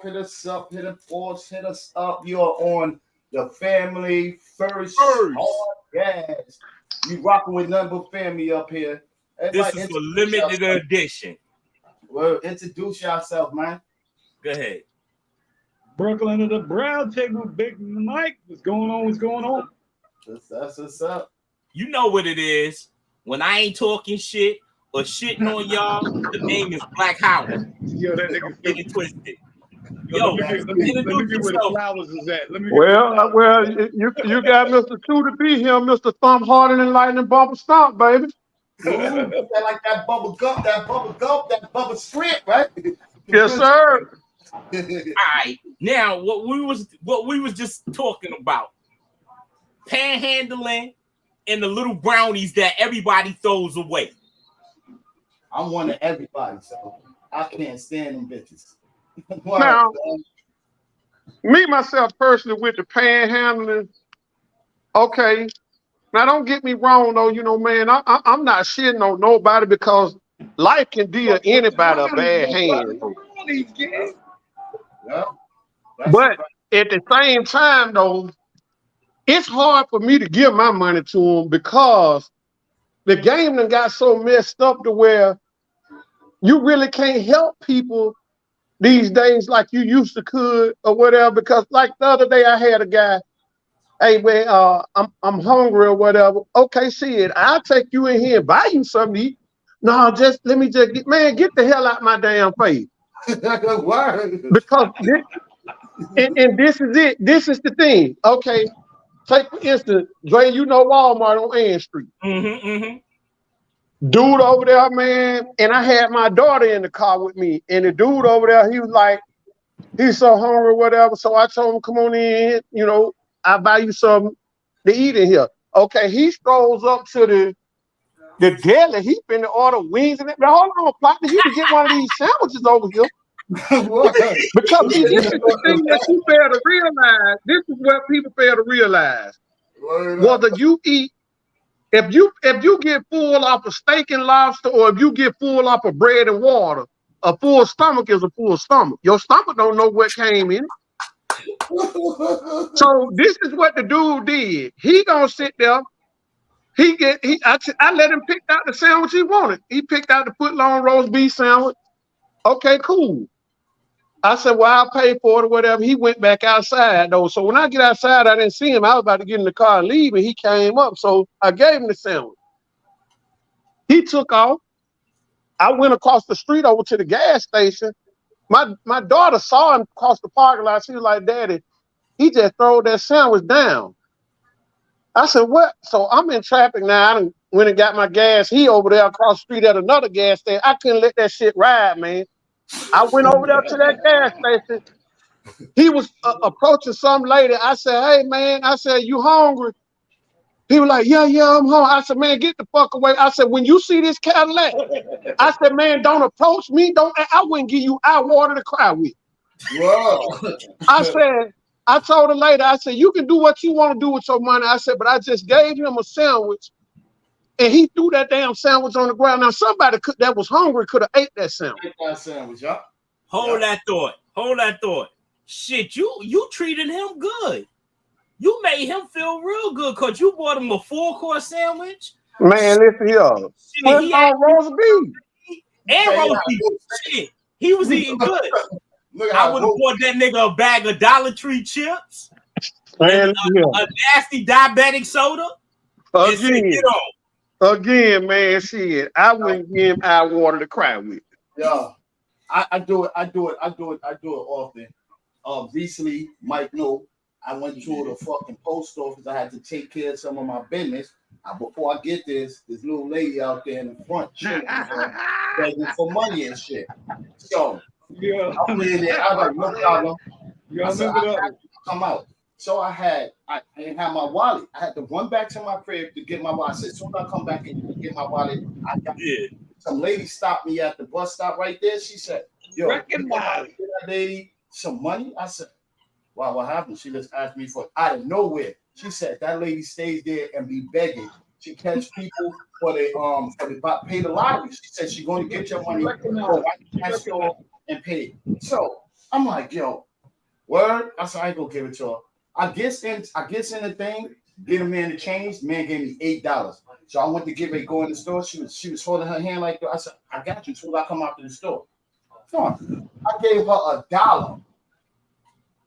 hit us up, hit us pause, hit us up. You're on the Family First First, Podcast. You rocking with number family up here. this Everybody is a introduce limited yourself. edition. Well, introduce yourself, man. Go ahead. Brooklyn of the Brown Table, Big Mike. What's going on? What's going on? That's what's up. You know what it is. When I ain't talking shit or shitting on y'all, the name is Black Howard. Yo, that Don't nigga get it twisted. Yo, Yo, let me get introduce where the yourself. flowers is at. Let me get Well, you got Mr. Two to be here, Mr. Thump Harden and Lightning Bumper Stomp, baby. Ooh, that like that bubble gum, that bubble strip, right? Yes, sir. All right. Now, what we was just talking about, panhandling and the little brownies that everybody throws away. I'm one of everybody, so I can't stand them bitches. Now, me myself personally with the panhandling. Okay. Now, don't get me wrong though. You know, man, I'm not shitting on nobody because life can deal anybody a bad hand. Yeah, But at the same time, though, it's hard for me to give my money to them because the game done got so messed up to where you really can't help people these days like you used to could or whatever. Because like the other day, I had a guy, hey man, I'm hungry or whatever. Okay, shit, I'll take you in here and buy you something to eat. No, let me get the hell out my damn face. Word. Because and this is it. This is the thing. Okay. Take for instance, Dre, you know Walmart on Ann Street. Dude over there, man, and I had my daughter in the car with me. And the dude over there, he was like, he's so hungry, whatever. So I told him, come on in, I'll buy you something to eat in here. Okay, he strolls up to the deli. He finna order wings and that. Now, hold on, partner, he can get one of these sandwiches over here. Because see, this is the thing that you fail to realize. This is what people fail to realize. Whether you eat, if you get full off of steak and lobster, or if you get full off of bread and water, a full stomach is a full stomach. Your stomach don't know what came in it. So this is what the dude did. He gonna sit there. I let him pick out the sandwich he wanted. He picked out the foot-long roast beef sandwich. Okay, cool. I said, well, I'll pay for it or whatever. He went back outside, though. So when I get outside, I didn't see him. I was about to get in the car and leave, and he came up. So I gave him the sandwich. He took off. I went across the street over to the gas station. My daughter saw him across the parking lot. She was like, Daddy, he just threw that sandwich down. I said, what? So I'm in traffic now. I went and got my gas. He over there across the street at another gas station. I couldn't let that shit ride, man. I went over there to that gas station. He was approaching some lady. I said, hey, man. I said, you hungry? He was like, yeah, I'm hungry. I said, man, get the fuck away. I said, when you see this Cadillac, I said, man, don't approach me. I wouldn't give you eye water to cry with. Whoa. I told the lady, I said, you can do what you want to do with your money. I said, but I just gave him a sandwich. And he threw that damn sandwich on the ground. Now, somebody that was hungry could have ate that sandwich. Hold that thought. Shit, you treated him good. You made him feel real good because you bought him a 4-course sandwich. Man, listen here. He had roast beef. And roast beef. Shit, he was eating good. I would have bought that nigga a bag of Dollar Tree chips. Man, a nasty diabetic soda. Again, man, shit. I wouldn't give him eye water to cry with. Yeah, I do it often. Recently, Mike know I went to the fucking post office. I had to take care of some of my business. Before I get this little lady out there in the front begging for money and shit. So yeah, I'm in there. I was like, no problem. I come out. So I didn't have my wallet. I had to run back to my crib to get my wallet. I said, as soon as I come back and get my wallet, some lady stopped me at the bus stop right there. She said, yo, recognize that lady some money? I said, wow, what happened? She just asked me for out of nowhere. She said that lady stays there and be begging. She catch people for the pay the lottery. She said she's going to get your money, go right to that store and pay. So I'm like, yo, word. I said, I ain't gonna give it to her. I guess in the thing, get a man to change. Man gave me $8. So I went to get ready, go in the store. She was holding her hand like that. I said, I got you. So I come out to the store. Come on. I gave her $1.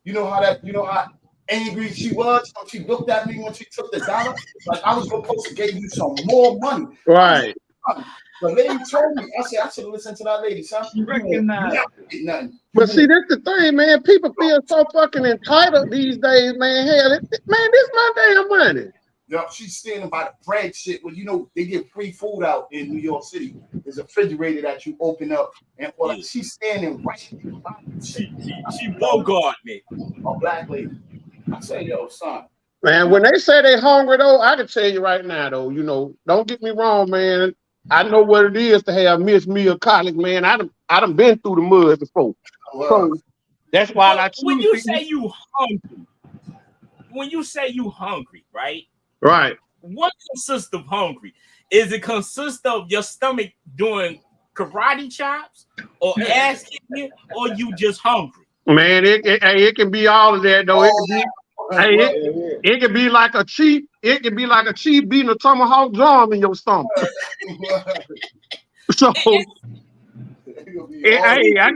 You know how angry she was when she looked at me when she took the $1? Like I was supposed to give you some more money. Right. The lady told me, I should listen to that lady, son. She recognized nothing. But see, that's the thing, man. People feel so fucking entitled these days, man. Hell, man, this my damn money. Yo, she's standing by the bread shit. Well, you know, they give free food out in New York City. There's a refrigerator that you open up, and she's standing right by the shit. She Bogart me. A black lady. I say, yo, son. Man, when they say they hungry, though, I can tell you right now, though, you know, don't get me wrong, man. I know what it is to have missed meal colic, man. I done been through the mud before. So that's why I choose. When you say you hungry, right? Right. What consists of hungry? Is it consist of your stomach doing karate chops or ass kicking, or you just hungry? Man, it can be all of that though. It can be like a chief. It can be like a chief beating a tomahawk drum in your stomach. So, I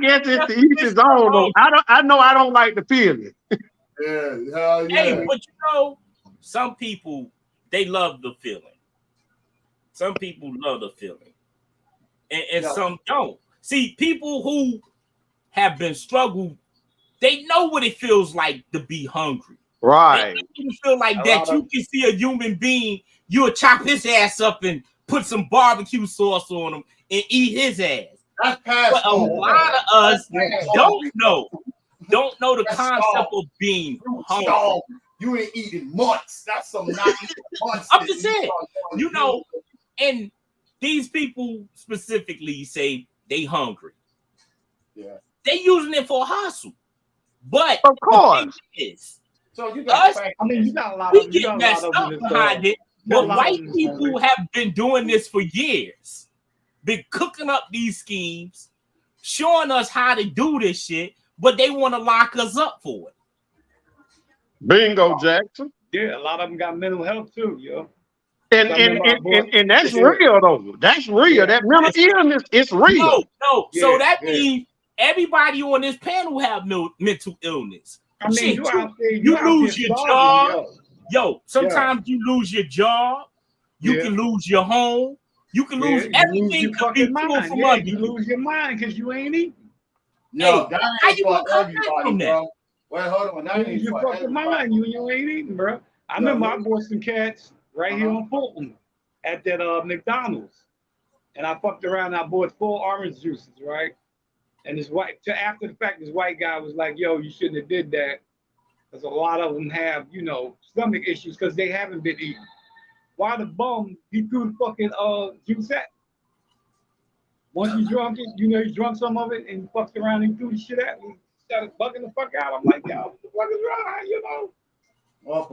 guess it's to each his own. Though I know I don't like the feeling. Yeah. Hey, but you know, some people they love the feeling. Some people love the feeling, and some don't. See, people who have been struggled, they know what it feels like to be hungry. Right. You feel like that. You can see a human being, you'll chop his ass up and put some barbecue sauce on him and eat his ass. But a lot of us don't know the concept of being hungry. You ain't eating months. That's some not eating months. I'm just saying, you know, and these people specifically say they hungry. Yeah. They using it for a hustle. But of course. So you got us, I mean, you got a lot we of get messed up behind it. But white people have been doing this for years. Been cooking up these schemes, showing us how to do this shit, but they want to lock us up for it. Bingo, Jackson. Yeah, a lot of them got mental health too, yo. And that's real though. That's real. Yeah. That mental illness, it's real. No. Yeah, so that means everybody on this panel have mental illness. I mean, shit, you lose your job. Yo, sometimes you lose your job. You can lose your home. You can lose everything. Could be pulled from under you. Lose your mind because you ain't eating. No, that ain't for everybody, bro. Well, hold on. That ain't you for fucking mind. You ain't eating, bro. I remember I bought some cats right here on Fulton at that McDonald's, and I fucked around. And I bought 4 orange juices, right? And this after the fact, this white guy was like, "Yo, you shouldn't have did that." Because a lot of them have, you know, stomach issues because they haven't been eating. Why the bum, he threw the fucking juice at? Once you drunk it, you know, you drunk some of it and you fucked around and threw the shit at me. Started bugging the fuck out. I'm like, yo, what the fuck is wrong? You know? Well,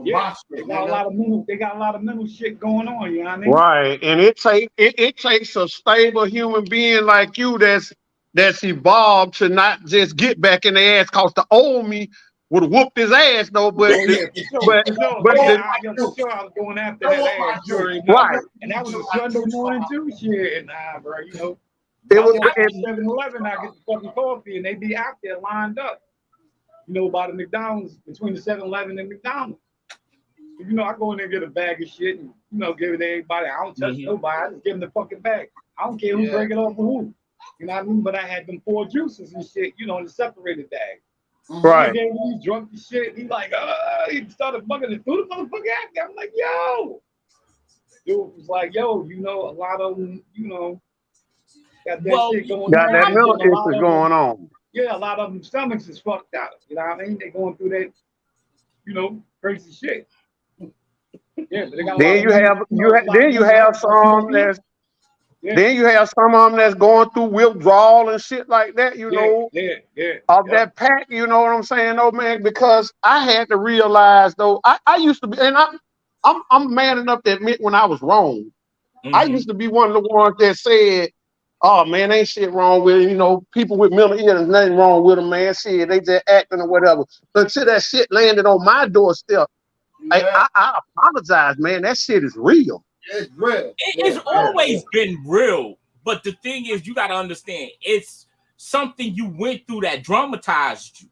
they got a lot of mental shit going on, you know what I mean? Right. And it takes a stable human being like you that's evolved to not just get back in the ass, cause the old me would have whooped his ass though, but I was going after that ass, right? And that was a Sunday morning too. Shit, nah, bro, you know. It was 7-Eleven. I get the fucking coffee, and they be out there lined up. You know, by the McDonald's, between the 7-Eleven and McDonald's. You know, I go in there and get a bag of shit, and you know, give it to everybody. I don't touch nobody. I just give them the fucking bag. I don't care who break it off for who. You know what I mean? But I had them 4 juices and shit, you know, in the separated bag. Right. He drunk the shit. He like, he started bugging and threw the motherfucker at me. I'm like, yo. Dude was like, yo, you know, a lot of them, you know, got that shit going on. Got that mental issue going on. Yeah, a lot of them stomachs is fucked up. You know what I mean? They going through that, you know, crazy shit. Yeah, but they got then you have some that's then you have some of them that's going through withdrawal and shit like that, you know, of that pack, you know what I'm saying, though, man? Because I had to realize, though, I used to be, and I'm man enough to admit when I was wrong. I used to be one of the ones that said, oh man, ain't shit wrong with it. You know, people with mental illness, nothing wrong with them, man. Shit, they just acting or whatever. Until that shit landed on my doorstep, I apologize, man. That shit is real. It's real. It's always been real. But the thing is, you got to understand, it's something you went through that dramatized you.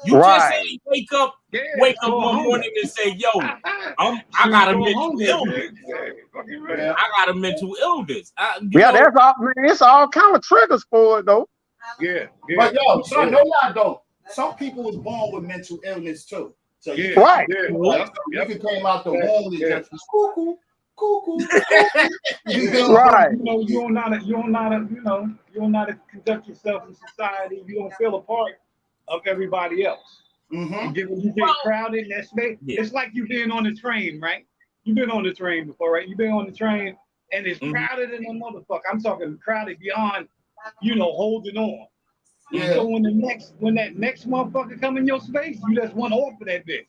You just ain't wake up one morning and say, yo, I got a mental illness. I got a mental illness. That's all, man. It's all kind of triggers for it, though. Yeah. But yo, so no lie though. Some people was born with mental illness too. So you can came out the womb and just cuckoo. Right. You don't know to conduct yourself in society. You don't feel a part of everybody else. When you get crowded in that space, it's like you being on the train, right? You've been on the train before, right? You've been on the train and it's crowded in a motherfucker. I'm talking crowded beyond, holding on. Yeah. So when that next motherfucker come in your space, you just want off of that bitch.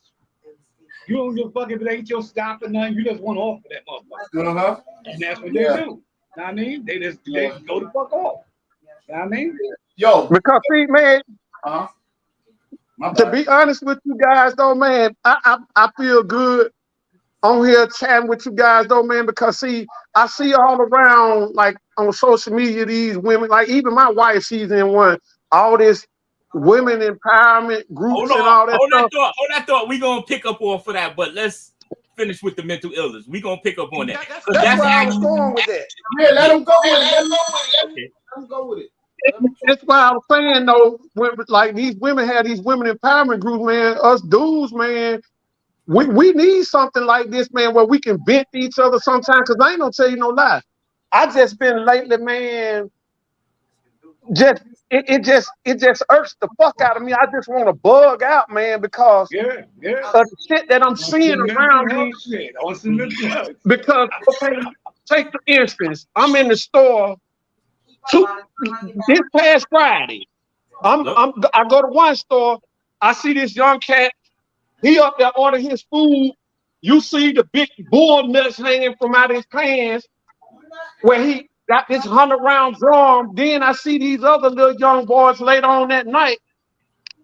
You don't give a fuck if it ain't your stop or nothing. You just want off of that motherfucker. And that's what they do. Know what I mean? They just go the fuck off. You know what I mean? Yo. Because see, man, to be honest with you guys though, man, I feel good on here chatting with you guys though, man, because see, I see all around like on social media these women, like even my wife, she's in one, all this women empowerment groups and all that stuff. Hold that thought. We're gonna pick up on for that, but let's finish with the mental illness. We're gonna pick up on that. That's where I was going with that. Yeah, let them go with it. Let them go with it. That's why I was saying though, when, like these women have these women empowerment groups, man. Us dudes, man, we need something like this, man, where we can vent to each other sometimes. Cause I ain't gonna tell you no lie. I just been lately, man. It just irks the fuck out of me. I just want to bug out, man, because of the shit that I'm seeing around me. Because okay, take for instance, I'm in the store this past Friday. I go to one store. I see this young cat. He up there ordering his food. You see the big bull nuts hanging from out his pants, where he got this 100-round drum. Then I see these other little young boys later on that night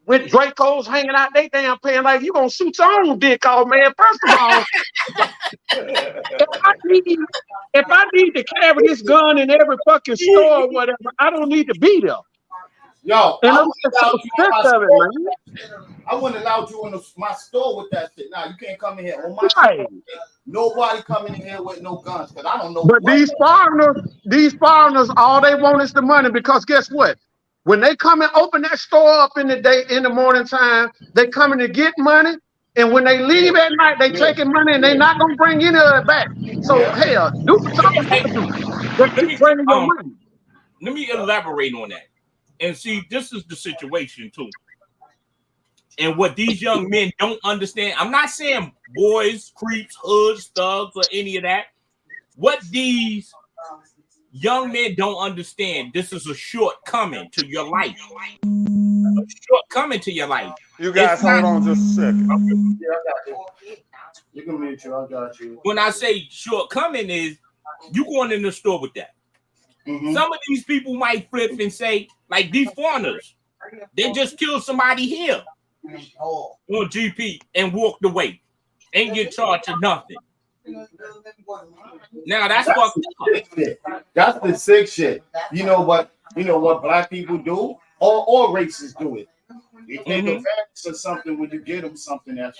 with Dracos hanging out they damn pants. Like, you gonna shoot your own dick off, man. First of all, if I need to carry this gun in every fucking store or whatever, I don't need to be there. Yo, and I'm just so sick of it, man. I wouldn't allow you in my store with that shit. Now you can't come in here on my store. Nobody coming in here with no guns because I don't know. But these foreigners, all they want is the money. Because guess what? When they come and open that store up in the morning time, they coming to get money. And when they leave at night, they taking money and they not gonna bring any of it back. So hell, do something. Just keep bringing your money. Let me elaborate on that. And see, this is the situation too. And what these young men don't understand, I'm not saying boys, creeps, hoods, thugs, or any of that. What these young men don't understand, this is a shortcoming to your life. A shortcoming to your life. You guys hold on just a second. Yeah, I got you. You can mute you. I got you. When I say shortcoming is you going in the store with that. Some of these people might flip and say, like these foreigners, they just killed somebody here on GP and walked away. Ain't get charged or nothing. Now that's fucked up. That's the sick shit. You know what black people do? All races do it. They take advantage of something when you get them something that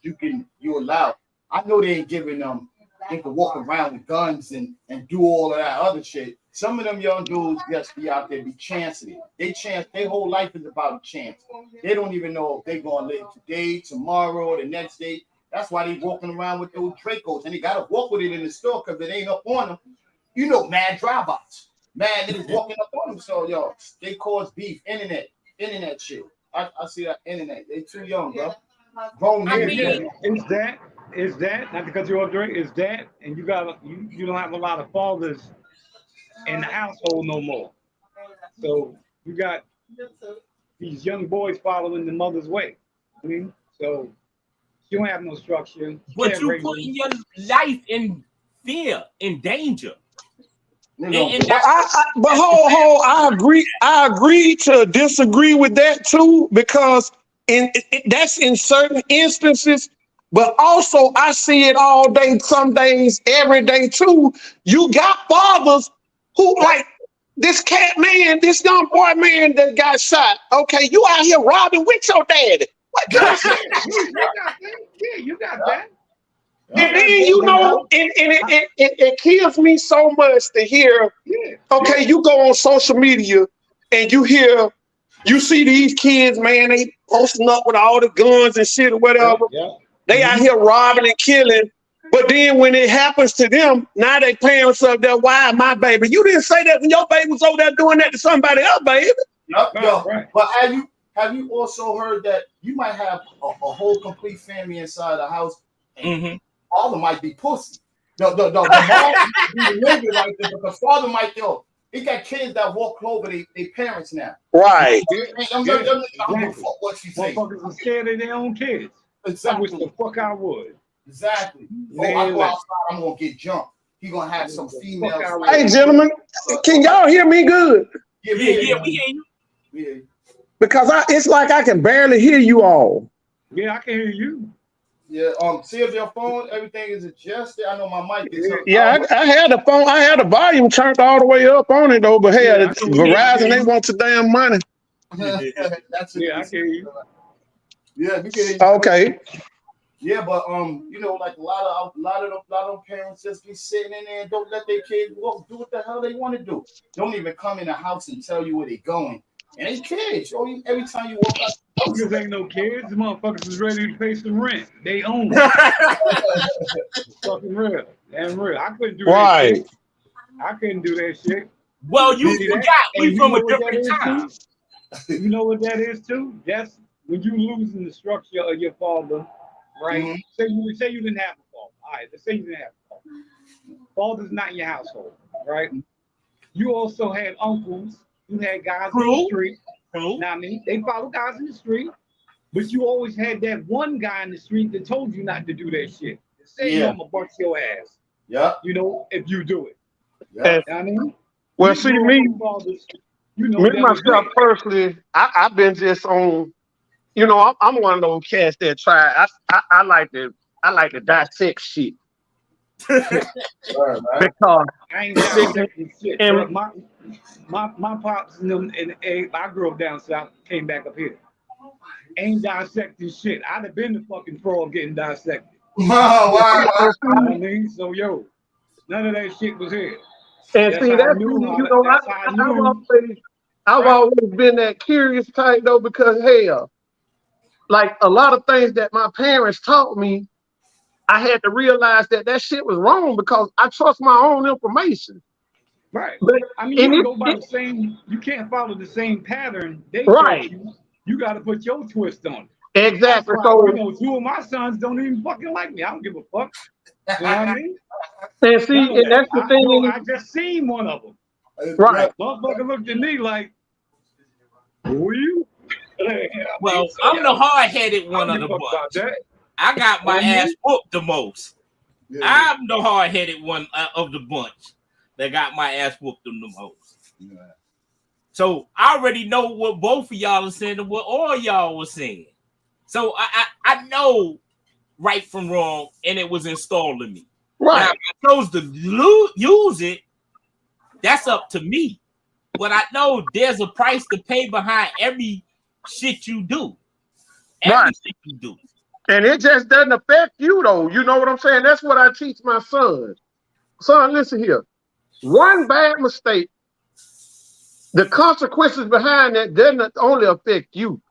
you allow. I know they ain't giving them. They can walk around with guns and do all of that other shit. Some of them young dudes just be out there be chancing it. Their whole life is about a chance. They don't even know if they're gonna live today, tomorrow, or the next day. That's why they walking around with those Dracos, and they gotta walk with it in the store because it ain't up on them. You know, mad drive-outs, mad niggas walking up on them. So yo, they cause beef. Internet shit. I see that internet. They too young, bro. Grown men. Is that not because you're Drake? Is that, and you don't have a lot of fathers in the household no more. So you got these young boys following the mother's way. I mean, so you don't have no structure. But you putting your life in fear, in danger. You know, And But I agree to disagree with that too, because that's in certain instances, but also I see it all day, some days, every day too. You got fathers who like this cat man, this young boy man that got shot. Okay, you out here robbing with your daddy. What kind of shit? You got that. Yeah, you got that. And then you know, and it kills me so much to hear. Yeah. Okay, you go on social media and you see these kids, man, they posting up with all the guns and shit or whatever. Yeah. They out here robbing and killing. But then when it happens to them, now they parents up there, why my baby? You didn't say that when your baby was over there doing that to somebody else, baby. Yep, yo. Right. But have you also heard that you might have a whole complete family inside the house, and all of them might be pussy. The mom might be living like this, but the father might he got kids that walk over their parents now. Right. I'm what you say. Motherfuckers are scared of their own kids. I wish the fuck I would. Exactly. Oh, I go outside, I'm gonna get jumped. He gonna have some females. Hey, gentlemen, can y'all hear me good? Yeah, we hear you. Yeah. Because it's like I can barely hear you all. Yeah, I can hear you. Yeah. See if your phone, everything is adjusted. I know my mic is up. Yeah, I had the volume turned all the way up on it though, but hey, Verizon, they want your damn money. That's it. Yeah, I can hear you. Yeah, we can. Okay. Yeah, but you know, like a lot of parents just be sitting in there and don't let their kids do what the hell they want to do. Don't even come in the house and tell you where they're going. And they kids. Every time you walk out, because ain't no kids. The motherfuckers is ready to pay some rent. They own it. Fucking real. Damn real. I couldn't do that shit. I couldn't do that shit. Well, you forgot we from a different time. You know what that is too? That's when you losing the structure of your father, right? Mm-hmm. Say you didn't have a father. All right, let's say you didn't have a father. Father's not in your household, right? You also had uncles. You had guys in the street. Now, I mean, they follow guys in the street, but you always had that one guy in the street that told you not to do that shit. Say, I'm gonna bust your ass. Yeah. You know, if you do it. Yeah. You know what I mean? Well, see, me myself personally, I've been just on. You know, I'm one of those cats that try. I like to dissect shit. Because I ain't dissecting shit. And my pops and them, and I grew up down south, came back up here. Ain't dissecting shit. I'd have been the fucking frog getting dissected. Wow. You know what I mean? So none of that shit was here. And see, I've always been that curious type though, because hell, like a lot of things that my parents taught me, I had to realize that shit was wrong because I trust my own information. Right. But I mean, you go by the same. You can't follow the same pattern. You got to put your twist on it. Exactly. So, two of my sons don't even fucking like me. I don't give a fuck. You know what I mean? And see, and that's the thing. I just seen one of them. Right. Motherfucker looked at me like, who are you? Well, I'm the hard-headed one of the bunch. I got my ass whooped the most. Yeah. I'm the hard-headed one of the bunch that got my ass whooped the most. Yeah. So I already know what both of y'all are saying and what all y'all were saying. So I know right from wrong, and it was installed in me. Right. Now, if I chose to use it, that's up to me. But I know there's a price to pay behind every shit you do. Everything you do. And it just doesn't affect you, though. You know what I'm saying? That's what I teach my son. Son, listen here. One bad mistake, the consequences behind that doesn't only affect you.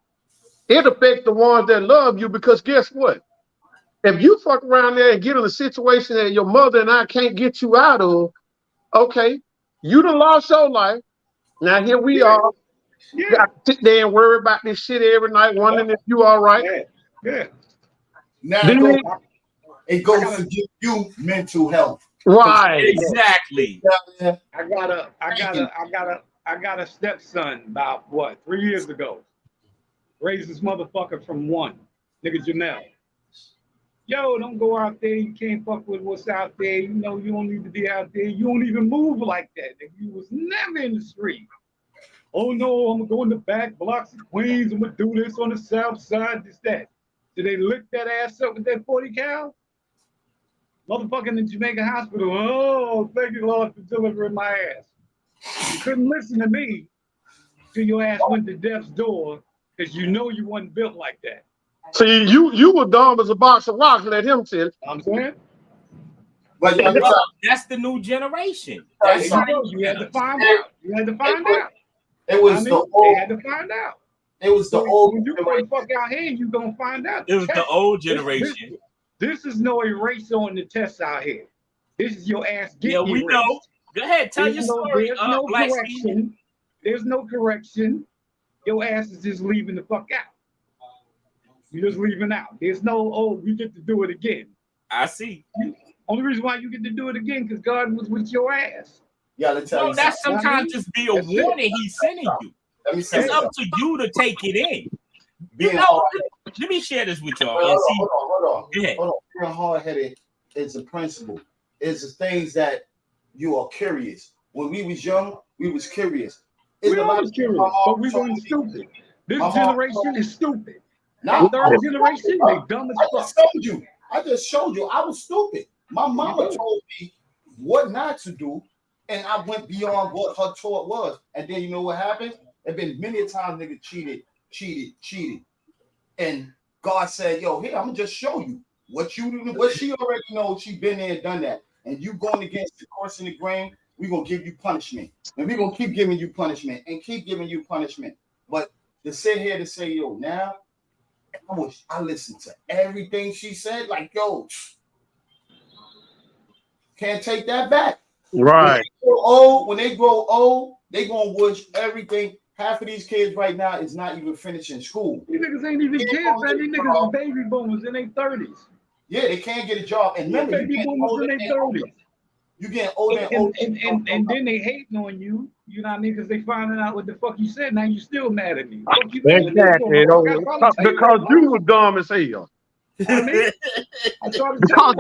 It affects the ones that love you, because guess what? If you fuck around there and get in a situation that your mother and I can't get you out of, okay, you done lost your life. Now here we are. You got to sit there and worry about this shit every night, wondering if you all right. Yeah. Now it goes to give you mental health. Right. Exactly. I got a stepson about 3 years ago. Raised this motherfucker from one. Nigga Jamel. yo, don't go out there. You can't fuck with what's out there. You know, you don't need to be out there. You don't even move like that. You was never in the street. Oh no, I'm gonna go in the back blocks of Queens. I'm gonna do this on the south side, this, that. Did they lick that ass up with that 40 cal? Motherfucking in Jamaica Hospital. Oh, thank you, Lord, for delivering my ass. You couldn't listen to me till your ass went to death's door because you know you wasn't built like that. See, you were dumb as a box of rocks. Let him tell it. I'm saying? But that's the new generation. That's you had to find out. You had to find out. It was the old. They had to find out. It was the old. When you come fuck out here, you gonna find out. It was the old generation. This is no eraser on the test out here. This is your ass getting erased. We know. Go ahead, tell your story. There's no correction. There's no correction. Your ass is just leaving the fuck out. You're just leaving out. There's no, oh, you get to do it again. I see. Only reason why you get to do it again because God was with your ass. Yeah, let's tell you. That's sometimes just be a warning he's sending you. Let me say it's up to you to take it in. You know, let me share this with y'all. Hold on. Being hard-headed is a principle. It's the things that you are curious. When we was young, we was curious. We always curious, but we weren't stupid. This generation is stupid. Now, the third generation, they dumb as fuck. I just showed you. I was stupid. My mama told me what not to do, and I went beyond what her thought was. And then you know what happened? There's been many times nigga cheated. And God said, yo, here, I'm gonna just show you what she already knows. She been there and done that. And you going against the course in the grain, we're gonna give you punishment. And we're gonna keep giving you punishment and keep giving you punishment. But to sit here to say, yo, now I wish I listened to everything she said, like, yo, can't take that back. Right. When they grow old, they gonna wish everything. Half of these kids right now is not even finishing school. These niggas ain't even kids, man. These niggas are baby boomers in their 30s. Yeah, they can't get a job. And remember, baby boomers in their 30s. You getting older and older. And then they hating on you. You know what I mean? Because they finding out what the fuck you said. Now you still mad at me. Exactly. Because you were dumb as hell. Because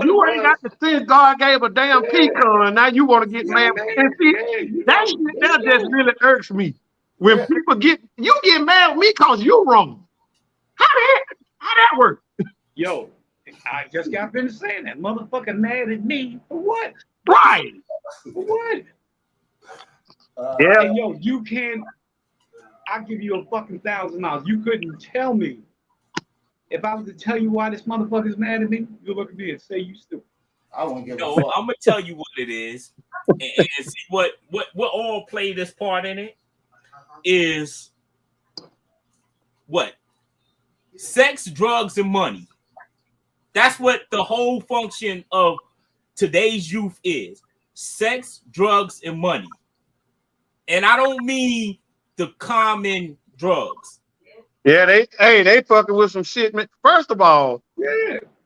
you ain't got the sense God gave a damn pecan. Now you want to get mad. And see, that just really irks me. When people get mad at me because you're wrong. How that work? Yo, I just got finished saying that. Motherfucker mad at me for what? Right. For what? Yeah. And yo, you can't. I'll give you a fucking $1,000. You couldn't tell me. If I was to tell you why this motherfucker's mad at me, you look at me and say you stupid. I won't give a fuck. I'm gonna tell you what it is, and see what all play this part in it. Is what? Sex, drugs, and money. That's what the whole function of today's youth is. Sex, drugs, and money. And I don't mean the common drugs. Yeah, they fucking with some shit, man. First of all,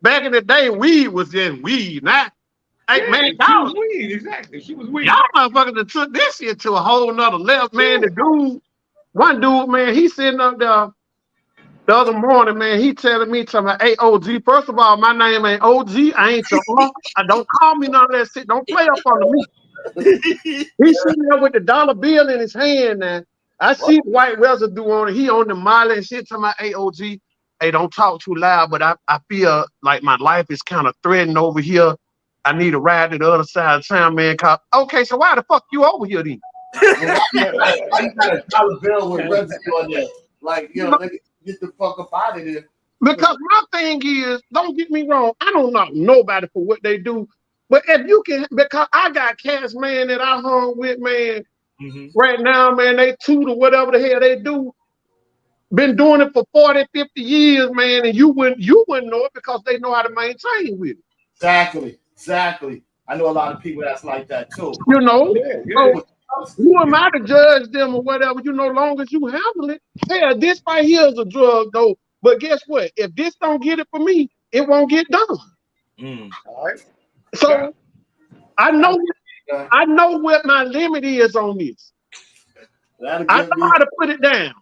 back in the day, weed was just weed. Not she was weed, exactly. She was weed. Y'all motherfuckers took this shit to a whole nother level, man. One dude, man, he sitting up there the other morning, man, he telling me, hey, OG, first of all, my name ain't OG. I ain't your uncle. Don't call me none of that shit. Don't play up on me. He's sitting there with the dollar bill in his hand now. I see the white residue on it. He on the Molly and shit to my AOG. Hey, don't talk too loud, but I feel like my life is kind of threatened over here. I need a ride to the other side of town, man. Okay, so why the fuck you over here then? I got a dollar bill with residue on there. Like, yo, get the fuck up out of there. Because my thing is, don't get me wrong, I don't knock nobody for what they do. But if you can, because I got cats, man, that I hung with, man, right now, man, they tutor whatever the hell they do. Been doing it for 40, 50 years, man, and you wouldn't know it because they know how to maintain with it. Exactly. I know a lot of people that's like that too. You know, who am I to judge them or whatever? You know, long as you handle it. Hell, this right here is a drug, though. But guess what? If this don't get it for me, it won't get done. All right. So I know what my limit is on this. I know how to put it down.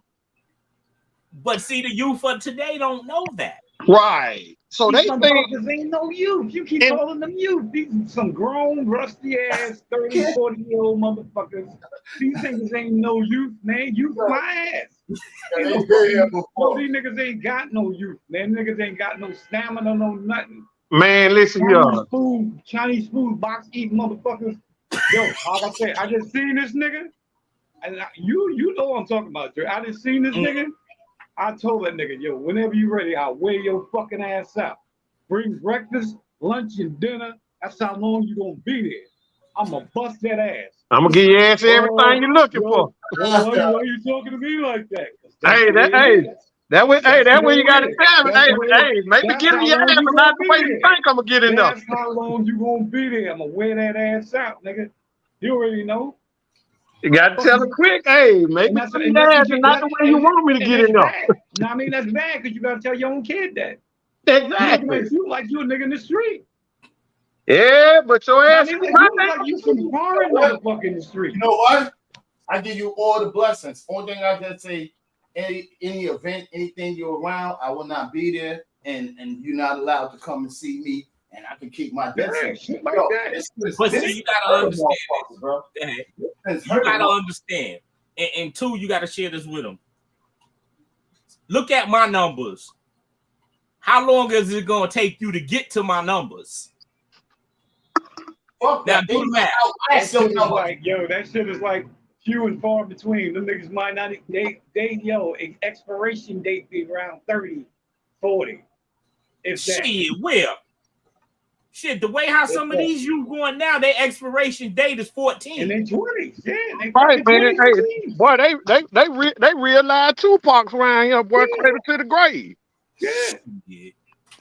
But see, the youth of today don't know that. Right. So These they think motherfuckers ain't no youth. You keep And- calling them youth. These are some grown, rusty ass, 30, 40-year-old motherfuckers. These niggas ain't no youth, man. Youth my ass. Yeah, Ain't they no been here fucking- before. no, these niggas ain't got no youth, man. Niggas ain't got no stamina, no nothing. man, listen here. Chinese food box eating motherfuckers. Yo, like I said, I just seen this nigga. And you know what I'm talking about, Dre. I just seen this nigga. I told that nigga, yo, whenever you ready, I'll wear your fucking ass out. Bring breakfast, lunch, and dinner. That's how long you gonna be there. I'm gonna bust that ass. I'm gonna give your ass everything you're looking for. Why you talking to me like that? Hey, that way you gotta tell me. Hey, maybe That's give how me your long ass, you but not gonna the be way you there. think I'm gonna get in there. That's how long you gonna be there. I'm gonna wear that ass out, nigga. You already know. You gotta tell them quick. Hey, maybe And that's give me your ass, and not the way you want me to get in there. bad. No, I mean that's bad because you gotta tell your own kid that. Exactly. You like you a nigga in the street. Yeah, but your I ass mean, is like you some foreign motherfucker in the street. You know what? I give you all the blessings. Only thing I can say, any event, anything you're around, I will not be there, and you're not allowed to come and see me, and I can keep my Yeah, distance. shit like Yo, that. But see, you gotta understand, bro. you gotta understand, and two, you gotta share this with them. Look at my numbers. How long is it gonna take you to get to my numbers? Fuck Now that. do the math. I That still shit is know. like, yo, that shit is like few and far between. Them niggas might not, expiration date be around 30, 40. If that. Shit, where? Shit, the way how some of these you going now, their expiration date is 14. And they 20s, yeah. They right, fucking man. 20s. Hey, boy, they realized Tupac's around here, boy, cradle to the grave. Yeah.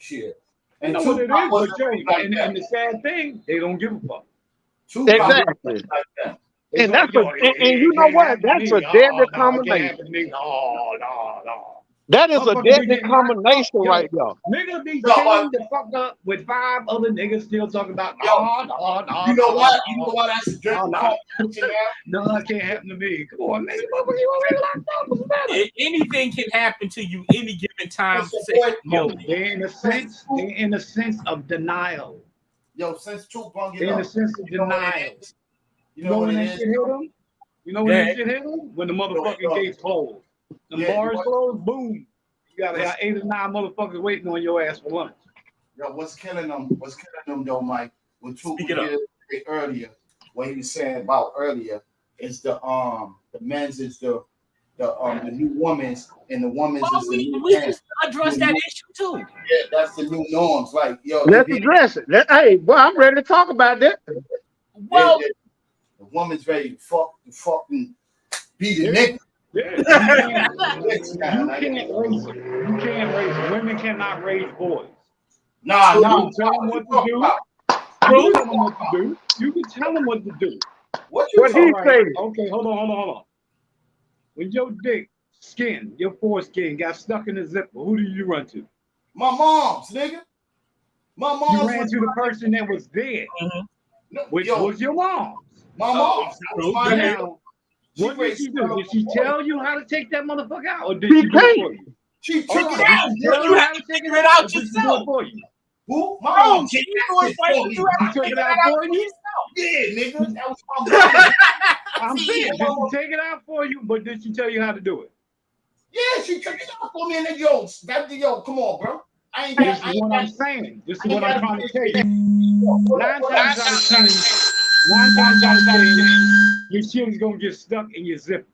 Shit. I And know what it Tupac is, was but yo, like and that. the sad thing, they don't give a fuck. Tupac was Exactly. like that. They And go, that's yo, and you know what? That's a deadly combination. No. That is a Motherfucker be deadly getting locked up, combination yo. right there. Nigga be No, chained the fuck up with 5 other niggas still talking about You know what? You know what? That's a dirty competition now. No, that can't happen to me. Come on, nigga. Motherfucker, you already locked up. What's the matter? Anything can happen to you any given time. Yo, they're in a sense of denial. Yo, since Tupac, They're in a sense of denial. You know what when it that is? shit hit them? You know when that shit hit them? When the motherfucking gates closed. The bars closed, boom. You got 8 or 9 motherfuckers waiting on your ass for lunch. Yo, what's killing them though, Mike? When Tupac did it earlier, what he was saying about earlier is the men's is the new women's, and the women's is the new we men's. address that issue too. Yeah, that's the new norms. Like, yo, Let's address it. Hey, boy, I'm ready to talk about that. Well, the woman's ready to fucking be the nigga. Yeah. You can't raise it. You can't raise it. Women cannot raise boys. Nah. You can tell them what to do. You can tell them what to do. You can tell them what to do. What he say? Okay, hold on. When your dick skin, your foreskin got stuck in the zipper, who do you run to? My mom's, nigga. My mom's. You ran to the person that was there, which was your mom's. My mom's. Now, what did she do? Did she tell you how to take that motherfucker out, or did she do it for you? She took it out. You have to figure it out yourself. For you. Who? My mom. She took it out for you? Yeah, nigga. That was my mom. I'm saying, did she take it out for you, but did she tell you how to do it? Yeah, she took it out for me, and then yo, come on, bro. This is what I'm saying. This is what I'm trying to tell you. 9 times out of 10, your shit is gonna get stuck in your zipper.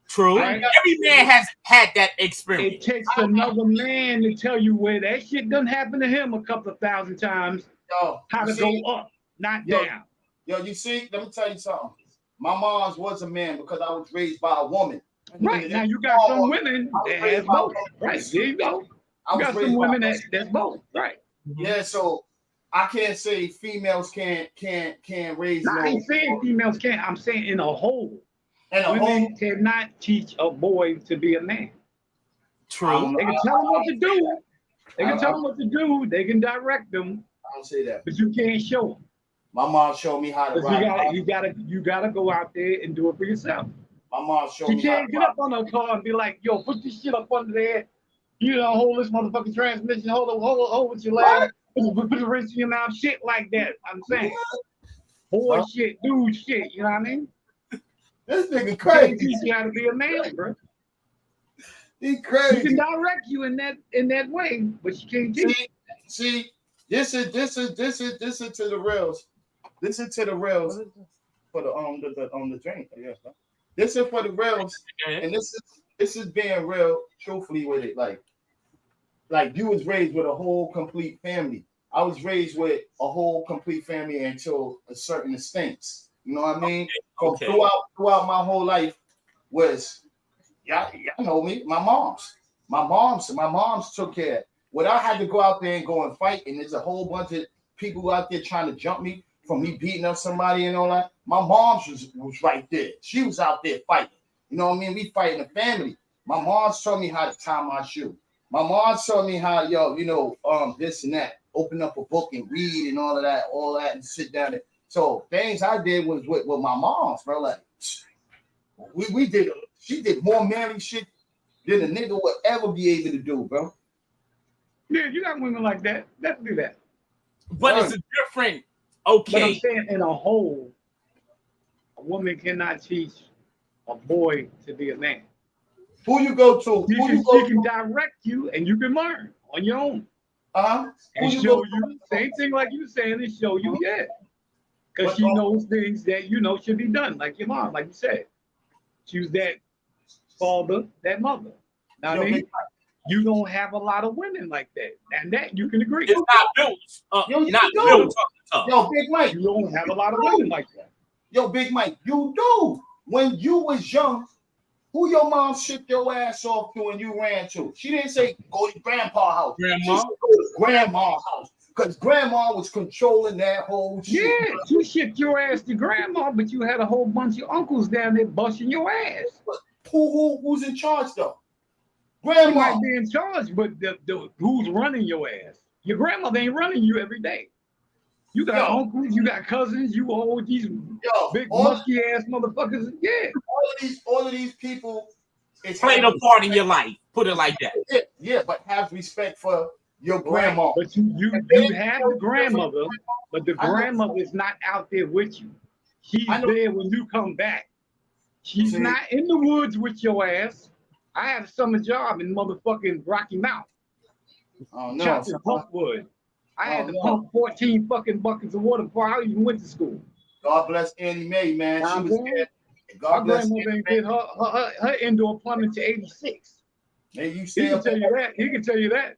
True. Right? Every man has had that experience. It takes another man to tell you where that shit done happen to him a couple of 1,000 times. How to go up, not down. Yo, you see, let me tell you something. My mom's was a man because I was raised by a woman. Right, now you got some women that has both. Right, there you go. You got some women that's both. Right. Yeah, so I can't say females can't raise. I ain't saying females can't. I'm saying in a whole. Women cannot teach a boy to be a man. True. They can tell them what to do. They can tell them what to do. They can direct them. I don't say that. But you can't show them. My mom showed me how to ride. You gotta go out there and do it for yourself. My mom showed me. You can't get up on a car and be like, yo, put this shit up under there. You know, hold this motherfucking transmission, hold with your leg, put the wrist in your mouth, shit like that. I'm saying, boy shit, dude shit. You know what I mean? This nigga Can't crazy. teach you how to be a man, bro. He She crazy. can direct you in that way, but she can't teach. See, this is to the rails. Listen to the rails for the drink. Yeah. This is for the rails, and this is being real, truthfully with it. Like you was raised with a whole complete family. I was raised with a whole complete family until a certain extent. You know what I mean? Okay. So throughout my whole life was y'all know me. My moms took care. When I had to go out there and go and fight, and there's a whole bunch of people out there trying to jump me from me beating up somebody and all that. My mom's was right there. She was out there fighting. You know what I mean? We fighting a family. My mom's taught me how to tie my shoe. My mom taught me how, this and that. Open up a book and read and all that, and sit down there. So things I did was with my mom's, bro. Like she did more manly shit than a nigga would ever be able to do, bro. Yeah, you got women like that. Let's do that. But it's a different. But Okay. I'm saying, in a whole, a woman cannot teach a boy to be a man. Who you go to? She can direct you, and you can learn on your own. And show you same thing like you saying, and show you, because she knows things that should be done, like your mom, like you said. She was that father, that mother. Now, I mean, you don't have a lot of women like that, and that you can agree. It's not built. Not built up. Yo, Big Mike, you don't have a lot of women like that. Yo, Big Mike, you do. When you was young, who your mom shipped your ass off to and you ran to? She didn't say go to grandpa's house. Grandma? She said go to grandma's house. Because grandma was controlling that whole shit. Yeah, you shipped your ass to grandma, but you had a whole bunch of uncles down there busting your ass. Who's in charge though? You Grandma. might be in charge, but who's running your ass? Your grandmother ain't running you every day. You got uncles, you got cousins, you all these big musky ass motherfuckers. Yeah. All of these people played a part in your life. Put it like that. Yeah, but have respect for your grandma. But you have the grandmother, but the grandmother is not out there with you. She's there when you come back. She's not in the woods with your ass. I had a summer job in motherfucking Rocky Mount. Oh no. Chopping pulpwood. I had to pump 14 fucking buckets of water before I even went to school. God bless Annie Mae, man. She was there. God bless Annie Mae. Did her indoor plumbing to 86. Hey, you he can tell you that. He can tell you that.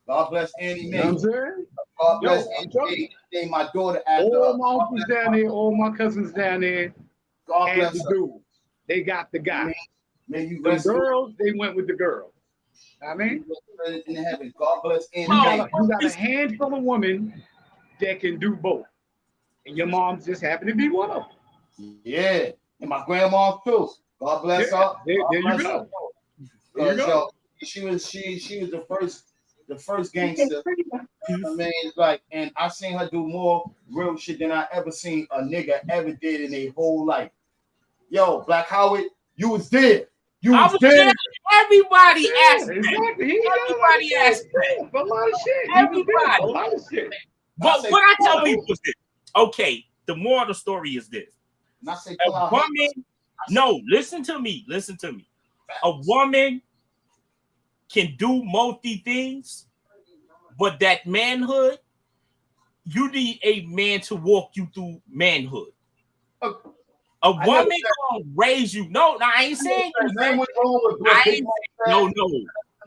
God bless Annie Mae. You know what I'm saying? God bless Annie Mae. My daughter after all my uncles down there, all my cousins down there. God bless the dudes. They got the guys. The girls, they went with the girls. I mean, in heaven, God bless Annie. You got a handful of women that can do both, and your mom just happened to be one of them. Yeah, and my grandma too. God bless her. There you go. There you go. She was the first gangster. Man, like, and I seen her do more real shit than I ever seen a nigga ever did in their whole life. Yo, Black Howard, you was there. You was there. Everybody asked me. Exactly. Everybody asked me. A lot of shit. Everybody. A lot of shit. But what I tell people is this. Okay, the moral of the story is this. A woman, no, listen to me. Listen to me. A woman can do multi things, but that manhood, you need a man to walk you through manhood. A woman gonna raise you. No, I ain't saying you. No.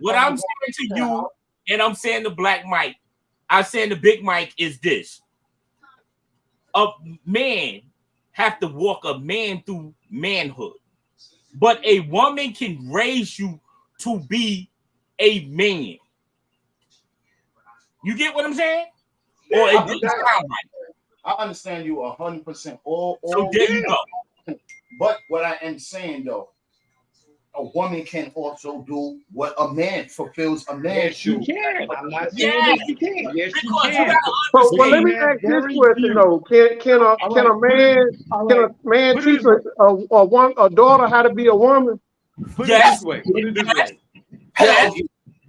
What I'm saying to you, and I'm saying to Black Mike, I'm saying to Big Mike is this: a man have to walk a man through manhood, but a woman can raise you to be a man. You get what I'm saying? Or it doesn't sound right. I understand you 100%. So there you go. But what I am saying though, a woman can also do what a man fulfills a man should. She can. I'm not saying that she can. Yes, she can. So let me ask this question though: Can a man teach a daughter how to be a woman? Put it this way.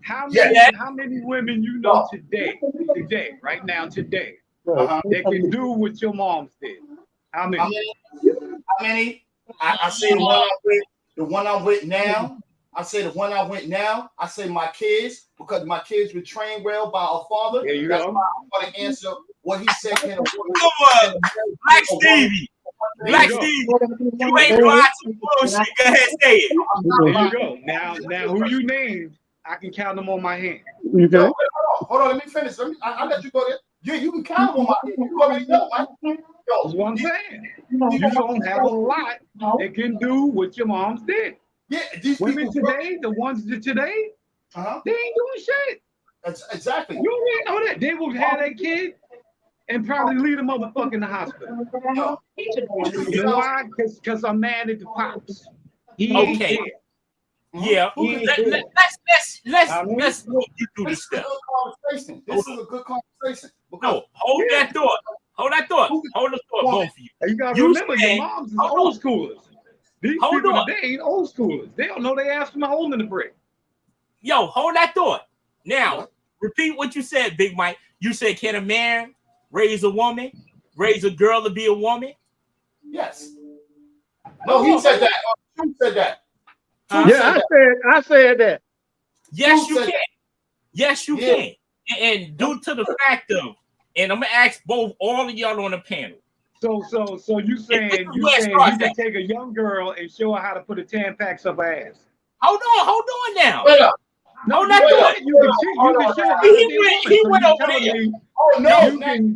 How Yeah. many women you know today, right now, today, that can do what your moms did? How many? How many? I say the one I'm with now. I say the one I'm with now. I say my kids, because my kids were trained well by a father. There you That's go. why I'm going to answer what he said. Can a woman, Come on, Black a woman- Stevie. Black There Stevie, you ain't blind to bullshit. Go ahead, say it. There you go. Now who you named, I can count them on my hand. You Yo, okay? wait, hold on, let me finish. I'll let you go there. You can count them on my head. You already know, Mike. That's what I'm saying. You don't have a lot that can do what your moms did. Yeah, these Women people today, the ones that today, Uh-huh. they ain't doing shit. Exactly. You already know that. They will have their kid and probably leave the motherfucker in the hospital. Yo, You know why? Because I'm mad at the pops. He ain't Okay. there. Yeah. He ain't there. Let's go through This the is a steps. good conversation. This is a good conversation. Because No, hold that thought. Hold that thought. Hold the thought, both of you. And you gotta You remember, said- your moms is hold old on. schoolers. These Hold people on. today ain't old schoolers. They don't know they ass from the hole in the brick. Yo, hold that thought. Now, repeat what you said, Big Mike. You said, can a man raise a woman, raise a girl to be a woman? yes. No, he said that. You said that. Huh? Yeah, I said that. Yes, Who you said can. Yes, you Yeah. can. And due to the fact of, and I'm gonna ask all of y'all on the panel. So you saying where it you starts can at. take a young girl and show her how to put a Tampax up her ass. Hold on now. Wait up. No, Hold that you thought. can show her how to be a woman. He So went you're over telling there. me Oh no,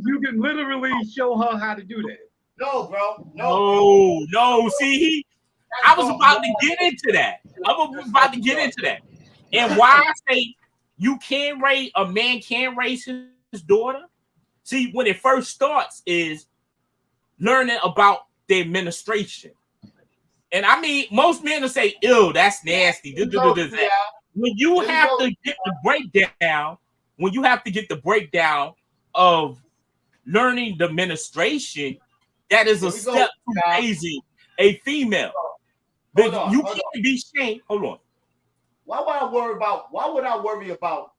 you can literally show her how to do that. no, bro. No. No. See, I was about to get into that. And why I say a man can raise his daughter. See, when it first starts is learning about the administration. And I mean, most men will say, ew, that's nasty. That. When you have to get the breakdown, of learning the administration, that is a step to raising a female. But you can't be shamed. Hold on. Why would I worry about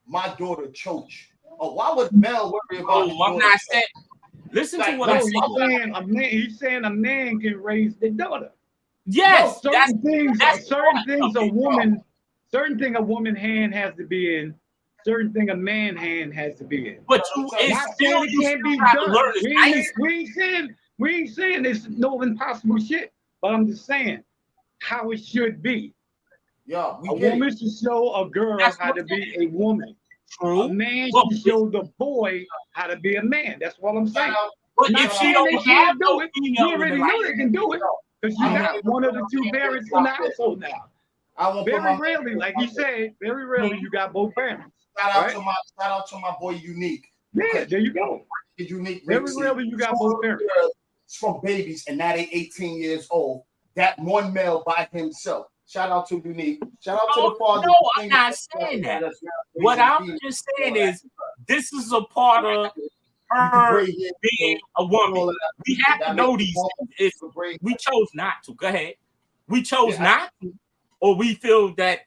my daughter church? Or why would Mel worry about his I'm daughter not church? saying. Listen to what No, I'm saying. he's saying a man can raise their daughter. Yes, No, certain things certain a woman hand has to be in, certain thing a man hand has to be in. But Not saying it can't be done. We ain't saying it's no impossible shit, but I'm just saying how it should be. Yeah, A woman should show a girl how to be a woman. True. A man should show the boy how to be a man. That's what I'm saying. But Not if she saying don't they have can't do no it, female you already in the know life, they can do it because you got one of the two parents in the household now. I won't put Very my rarely, like you said, very rarely you got both parents. shout out to my boy Unique. Yeah, there you go. Unique. Very rarely you got both parents. It's from babies, and now they 18 years old. That one male by himself. Shout out to Unique. Shout out to the father. No, I'm not saying that. What I'm just saying is this is a part of her being a woman. We have to know these things. We chose not to. Go ahead. We chose not to, or we feel that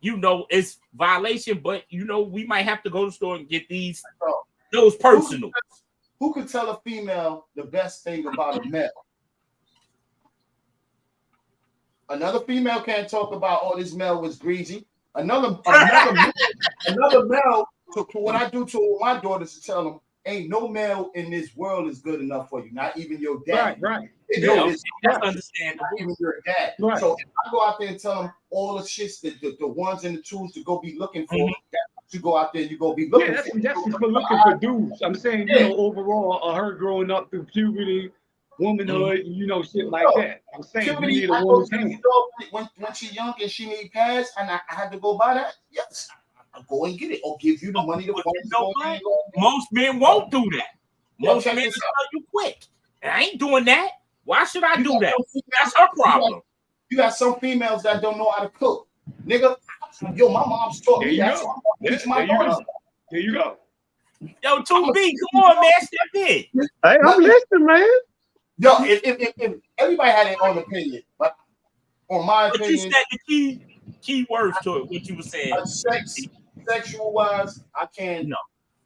it's violation, but we might have to go to the store and get those personal. Who could tell a female the best thing about a male? Another female can't talk about, oh, this male was greasy. Another male, to what I do to my daughters to tell them, ain't no male in this world is good enough for you, not even your dad. Right. That's understandable. Not even your dad. Right. So if I go out there and tell them all the shits, the ones and the twos to go be looking for, you go out there, you go be looking for. That's just for looking for dudes. I'm saying, overall, her growing up through puberty, womanhood, shit like that. I'm saying you need a woman's hand. When she's young and she need pads, and I had to go buy that, yes, I'll go and get it or give you the money to fund. Most men won't do that. Most men will tell you quick. And I ain't doing that. Why should I do that? That's her problem. You got some females that don't know how to cook. Nigga, yo, my mom's taught me that. There you go. Yo, 2B, come on, man. Step in. Hey, I'm listening, man. Yo, if everybody had their own opinion, but on my But opinion, you said the key key words to it. What you were saying. Sexual wise, I can't. No.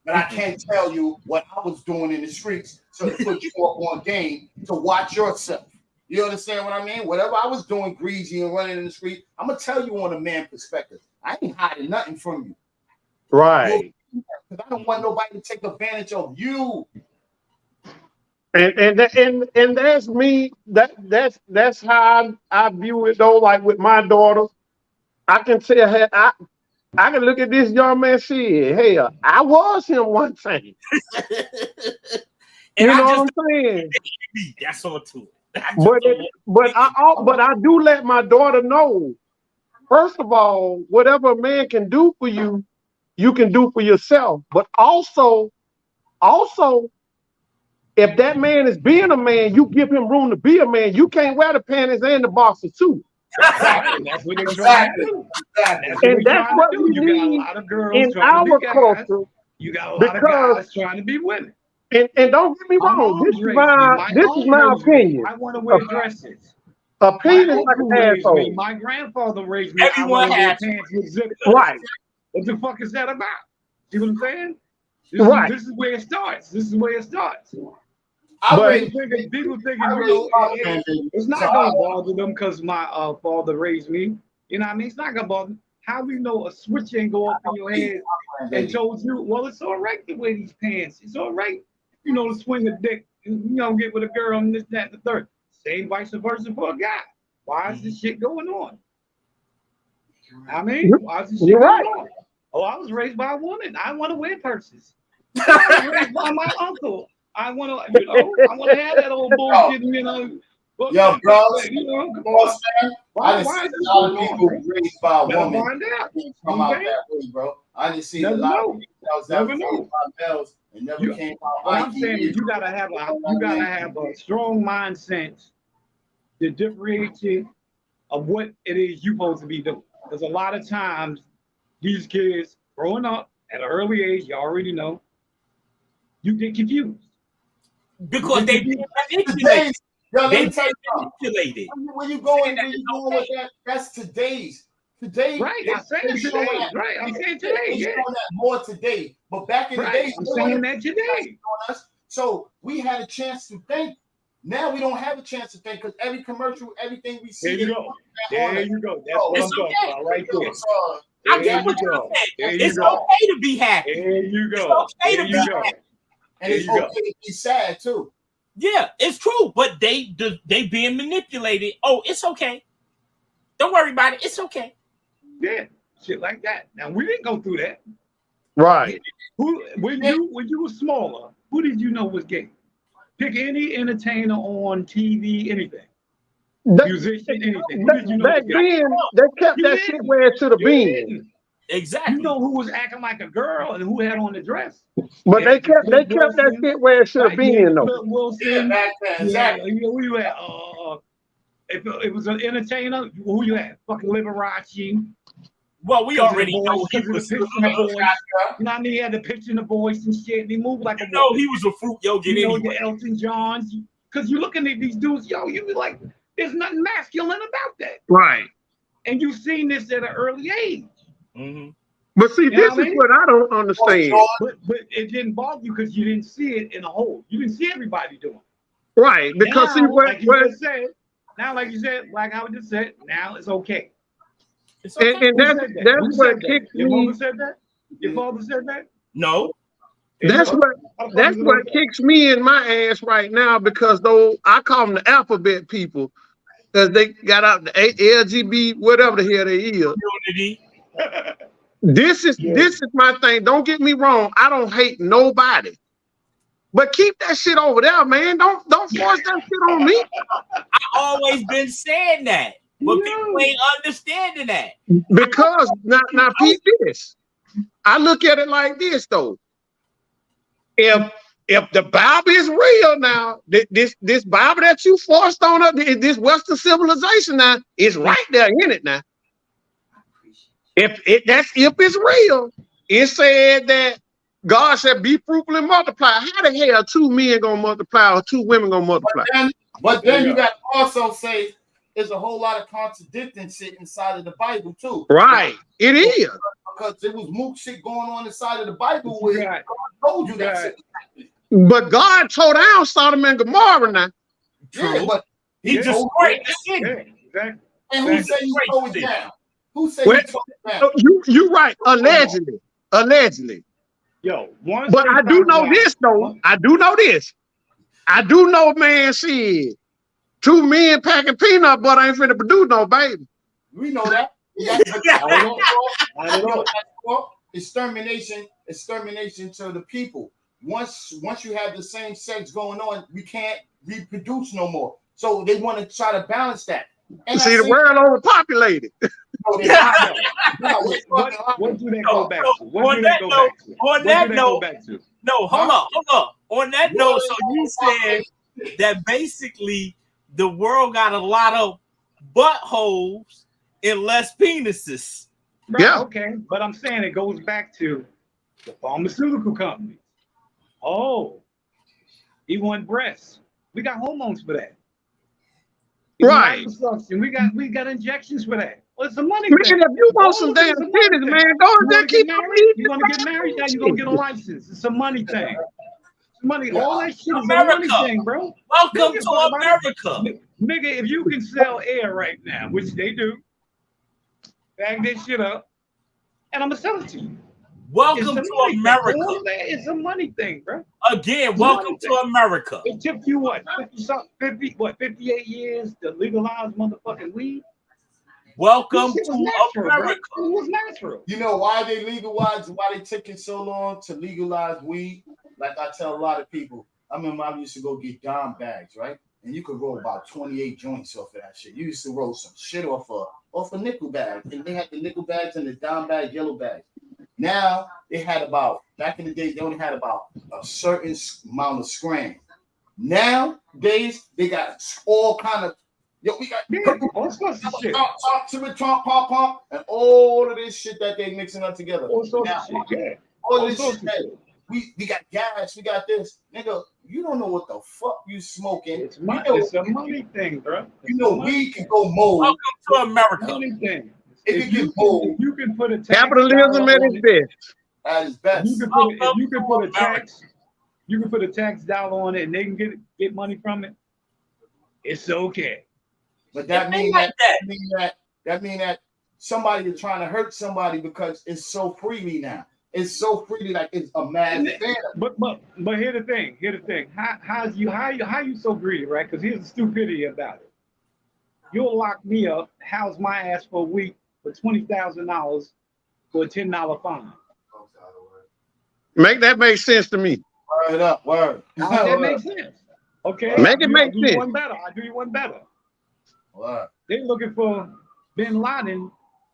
But I can't tell you what I was doing in the streets to put you up on game to watch yourself. You understand what I mean? Whatever I was doing greasy and running in the street, I'm gonna tell you on a man perspective. I ain't hiding nothing from you. Right. Because I don't want nobody to take advantage of you. And that's me. That's how I view it though. Like with my daughter, I can tell her I can look at this young man. Shit, hell, I was him one time. You know what I'm saying? That's all to it. But I do let my daughter know. First of all, whatever a man can do for you, you can do for yourself. But also, if that man is being a man, you give him room to be a man. You can't wear the panties and the boxers too. That's what they're trying to do. And that's what we need in our culture. You got a lot of guys trying to be women. And don't get me wrong, this is my opinion. I want to wear dresses. Opinion like an asshole. My grandfather raised me. Everyone has pants with zip. Right. What the fuck is that about? See what I'm saying? This is where it starts. But people thinking, it's not gonna bother them because my father raised me. You know what I mean? It's not gonna bother them. How we know a switch ain't go off in your head and told you, well, it's all right to wear these pants. It's all right, to swing a dick and get with a girl and this, that, and the third. Same vice versa for a guy. Why is this shit going on? I mean, why is this shit going on? Oh, I was raised by a woman. I want to wear purses. I was raised by my uncle. I want to have that old bullshit, But, yo, bro, come on, man. Why is a lot of people raised by a woman come out that way, bro? I didn't see a lot of people that was bells and never came out. What I'm saying is you gotta have a strong mindset to differentiate of what it is you're supposed to be doing. Because a lot of times these kids growing up at an early age, you already know, you get confused. Because they be manipulated. Yo, let me tell you manipulated. When you going with that, that's today's. Today, right? I'm saying today. Right? I'm saying today. Yeah, more today. But back in the day, I'm saying that today. So we had a chance to think. Now we don't have a chance to think because every commercial, everything we see. There you go. There you go. That's what I'm talking about right there. I get what you're saying. It's okay to be happy. There you go. It's okay to be happy. And it's okay to be sad too. Yeah, it's true, but they being manipulated. Oh, it's okay. Don't worry about it. It's okay. Yeah, shit like that. Now we didn't go through that. Right. When you were smaller, who did you know was gay? Pick any entertainer on TV, anything. Musician, anything. Back then, they kept that shit where it should have been. Exactly. You know who was acting like a girl and who had on the dress. But they kept that shit where it should have been, though. Wilson, exactly. Who you had? If it was an entertainer, who you had? Fucking Liberace. Well, we already know he was. You know what I mean? He had the picture in the voice and shit. And he moved like a. No, he was a fruit yogurt anyway. Your Elton Johns. Because you're looking at these dudes, you be like, there's nothing masculine about that. Right. And you've seen this at an early age. Mm-hmm. But see, this is what I don't understand. But it didn't bother you because you didn't see it in a whole. You didn't see everybody doing it. Right. Because now, see what like you said, like I just said, now it's okay. It's okay. And that's what kicks me. Your mother said that? Your father said that? No. That's what kicks me in my ass right now because though I call them the alphabet people because they got out the LGB whatever the hell they is. Unity. This is my thing. Don't get me wrong. I don't hate nobody, but keep that shit over there, man. Don't force that shit on me. I always been saying that, but people ain't understanding that. Because now peep this. I look at it like this though. If the Bible is real now, this Bible that you forced on us, this Western civilization now, is right there in it now. If it's real, it said that God said be fruitful and multiply. How the hell 2 men gonna multiply or 2 women gonna multiply? But then you got to also say there's a whole lot of contradicting shit inside of the Bible too. Right. It is. Because there was mook shit going on inside of the Bible where God told you that shit was happening. But God tore down Sodom and Gomorrah now. Yeah, but he destroyed the city. Exactly. And who said he tore it down? Who said Well, he tore it down? You right. Allegedly. Yo, but I do know this though. I do know this. I do know, man. Shit, 2 men packing peanut butter ain't finna produce no baby. We know that. Extermination to the people. Once you have the same sex going on, we can't reproduce no more. So they want to try to balance that. And see, the world overpopulated. What do they go back to? On that note, no, hold up. On that note, so you said that basically the world got a lot of buttholes and less penises. Right, yeah. Okay, but I'm saying it goes back to the pharmaceutical companies. Oh, he want breasts. We got hormones for that. Right. We got injections for that. Well, it's a money thing. If you want some damn titties, man, go and keep married. You want to get married now? You gonna get a license. It's a money thing. It's money. All that shit is a money thing, bro. Welcome to America, nigga. If you can sell air right now, which they do, bag this shit up, and I'm gonna sell it to you. Welcome to America. It's a money thing, bro. Again, welcome to America. It took you what, 58 years to legalize motherfucking weed? Welcome to America. It was natural. You know why they legalized, why they taking so long to legalize weed? Like I tell a lot of people, I remember I used to go get dime bags, right? And you could roll about 28 joints off of that shit. You used to roll some shit off a nickel bag. And they had the nickel bags and the dime bag, yellow bags. Now they had back in the day, they only had about a certain amount of scram. Nowadays, they got all kind of, we got all sorts of shit. Pop, and all of this shit that they mixing up together. All sorts of shit, yeah. All this shit. We got gas, we got this. Nigga, you don't know what the fuck you smoking. It's a money thing, bro. You know, weed can go mold. Welcome to America. Money thing. If you can put a tax capitalism at its best. At its best. You can put a tax dollar on it and they can get money from it. It's okay. But that mean that somebody is trying to hurt somebody because it's so freely now. It's so freely, like it's a mad thing. But here's the thing. How you so greedy, right? Because here's the stupidity about it. You'll lock me up, house my ass for a week for $20,000 for a $10 fine. That makes sense to me. Word up, word. That makes sense. Okay. Make sense. I do you one better. What? They're looking for Bin Laden.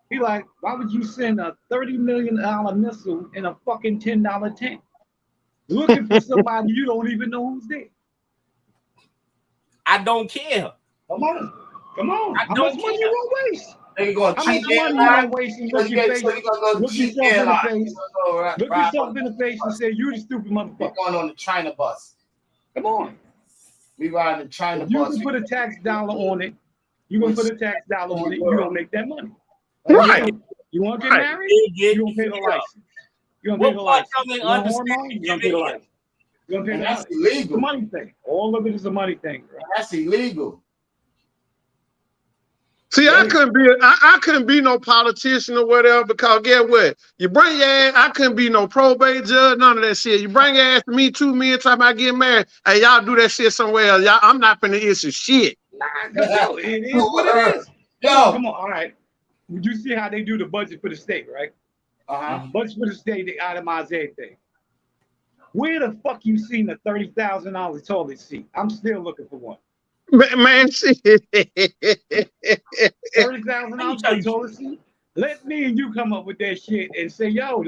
He like, why would you send a $30 million missile in a fucking $10 tank? Looking for somebody you don't even know who's there. I don't care. Come on. How much money you gonna waste? They going to cheat airline. Look yourself in the face and say, you the stupid motherfucker. We're going on the China bus. Come on. We riding the China bus. You can put a tax dollar on it. You're going to make that money. Right. You want to get married? You're going to pay the license. You're going to pay the license. You're going to pay the license. You're going to pay the license. That's illegal. It's a money thing. All of it is a money thing. Bro. That's illegal. See, I couldn't be no politician or whatever because guess what? You bring your ass, I couldn't be no probate judge, none of that shit. You bring your ass to me, 2 men talking about getting married, and y'all do that shit somewhere else. I'm not finna issue shit. Nah, it is what it is. Yo, come on, all right. Would you see how they do the budget for the state, right? Budget for the state, they itemize everything. Where the fuck you seen a $30,000 toilet seat? I'm still looking for one. Man, shit. $30,000 toilet seat? Let me and you come up with that shit and say, yo,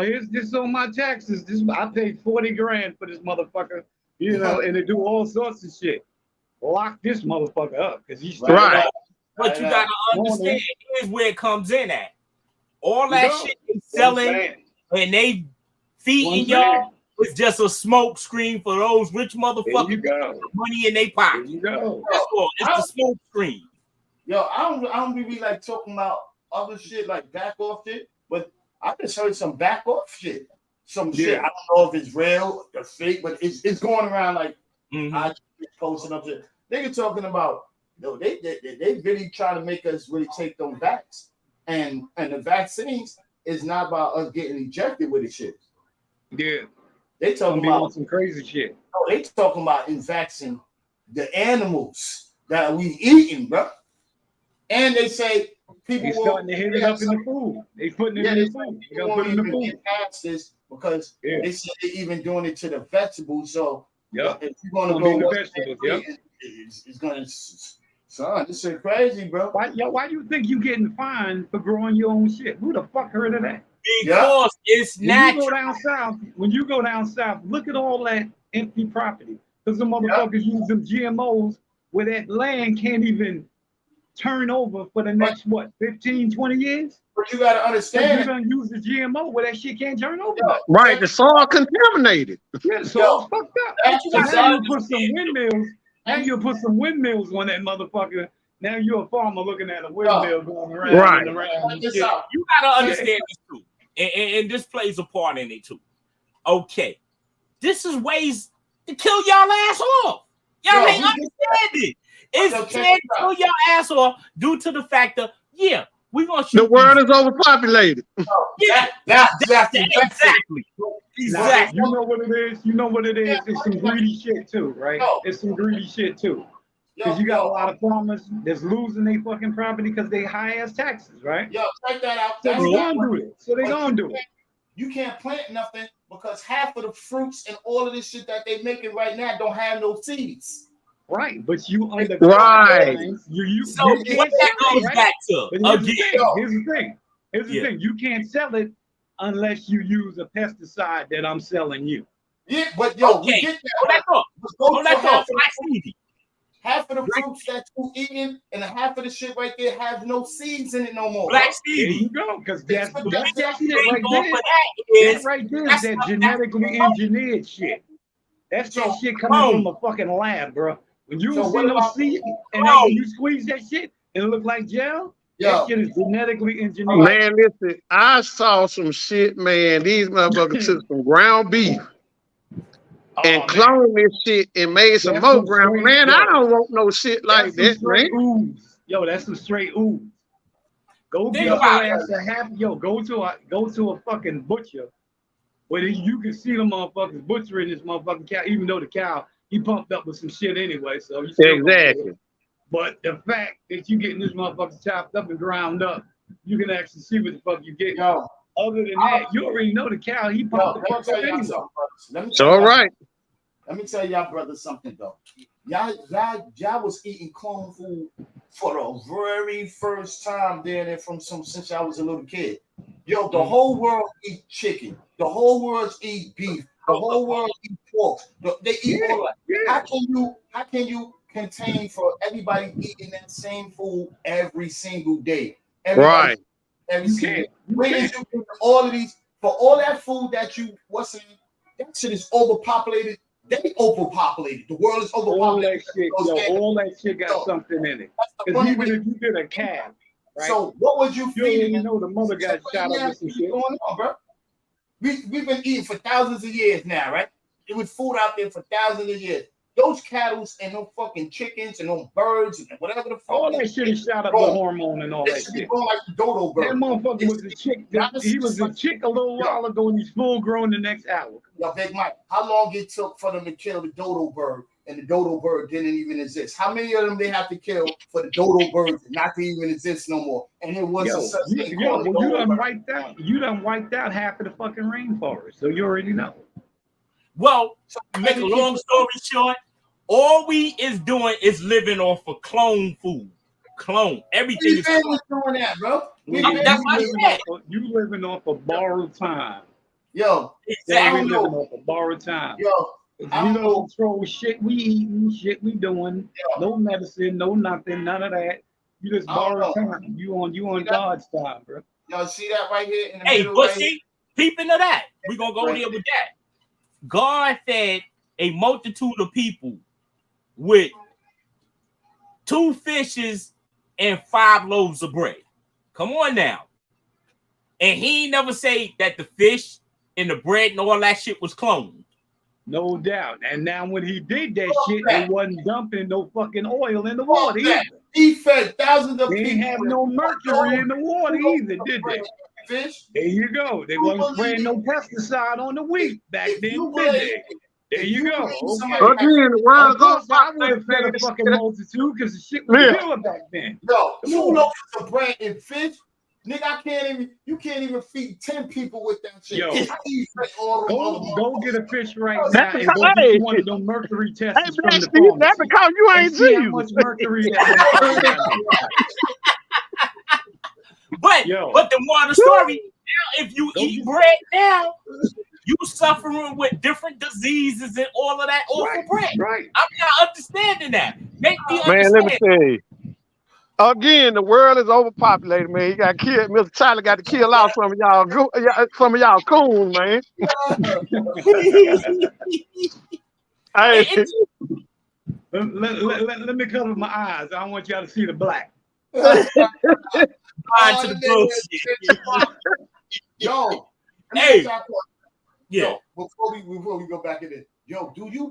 here's this on my taxes. I paid $40,000 for this motherfucker, and they do all sorts of shit. Lock this motherfucker up because he's right. But you gotta understand, here's where it comes in at. All that shit they selling and they feeding y'all is just a smoke screen for those rich motherfuckers with money in their pocket. There you go. That's all. It's the smoke screen. Yo, I don't really like talking about other shit like back off shit, but I just heard some back off shit. Some shit. I don't know if it's real or fake, but it's going around like I posting up shit. Nigga talking about they really try to make us really take them backs. And the vaccines is not about us getting injected with the shit. Yeah. They talking about some crazy shit. No, they talking about vaccinating the animals that we eating, bro. And they say people They're starting to hit it up in the food. They putting it in the food. They gonna put it in the food. Past this because they say they're even doing it to the vegetables. So if you're gonna go go the vegetables, it's gonna. Son, this shit crazy, bro. Why do you think you getting fined for growing your own shit? Who the fuck heard of that? Because it's natural. When you go down south, look at all that empty property. Because the motherfuckers use them GMOs where that land can't even turn over for the next, 15, 20 years? But you got to understand. You're going to use the GMO where that shit can't turn over. Right, the soil contaminated. Yeah, so it's fucked up. So now you put some windmills. Now you put some windmills on that motherfucker. Now you're a farmer looking at a windmill going around and around. And shit. You gotta understand this too, and this plays a part in it too. Okay, this is ways to kill y'all ass off. Y'all ain't understand it. It's to kill y'all ass off due to the fact that we're gonna shoot. The world is overpopulated. Exactly. Exactly. You know what it is? It's some greedy shit too, right? It's some greedy shit too. Because you got a lot of farmers that's losing their fucking property because they high ass taxes, right? Yo, check that out. So they gonna do it. You can't plant nothing because half of the fruits and all of this shit that they making right now don't have no seeds. Right, but you under you so what that goes back to here's the thing. You can't sell it unless you use a pesticide that I'm selling you. Yeah, but we get that. Half of the fruits that you eating and half of the shit right there have no seeds in it no more. Black Stevie. There you go, because that's that shit right there. That right there is that genetically engineered shit. That's that shit coming from a fucking lab, bro. When you see those seeds and then when you squeeze that shit and it look like gel, that shit is genetically engineered. Man, listen, I saw some shit, man. These motherfuckers took some ground beef and cloned this shit and made some more ground. Man, I don't want no shit like that, man. Ooze. Yo, that's some straight ooze. Go get your ass a half. Yo, go to a fucking butcher where you can see the motherfuckers butchering this motherfucking cow, even though the cow he pumped up with some shit anyway. So you exactly. But the fact that you getting this motherfucker chopped up and ground up, you can actually see what the fuck you get. Other than that, you already know the cow he pumped the fuck up anyway. It's all right. Let me tell y'all brothers something though. Y'all was eating clone food for the very first time there since I was a little kid. Yo, the whole world eat chicken. The whole world eat beef. The whole world eat pork. They eat all that. How can you contain for everybody eating that same food every single day? Every single day. Where is you getting all of these for all that food that you that shit is overpopulated. They overpopulated. The world is overpopulated. All that shit got something in it. Because even if you get a calf, right? So what would you feed? You know the mother got shot up with some shit going on, bro. We've been eating for thousands of years now, right? There was food out there for thousands of years. Those cattle and no fucking chickens and no birds and whatever the fuck. All that shit is shot up with hormone and all that shit. Going like the dodo bird. That motherfucker was a chick. He was a chick a little while ago and he's full grown the next hour. Yo, Big Mike, how long it took for them to kill the dodo bird and the dodo bird didn't even exist? How many of them they have to kill for the dodo bird not to even exist no more? And it was you done wiped out half of the fucking rainforest, so you already know. Well, to make a long story short, all we is doing is living off of clone food. Clone. Everything is doing that, bro. You living off of borrowed time. Yo, exactly. Living off of borrowed time. Yo, you don't control shit we eating, shit we doing. No medicine, no nothing, none of that. You just borrow time. You on God's time, bro. Y'all see that right here in the middle? But see, peep into that. We're gonna go there with that. God fed a multitude of people with 2 fishes and 5 loaves of bread. Come on now. And he never say that the fish and the bread and all that shit was cloned. No doubt. And now when he did that shit, they wasn't dumping no fucking oil in the water either. He fed thousands of They people. didn't have no mercury in the water either, did they? Fish. There you go. They wasn't spraying no pesticide on the wheat back then, did they? There you go. Okay. Again, the world goes I would have fed a fucking multitude because the shit was Yeah. killer back then. Yo, 2 loaves of bread and fish. Nigga, you can't even feed 10 people with that shit. Yo. How do you feed all them Go get a fish right now That's and go because- get you one of them mercury tests Hey, from man, the Steve, that's pharmacy. because you And ain't see how Jesus. much mercury that But Yo. the more the story, now if you eat bread now, you suffering with different diseases and all of that off of bread. Right. I'm not understanding that. Make me Man, let me understand. tell you. Again, the world is overpopulated, man. You got to kill. Mr. Tyler got to kill out some of y'all coons, man. Hey, Let me cover my eyes. I don't want y'all to see the black. Mind to the bullshit. Yo, Hey. Yo, Yeah. before we go back in it, yo, y'all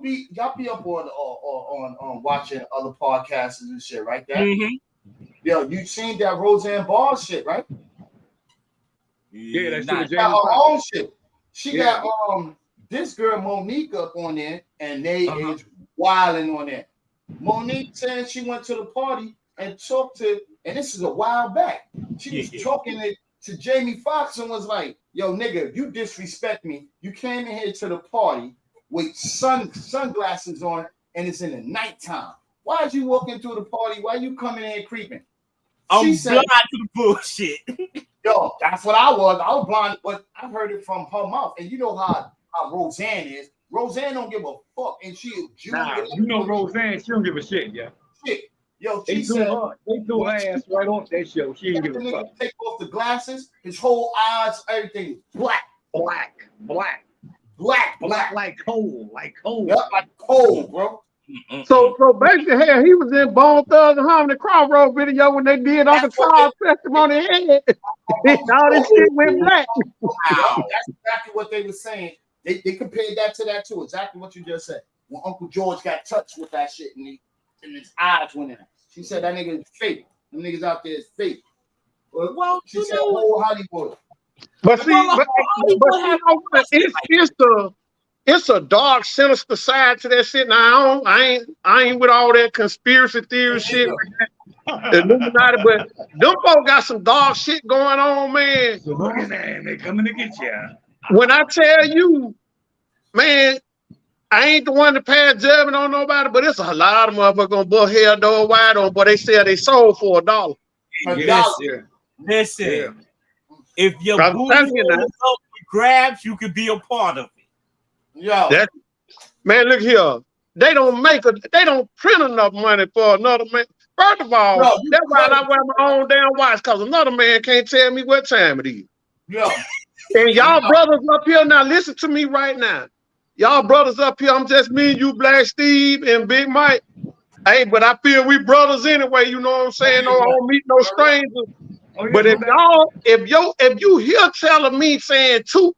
be up on watching other podcasts and shit, right? That yo, you seen that Roseanne Barr shit, right? Yeah, that shit Nah, was She got James her Bond. own shit. She got this girl Monique up on there, and they is wilding on there. Monique said she went to the party and talked to, and this is a while back. She was talking to Jamie Foxx and was like, "Yo, nigga, you disrespect me. You came in here to the party with sunglasses on, and it's in the nighttime. Why is you walking through the party? Why you coming in here creeping?" I'm She said, blind to the bullshit. "Yo, that's what I was. I was blind, but I heard it from her mouth. And you know how Roseanne is. Roseanne don't give a fuck, and she a Jew. Nah, you know Roseanne, she don't give a shit, yeah. Shit. Yo, They she threw said, her ass right off that show. She didn't the give a fuck. nigga take off the glasses, his whole eyes, everything is black, Black. black. Like coal. Yep, like cold, bro. so basically, hell, he was in Bone Thugs and Harmony Crossroad video when they did Uncle Charles' testimony. All this shit went black. Wow. That's exactly what they were saying. They compared that to that too. Exactly what you just said. When Uncle George got touched with that shit and his eyes went in. She said that nigga is fake. Them niggas out there is fake. Well, She said whole Hollywood. But see, it's a dark, sinister side to that shit. Now I ain't with all that conspiracy theory shit, Illuminati, but them folks got some dark shit going on, man. So look at that, they coming to get you. When I tell you, man, I ain't the one to pass judgment on nobody, but it's a lot of motherfuckers gonna bust hell door wide on, but they sell they soul for $1. Listen. If your I'm booty telling you now. rolls up with grabs, you could be a part of it. Yo, Man, look here. They don't print enough money for another man. First of all, Bro, that's why I wear my own damn watch, because another man can't tell me what time it is. yo, And y'all brothers up here, now listen to me right now. Y'all brothers up here, I'm just me and you, Black Steve and Big Mike. Hey, but I feel we brothers anyway, you know what I'm saying? No, I don't meet no strangers. Oh, yeah, But if you here telling me saying two,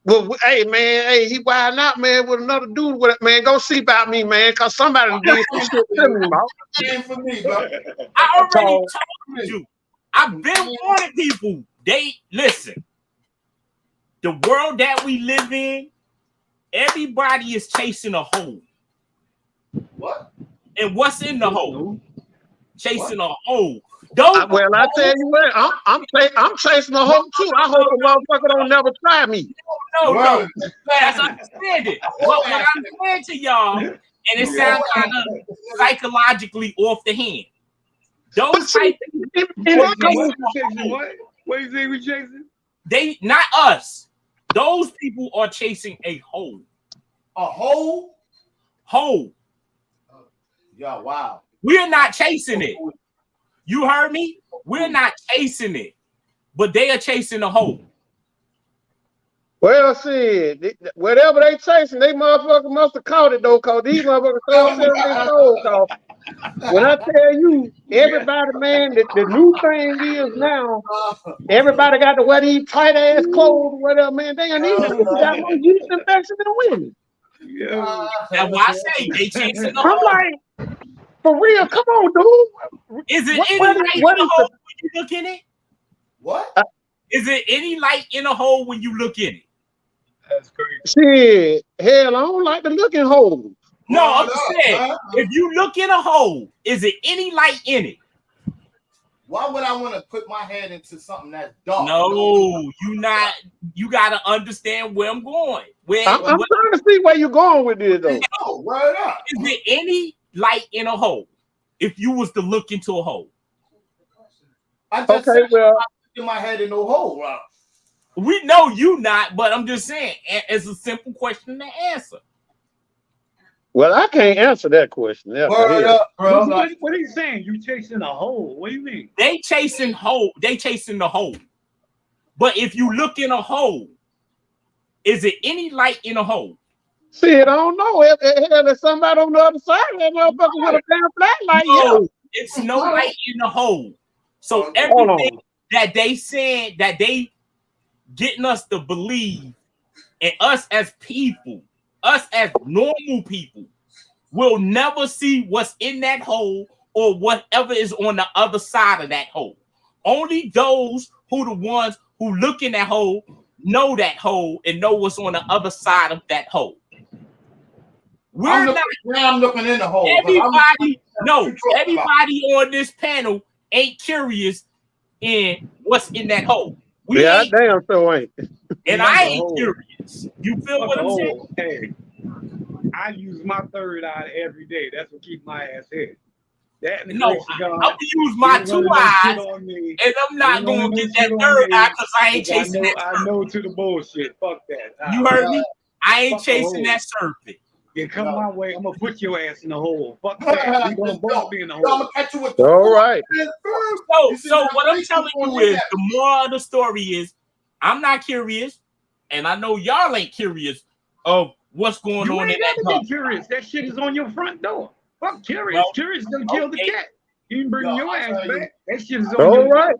well, hey man, hey, he wilding out, man, with another dude with it, man. Go see about me, man, cause somebody did some shit to me, bro. same for me, bro. I already told you. I've been warning people. They listen. The world that we live in, everybody is chasing a hole. What? And what's in the hole? Chasing a hole. Well, I tell you what, I'm chasing a hoe too. I hope a motherfucker don't never try me. No. That's understanding. But what I'm saying to y'all, and it sounds kind of psychologically off the hand. Those type What you say we chasing? they not us. Those people are chasing a hole. A hole? Hole. Yo, wow. We're not chasing it. You heard me? We're not chasing it, but they are chasing a hole. Well, see, whatever they chasing, they motherfucker must have caught it though, cause these motherfuckers told them they sold. Cause When I tell you, everybody, man, the new thing is now, everybody got to wear these tight ass clothes, whatever, man. They ain't these people got more yeast infection than women. Yeah. That's why I say they chasing the I'm hole. like, for real, come on, dude. Is it What- any what is- light in what the is hole when you look in it? What? Is it any light in the hole when you look in it? That's crazy. Shit, hell, I don't like the looking holes. No, I'm Hold up, saying, huh? if you look in a hole, is it any light in it? Why would I want to put my head into something that's dark? No, you not. You gotta understand where I'm going. I'm trying to see where you're going with this, though. Oh, word up. Is there any light in a hole? If you was to look into a hole, I just Okay, said well, I put my head in no hole. Bro. we know you not, but I'm just saying it's a simple question to answer. well, I can't answer that question. Yeah, Word up, bro. What are you saying? You chasing a hole? What do you mean? They chasing the hole. But if you look in a hole, is it any light in a hole? shit, I don't know. If there's somebody on the other side of that motherfucker with a damn flashlight, No, it's no light in the hole. So yeah. Hold everything on. that they said that they getting us to believe, and us as people, us as normal people, will never see what's in that hole or whatever is on the other side of that hole. Only those who the ones who look in that hole know that hole and know what's on the other side of that hole. I'm looking in the hole. Everybody on this panel ain't curious in what's in that hole. Yeah, I damn so ain't. And I ain't curious. You feel what I'm saying? Hey, I use my third eye every day. That's what keeps my ass here. That No, I'm gonna use my two eyes, and I'm not gonna get that third eye because I ain't chasing that serpent. I know to the bullshit. Fuck that. You heard me? I ain't chasing that serpent. You come my way, I'm gonna put your ass in the hole. Fuck that. We gonna both be in the hole. I'm gonna catch you with the All right. So what I'm telling you is the moral of the story is I'm not curious, and I know y'all ain't curious of what's going You on ain't in that never cup. be curious. That shit is on your front door. Fuck curious. Well, Curious done killed the cat. You can bring your ass back. That shit is on All your right.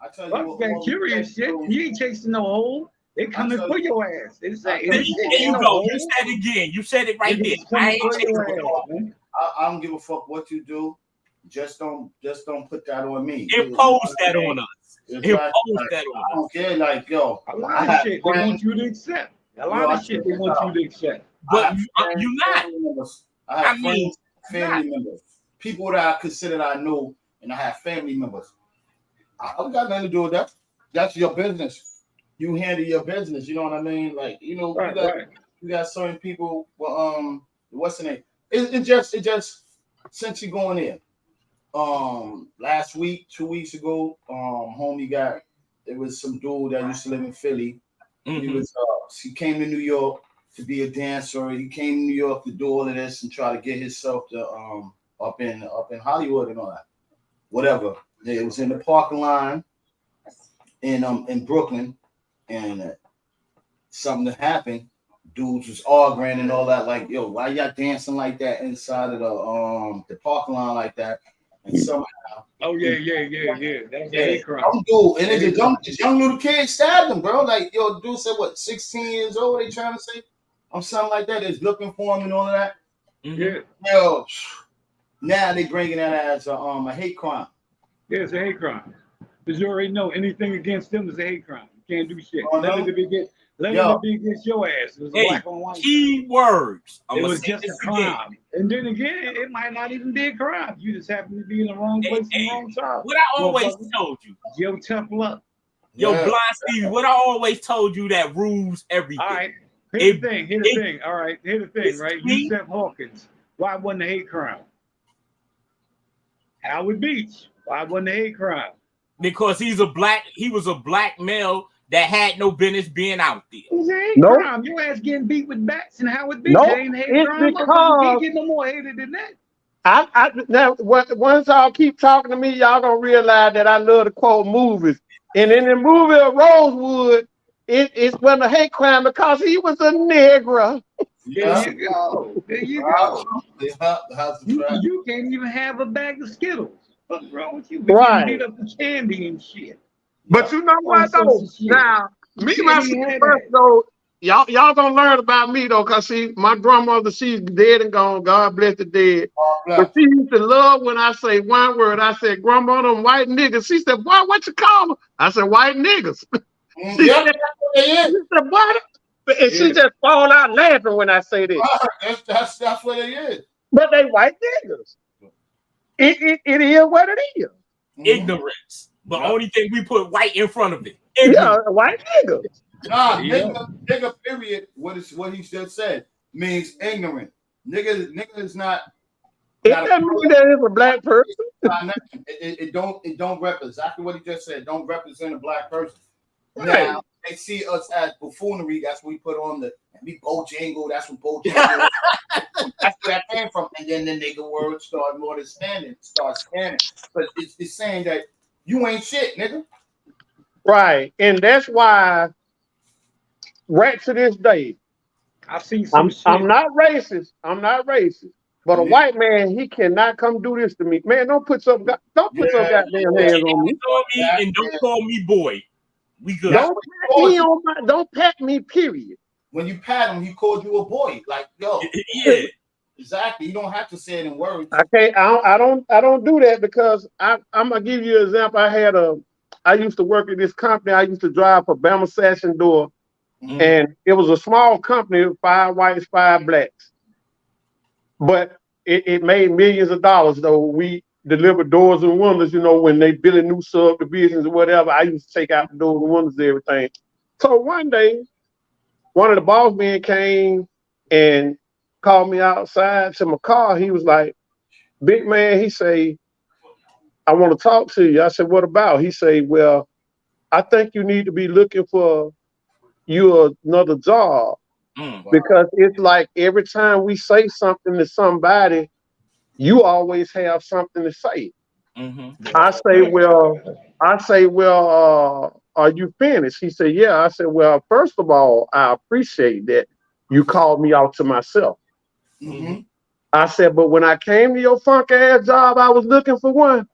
I tell you fuck what, that curious shit. You ain't chasing no hole. They coming for your ass. They say, There you go. You said it again. You said it right there. I ain't chasing ass. I don't give a fuck what you do. Just don't put that on me. Impose that on us. Exactly. Impose that I on us. don't care. Like, yo, A lot of shit they want you to accept. A lot of shit they want you to accept. But you not. I have I mean, friends, family members, people that I consider that I know, and I have family members. I don't got nothing to do with that. That's your business. You handle your business. You know what I mean? Like, you know, you got certain people. Well, what's the name? It just since you going in. Last week, 2 weeks ago, homie there was some dude that used to live in Philly. Mm-hmm. He came to New York to be a dancer. He came to New York to do all of this and try to get himself to up in Hollywood and all that. Whatever. It was in the parking line in Brooklyn, and something happened. Dudes was arguing and all that. Like, yo, why y'all dancing like that inside of the parking lot like that? And somehow, oh yeah. That's a hate crime. Dude, and this young little kid stabbed him, bro. Like, yo, dude said what, 16 years old? They trying to say, something like that. Is looking for him and all of that. Yeah. Yo, now they bringing that as a hate crime. Yeah, it's a hate crime. Because you already know anything against them is a hate crime. You can't do shit. Let it be against your ass. It was a black on white. Key words. It was just a crime. And then again, it might not even be a crime. You just happen to be in the wrong place in the wrong time. What I always told you. Yo, tough luck. Yo, Blind Stevie, what I always told you that rules everything. All right. Here's the thing. All right. Here's the thing, right? Yusef Hawkins. Why wasn't a hate crime? Howard Beach. Why wasn't a hate crime? Because he was a black male that had no business being out there. It was a hate crime. Your ass getting beat with bats and Howard Beach. Nope. Ain't a hate crime. Because you can't get no more hated than that. now once y'all keep talking to me, y'all gonna realize that I love to quote movies. And in the movie of Rosewood, it wasn't a hate crime because he was a Negro. There you go. There you go. You can't even have a bag of Skittles. What's wrong with you? We Right. beat up the candy and shit. But you know what though? Now, me myself first though, y'all gonna learn about me though, cause see, my grandmother, she's dead and gone. God bless the dead. But she used to love when I say one word. I said, "Grandma, them white niggas." She said, "Boy, what you call them?" I said, "White niggas." She said, "What?" And she just fall out laughing when I say this. That's what it is. But they white niggas. It is what it is. Ignorance. The only thing we put white in front of it. Yeah, white niggas. Nah, nigga, period. What he just said means ignorant. Nigga is not. It doesn't mean that it's a black person. It don't represent exactly what he just said. Don't represent a black person. Right. Now they see us as buffoonery. That's what we put on the Bojangle. That's what Bojangle. That's where that came from. And then the nigga word started more than scanning. But it's saying that you ain't shit, nigga. Right, and that's why right to this day, I've seen some shit. I'm not racist. But a white man, he cannot come do this to me. Man, don't put some goddamn hands on me. And don't call me boy. We good. Don't pat me, period. When you pat him, he called you a boy. Like, yo. Yeah. Exactly. You don't have to say it in words. I don't do that because I'm gonna give you an example. I used to work at this company. I used to drive for Bama Session Door, and it was a small company, 5 whites, 5 blacks. But it made millions of dollars though. We delivered doors and windows, when they build a new subdivisions or whatever. I used to take out the doors and windows and everything. So one day, one of the boss men came and called me outside to my car. He was like, "Big man," he say, "I want to talk to you." I said, "What about?" He say, "Well, I think you need to be looking for you another job because it's like every time we say something to somebody, you always have something to say." I say, well, are you finished? He said, "Yeah." I said, "Well, first of all, I appreciate that you called me out to myself." I said, "But when I came to your funk ass job, I was looking for one.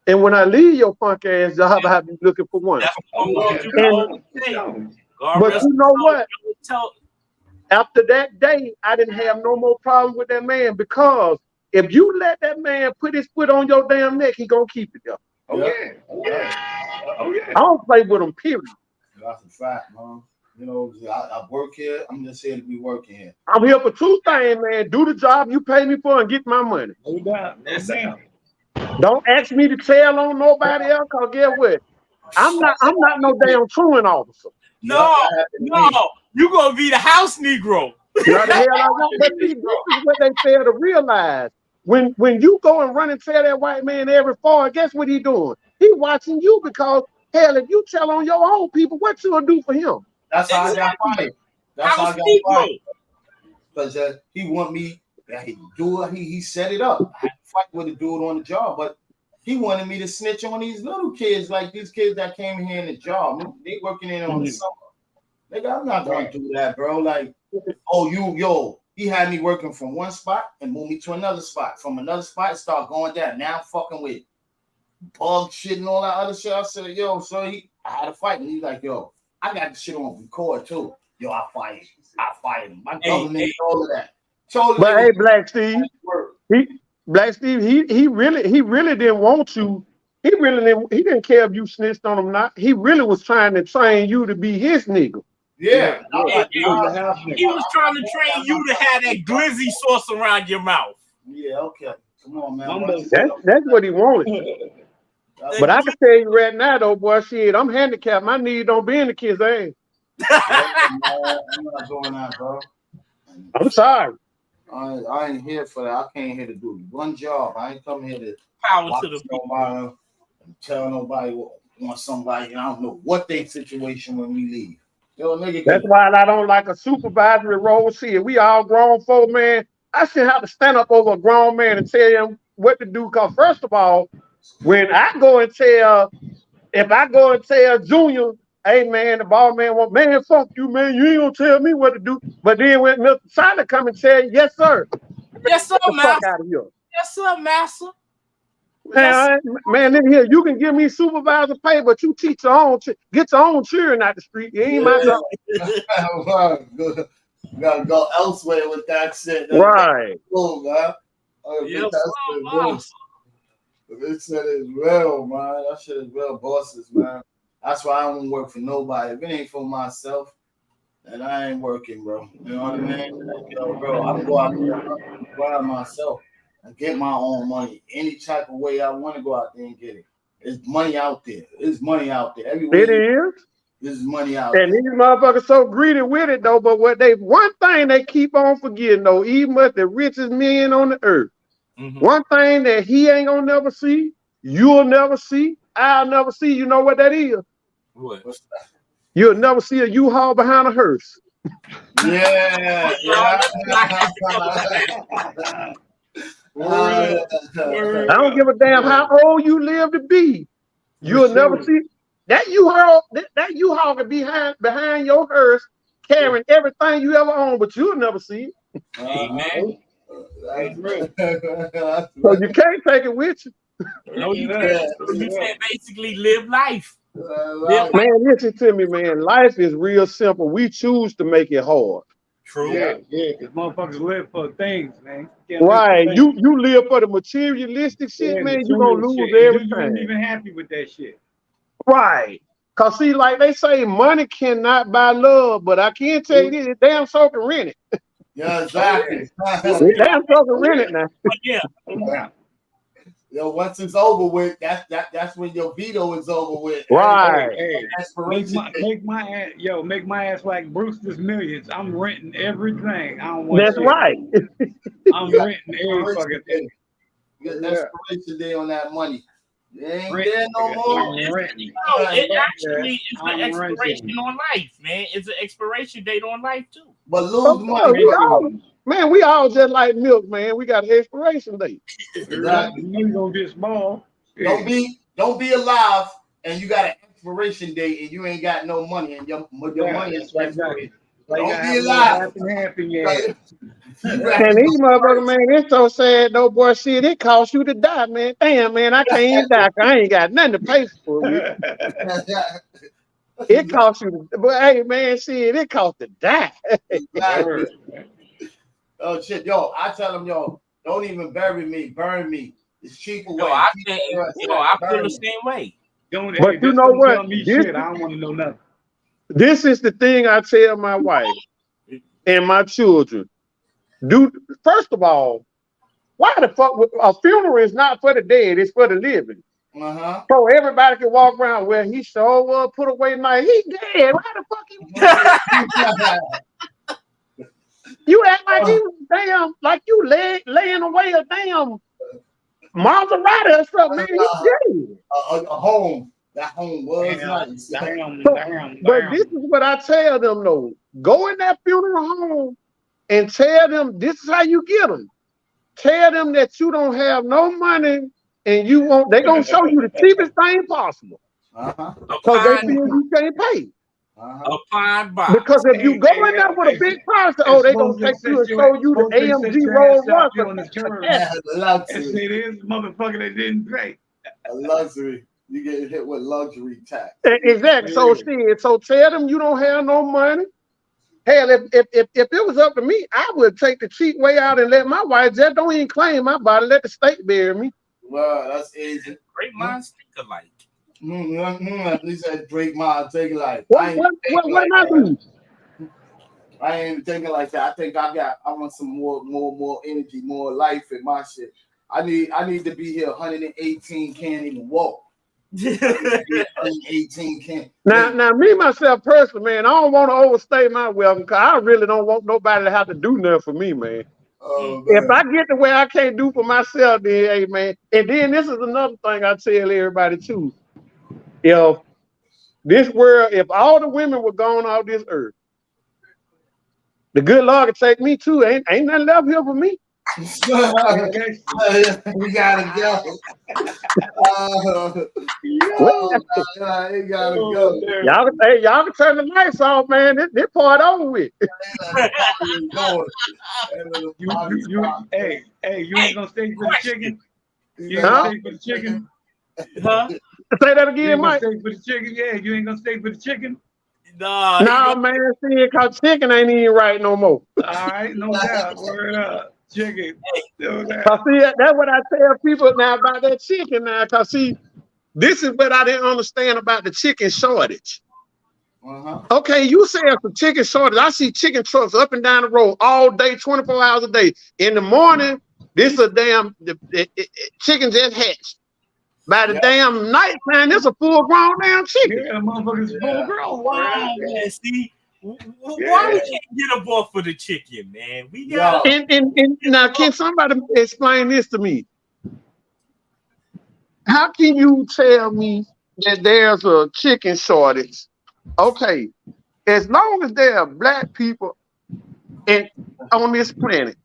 And when I leave your funk ass job, I'll be looking for one." But you know what? After that day, I didn't have no more problem with that man because if you let that man put his foot on your damn neck, he gonna keep it there. I don't play with him, period. That's a fact, man. I work here. I'm just here to be working here. I'm here for 2 things, man. Do the job you pay me for and get my money. Don't ask me to tell on nobody else, cause guess what? I'm not no damn truant officer. No, you gonna be the house Negro. But see, this is what they fail to realize. When you go and run and tell that white man every fall, guess what he doing? He watching you because hell, if you tell on your own people, what you gonna do for him? That's how I got fired. That's how I got fired. Because he want me to do it. He set it up. I had to fight with the dude on the job, but he wanted me to snitch on these little kids, like these kids that came here in the job. They working in on the summer. Nigga, I'm not gonna do that, bro. Like, he had me working from one spot and moved me to another spot. From another spot, start going down. Now I'm fucking with bug shit and all that other shit. I said, so I had to fight. And he's like, I got the shit on record too. I fired him. My government, all of that. But hey, Black Steve, he really didn't want you. He didn't care if you snitched on him or not. He really was trying to train you to be his nigga. Yeah. He was trying to train you to have that glizzy sauce around your mouth. Yeah, okay. Come on, man. That's what he wanted. But I can tell you right now, though, boy, shit, I'm handicapped. My knee don't be in the kid's ass. I'm not doing that, bro. I'm sorry. I ain't here for that. I came here to do one job. I ain't come here to power to the nobody and tell nobody want somebody. I don't know what their situation when we leave. Nigga. That's why I don't like a supervisory role. See, we all grown folk, man. I shouldn't have to stand up over a grown man and tell him what to do. Because first of all, if I go and tell Junior hey man, the ball man want, man, fuck you, man. You ain't gonna tell me what to do. But then when Mr. Tyler come and tell you, yes, sir. Yes, sir, Get the fuck master. out of here. Yes, sir, master. Man, in here, you can give me supervisor pay, but you teach your own, get your own children out the street. You ain't my dog. Gotta go elsewhere with that shit. Right. Cool, man. Yes, This shit is real, man. That shit is real bosses, man. That's why I don't work for nobody. If it ain't for myself, then I ain't working, bro. You know what I mean? Yo, bro, I can go out there and grind myself and get my own money any type of way I want to go out there and get it. There's money out there. There's money out there. Everywhere it is. There's money out and there. these motherfuckers so greedy with it though. But one thing they keep on forgetting though, even with the richest men on the earth, one thing that he ain't gonna never see, you'll never see, I'll never see. You know what that is? What? You'll never see a U-Haul behind a hearse. Yeah. I don't give a damn how old you live to be. You'll never see that U-Haul. That U-Haul can be behind your hearse, carrying everything you ever own, but you'll never see it. Amen. So you can't take it with you. No, you can't. You can't basically live life. Man, listen to me, man. Life is real simple. We choose to make it hard. True. Yeah, because motherfuckers live for things, man. Right. You live for the materialistic shit, man. You're gonna lose everything. You ain't even happy with that shit. Right. Cause see, like they say, money cannot buy love, but I can't tell you this, damn so can rent it. Yeah, exactly. Damn so can rent it now. Yeah. Yo, once it's over with, that's when your veto is over with. Right. Hey, make my ass like Brewster's Millions. I'm renting everything. I don't want That's shit. right. I'm renting every fucking thing. You got expiration day on that money. You ain't there no more. It actually is an expiration on life, man. It's an expiration date on life too. But lose money. Man, we all just like milk, man. We got an expiration date. Exactly. You gonna get small. Don't be alive and you got an expiration date and you ain't got no money and your money is expired. Don't be alive. And these motherfuckers, man, it's so sad though, boy. Shit, it costs you to die, man. Damn, man, I can't even die. I ain't got nothing to pay for it. It costs you to, but hey, man, shit, it costs to die. Oh shit, yo! I tell them, yo, don't even bury me, burn me. It's cheaper way. I feel the same way. But you know what? Tell me shit. I don't want to know nothing. This is the thing I tell my wife and my children. First of all, why the fuck a funeral is not for the dead, it's for the living. So everybody can walk around where he sure put away night. He dead. Why the fuck he You act like he was damn, like you laying away a damn Maserati or something, man. He's dead. A home. That home was nice. Damn. But this is what I tell them though. Go in that funeral home and tell them this is how you get them. Tell them that you don't have no money and you won't. They're gonna show you the cheapest thing possible. Because they feel you can't pay. Because if you go in there with a big price, they're gonna take you and show you the AMG Rolls Royce. It is motherfucker that didn't pay. A luxury. You get hit with luxury tax. Exactly. So tell them you don't have no money. Hell, if it was up to me, I would take the cheap way out and let my wife just don't even claim my body. Let the state bury me. Well, that's easy. Great minds think alike. He said break my take like what I do? I ain't even thinking like that. I think I want some more energy, more life in my shit. I need to be here. 118 can't even walk. 118 can't. Now me myself personally, man, I don't want to overstay my welcome because I really don't want nobody to have to do nothing for me, man. If I get the way I can't do for myself, then hey man. And then this is another thing I tell everybody too. If this world, if all the women were gone off this earth, the good Lord could take me too. Ain't nothing left here for me. We gotta go. He gotta go. Y'all can turn the lights off, man. This part over with. You ain't gonna stay for the chicken. You ain't Huh? gonna stay for the chicken. Huh? Say that You again, ain't gonna Mike. stay for the chicken. Yeah, you ain't gonna stay for the chicken. Nah, No, man, see, cause chicken ain't even right no more. All right, no doubt. Word up, chicken. No doubt. Cause see, that's what I tell people now about that chicken now. Cause see, this is what I didn't understand about the chicken shortage. Okay, you say it's a chicken shortage. I see chicken trucks up and down the road all day, 24 hours a day. In the morning, this a damn chicken just hatched. By the damn nighttime, this a full-grown damn chicken. Yeah, motherfuckers full grown. wow, man. See, why we can't get a ball for the chicken, man? We got. And now, can somebody explain this to me? How can you tell me that there's a chicken shortage? Okay, as long as there are black people on this planet,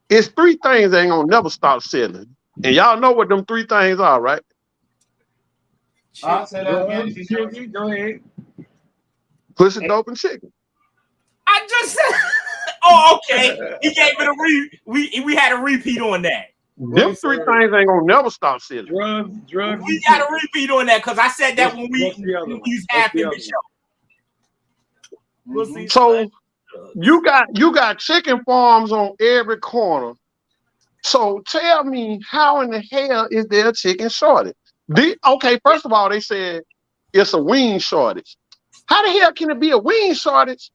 it's three things that ain't gonna never stop selling. And y'all know what them three things are, right? I'll say that again. Chicken, go ahead. Pussy, dope, and chicken. I just said. Oh, okay. He gave it a we had a repeat on that. Them three things ain't gonna never stop selling. Drugs. We got a repeat on that because I said that when we was having the show. We'll see. So you got chicken farms on every corner. So tell me, how in the hell is there a chicken shortage? Okay, first of all, they said it's a wing shortage. How the hell can it be a wing shortage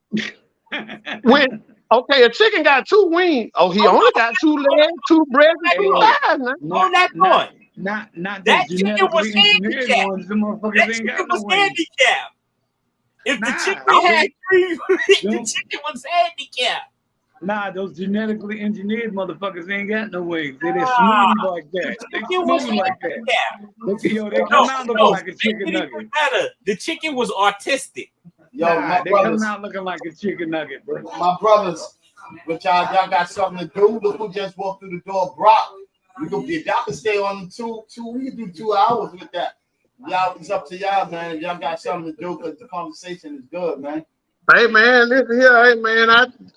when a chicken got two wings? Oh, he only got two legs, two breasts, and two thighs. On that point. Not that chicken was handicapped. Ones, the motherfuckers that ain't chicken got no was wings. handicapped. If the chicken had three, the chicken was handicapped. Nah, those genetically engineered motherfuckers ain't got no wings. They smooth like that. They smooth like that. They come out looking like a chicken nugget. Better. The chicken was autistic. They come out looking like a chicken nugget, bro. My brothers, but y'all got something to do. Look who just walked through the door, Brock. Y'all can stay on two. We can do 2 hours with that. Y'all, it's up to y'all, man. If y'all got something to do, because the conversation is good, man. Hey man, listen here, hey man.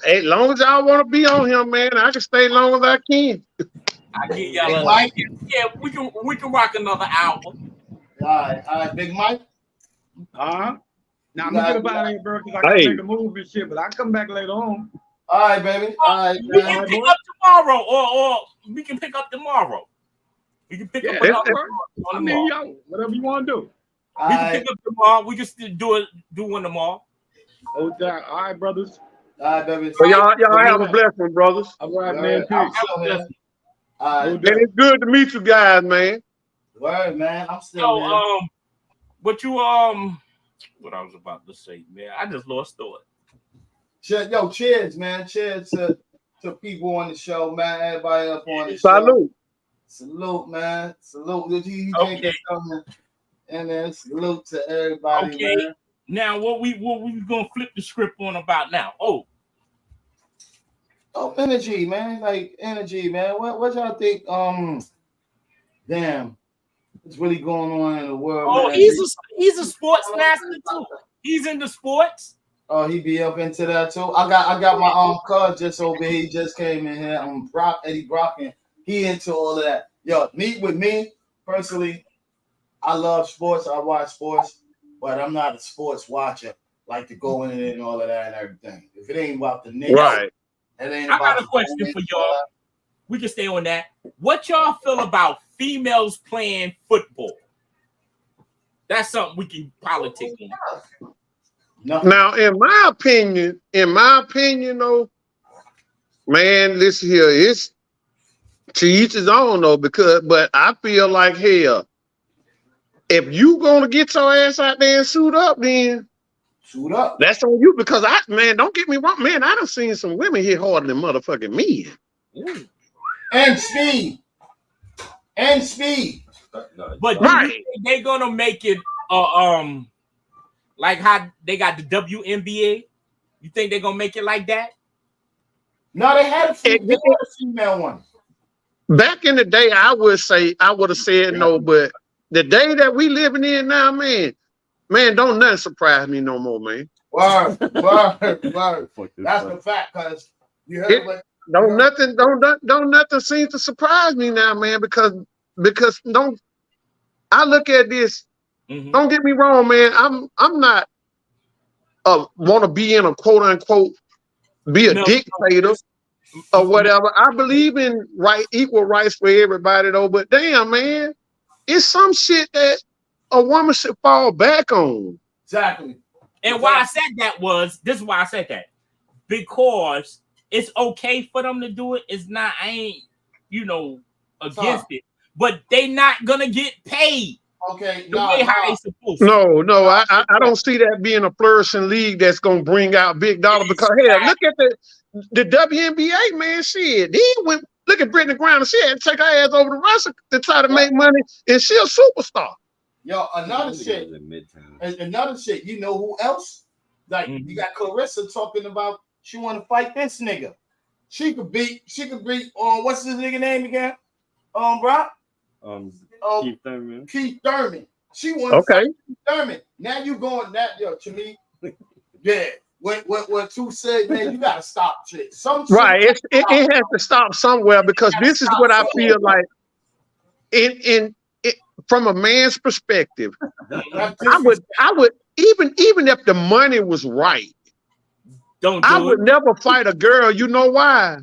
As long as y'all want to be on here, man, I can stay as long as I can. I get y'all. Yeah, we can rock another hour. All right, Big Mike. Now I'm gonna get up out of here, bro, because I gotta make a move and shit. But I'll come back later on. All right, baby. All right, we can pick up tomorrow, or we can pick up tomorrow. We can pick up tomorrow. I mean, yo, whatever you want to do. We can pick up tomorrow. We can still do one tomorrow. All right, brothers. All right, baby. So y'all have a blessing, brothers. All right, man. Peace. Then it's good to meet you guys, man. Word, man. I'm still here. What I was about to say, man. I just lost thought. Yo, cheers, man. Cheers to people on the show, man. Everybody up on the show. Salute, man. Salute. You can't get something. And then salute to everybody, man. Now, what we gonna flip the script on about now? Oh, energy, man. Like energy, man. What y'all think? Damn, what's really going on in the world? Oh, man? he's a sports master too. He's into sports. Oh, he be up into that too. I got my cuz just over here. He just came in here. Eddie Brocken. He into all of that. Yo, meet with me personally. I love sports. I watch sports. But I'm not a sports watcher, like to go in and all of that and everything. If it ain't about the nigga, right? It ain't I about got a question for y'all. We can stay on that. What y'all feel about females playing football? That's something we can politic on. Now, in my opinion, though, man, listen here, it's to each his own, though, but I feel like hell. If you gonna get your ass out there and suit up, then suit up. That's on you because don't get me wrong, man. I done seen some women hit harder than motherfucking men. Ooh. And speed. But they gonna make it like how they got the WNBA. You think they're gonna make it like that? No, they had a female one. Back in the day, I would have said no, but the day that we living in now, man, don't nothing surprise me no more, man. Word. That's the fact, cause you heard what. Don't nothing seem to surprise me now, man, because don't I look at this, don't get me wrong, man. I'm not want to be in a quote unquote be a dictator or whatever. I believe in equal rights for everybody though, but damn, man, it's some shit that a woman should fall back on. Exactly. And why I said that this is why I said that. Because it's okay for them to do it. It's not, I ain't, against it. But they not gonna get paid. Okay, the way how they supposed to. No, I don't see that being a flourishing league that's gonna bring out big dollar. Because hell, look at the WNBA, man. Shit, look at Brittany Griner. She had to take her ass over to Russia to try to make money, and she a superstar. Yo, another shit. You know who else? Like you got Clarissa talking about she want to fight this nigga. She could beat. What's his nigga name again? Bro. Keith Thurman. She wants to fight Keith Thurman. Now you going that to me? Yeah. What you said, man? You gotta stop shit. Right. It has to stop somewhere because this is what I feel like. From a man's perspective, I would even if the money was right, I would never fight a girl. You know why?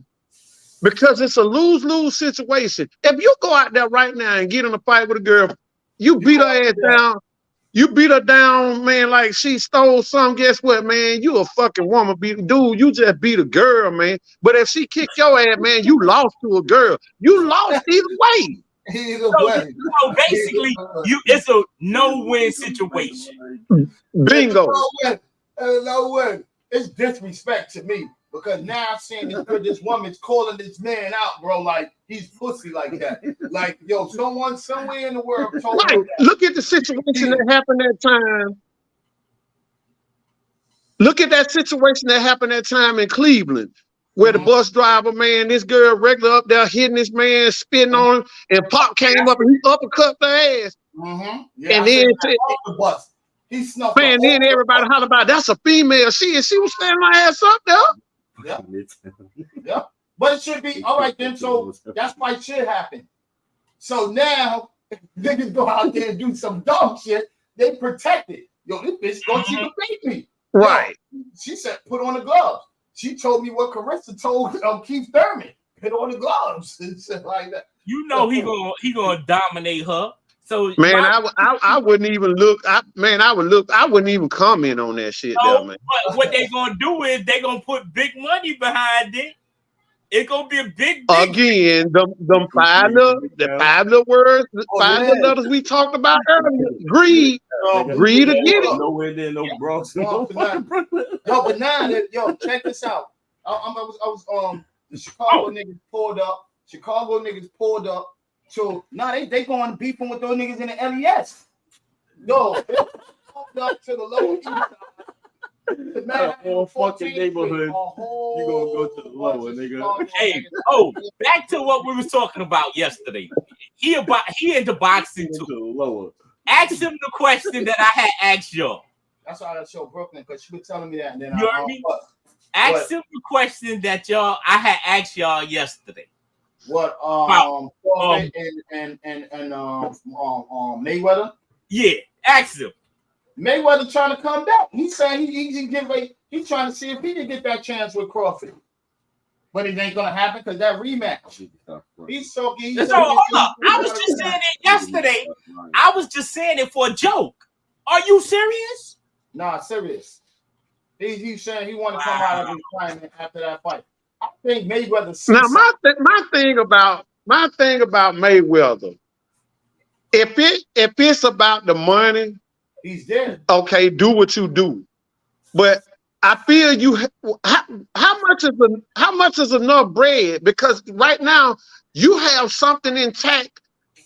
Because it's a lose-lose situation. If you go out there right now and get in a fight with a girl, you beat her ass down. You beat her down, man, like she stole something. Guess what, man? You a fucking woman beating dude. You just beat a girl, man. But if she kicked your ass, man, you lost to a girl. You lost either way. So basically, it's a no-win situation. Bingo. No win. It's disrespect to me because now I'm seeing this woman's calling this man out, bro, like he's pussy like that. Like, yo, someone somewhere in the world told me that. Look at the situation that happened that time. Look at that situation that happened that time in Cleveland. Where the bus driver, man, this girl regular up there hitting this man, spitting on him, and Pop came up and he uppercut the ass. Yeah, and then he snuffed. Man, then everybody hollered about that's a female. She was standing my ass up there. Yeah. But it should be all right then. So that's why it should happen. So now niggas go out there and do some dumb shit. They protect it. Yo, this bitch gonna beat me. Right. Yo, she said, put on the gloves. She told me what Carissa told Keith Thurman. Put on the gloves and shit like that. You know he gonna dominate her. So man, I wouldn't even look. I wouldn't even comment on that shit. No, man. But what they gonna do is they gonna put big money behind it. It's gonna be a big again. Them five little words, little letters we talked about earlier. Greed to get it. Nowhere there, no Bronx. Yo, but now, check this out. The Chicago niggas pulled up. So now they going beefing with those niggas in the LES. Yo, they pulled up to the Lower East Side. The whole fucking neighborhood. You gonna go to the lower, nigga. Hey, back to what we was talking about yesterday. He into boxing too. Lower. Ask him the question that I had asked y'all. That's why I show Brooklyn because she was telling me that. And then you heard me? Ask him the question that I had asked y'all yesterday. What? And Mayweather. Yeah, ask him. Mayweather trying to come back. He's saying he's trying to see if he can get that chance with Crawford. But it ain't gonna happen because that rematch. He's talking. So hold up. I was just saying it yesterday. I was just saying it for a joke. Are you serious? Nah, serious. He's saying he want to come out of retirement after that fight. I think Mayweather. Now my thing about Mayweather, if it's about the money, he's dead. Okay, do what you do, but I feel how much is enough bread? Because right now you have something intact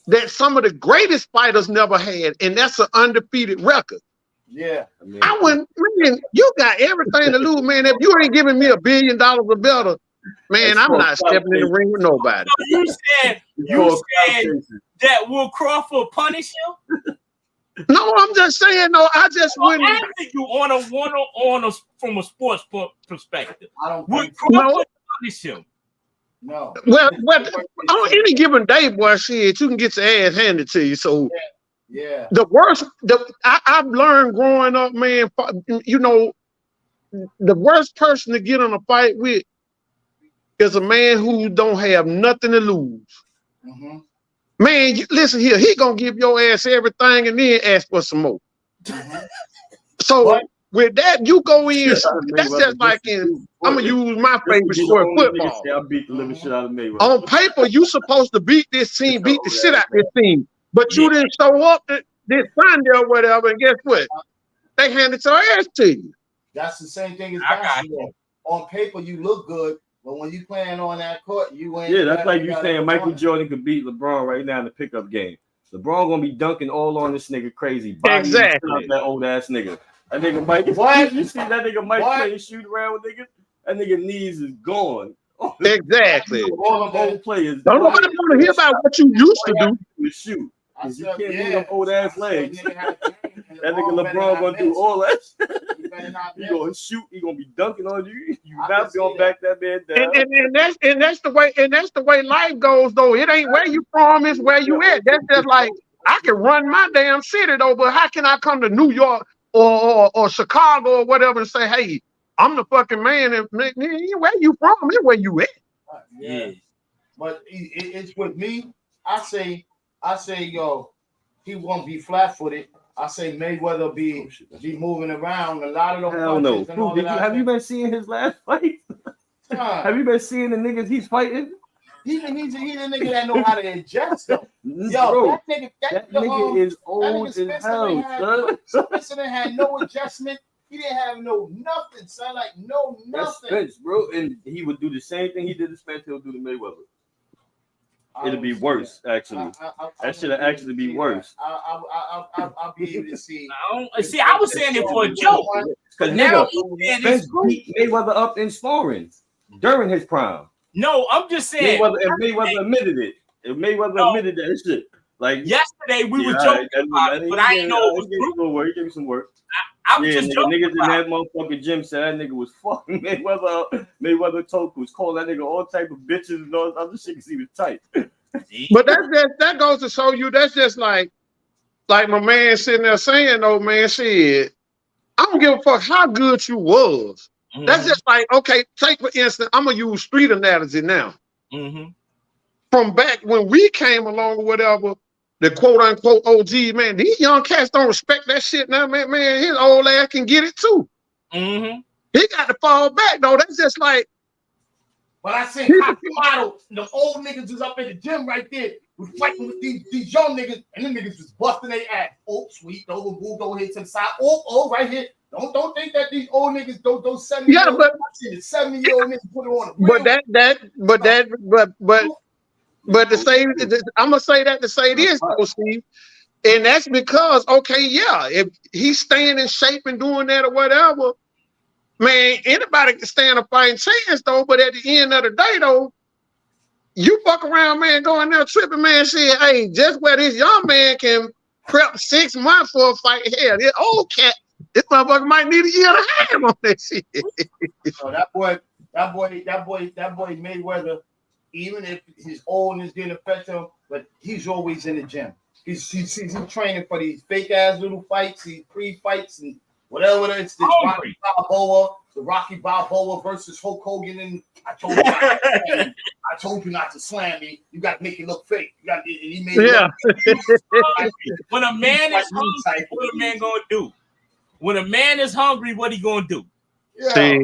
that some of the greatest fighters never had, and that's an undefeated record. Yeah, I wouldn't. Man, you got everything to lose, man. If you ain't giving me $1 billion or better, Man, I'm not stepping in the ring with nobody. So you said that Will Crawford punish him? No, I'm just saying. No, I just I'm wouldn't. asking you from a sports perspective. Would Crawford punish him? No. Well, on any given day, boy, shit, you can get your ass handed to you. So, yeah. The worst. I've learned growing up, man. You know, the worst person to get in a fight with is a man who don't have nothing to lose. Mm-hmm. Man, listen here, he gonna give your ass everything and then ask for some more. Mm-hmm. So with that, you go in. That's just like I'm gonna use my favorite sport, football. I beat the living shit out of Mayweather. On paper, you supposed to beat this team, beat the shit out of this team, but you didn't show up this Sunday or whatever. And guess what? They handed your ass to you. That's the same thing as basketball. On paper, you look good, but when you playing on that court, you ain't. Yeah, that's like you saying Michael Jordan could beat LeBron right now in the pickup game. LeBron gonna be dunking all on this nigga crazy. Exactly. That old ass nigga. That nigga Mike. What? You see that nigga Mike playing shoot around with niggas? That nigga knees is gone. Exactly. All the old players. Don't nobody want to hear about what you used to do. Shoot. You can't move them old ass legs. That nigga LeBron gonna do all that shit. He gonna shoot. He gonna be dunking on you. You not gonna back that man down. And that's the way life goes though. It ain't where you from, it's where you at. That's just like I can run my damn city though, but how can I come to New York or Chicago or whatever and say, hey, I'm the fucking man? And where you from? It's where you at. Yeah. But it's with me. I say, yo, he won't be flat-footed. I say Mayweather be moving around. A lot of those. Hell no. Have you been seeing his last fight? Have you been seeing the niggas he's fighting? He's a nigga that know how to adjust though. Yo, bro, that nigga is old as hell, son. Spencer had no adjustment. He didn't have nothing, son. Like nothing. That's Spence, bro. And he would do the same thing he did to Spence. He'll do to Mayweather. It'll be worse, actually. That should actually be worse. I'll be able to see. I was saying it for a joke. Because now Spence beat Mayweather up in sparring during his prime. No, I'm just saying. Mayweather admitted it. Mayweather admitted that shit. Like yesterday, we were joking about it, but I didn't know it was true. He gave me some work. I was just joking. Niggas in that motherfucking gym said that nigga was fucking Mayweather up. Mayweather was calling that nigga all type of bitches and all other shit because he was tight. But that goes to show you that's just like my man sitting there saying, "Oh man, shit, I don't give a fuck how good you was." Mm-hmm. That's just like, okay, take for instance, I'm gonna use street analogy now. Mm-hmm. From back when we came along or whatever, the quote unquote OG, man, these young cats don't respect that shit now, man. Man, his old ass can get it too. Mm-hmm. He got to fall back though. That's just like. But I said, model, the old niggas was up in the gym right there, was fighting with these young niggas, and them niggas was busting their ass. Oh, sweet, those move over here to the side. Oh, right here. Don't think that these old niggas, those 70-year-old, 70-year-old niggas put it on. But to say, I'm gonna say that to say this, though, Steve, and that's because if he's staying in shape and doing that or whatever, man, anybody can stand a fighting chance though. But at the end of the day, though, you fuck around, man, going there tripping, man. Shit, hey, just where this young man can prep 6 months for a fight, hell, this old cat, this motherfucker might need a year and a half on that shit. So that boy Mayweather. Even if his oldness didn't affect him, but he's always in the gym. He's training for these fake ass little fights, these pre-fights and whatever it is. The Rocky Balboa versus Hulk Hogan, and I told you not to slam me. You got to make it look fake. You got he made When a man is hungry, what a man gonna do? When a man is hungry, what he gonna do? Yeah,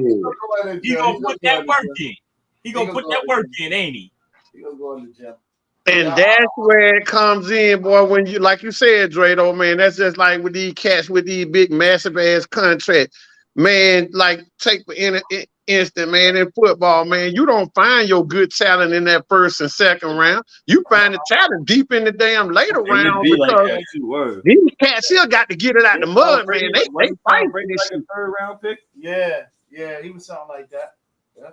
he gonna put that work in. He gonna put that work in, ain't he? He gonna go in the gym. And that's where it comes in, boy. When you, like you said, Drado, man, that's just like with these cats with these big, massive ass contracts, man. Like take for instant, man, in football, man, you don't find your good talent in that first and second round. You find the talent deep in the damn later round because these cats still got to get it out the mud, man. They fight for this like a third round pick. Yeah, he was something like that. Yeah.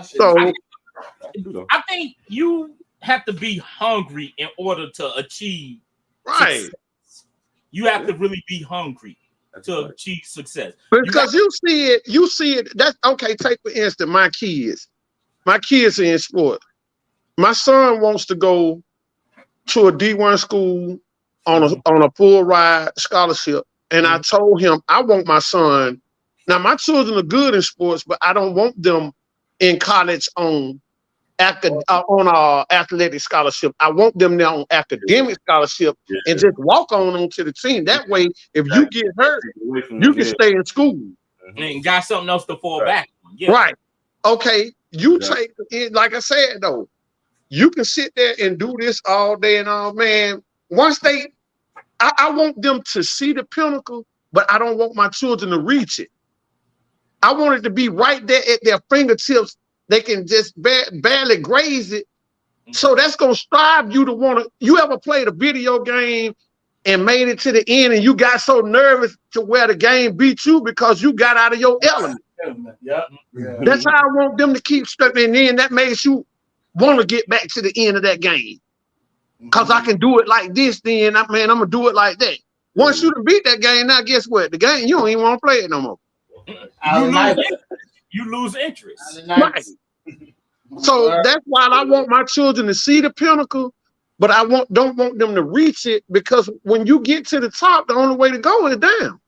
So I think you have to be hungry in order to achieve right. success. You have to really be hungry to achieve success. Because you see it. That's okay. Take for instance, my kids are in sport. My son wants to go to a D1 school on a full ride scholarship, and I told him I want my son. Now my children are good in sports, but I don't want them in college on athletic scholarship. I want them there on academic scholarship and just walk on to the team. That way, if you get hurt, you can stay in school. And got something else to fall back on. Yeah. Right. Okay. You take it, like I said, though, you can sit there and do this all day and all, man. Once I want them to see the pinnacle, but I don't want my children to reach it. I want it to be right there at their fingertips. They can just barely graze it. So that's going to strive you to want to. You ever played a video game and made it to the end and you got so nervous to where the game beat you because you got out of your element? Yeah. That's how I want them to keep stepping in. Then that makes you want to get back to the end of that game. Because I can do it like this, then, I'm going to do it like that. Once you beat that game, now guess what? The game, you don't even want to play it no more. You lose interest. Right. So that's why I want my children to see the pinnacle, but I don't want them to reach it, because when you get to the top, the only way to go is down.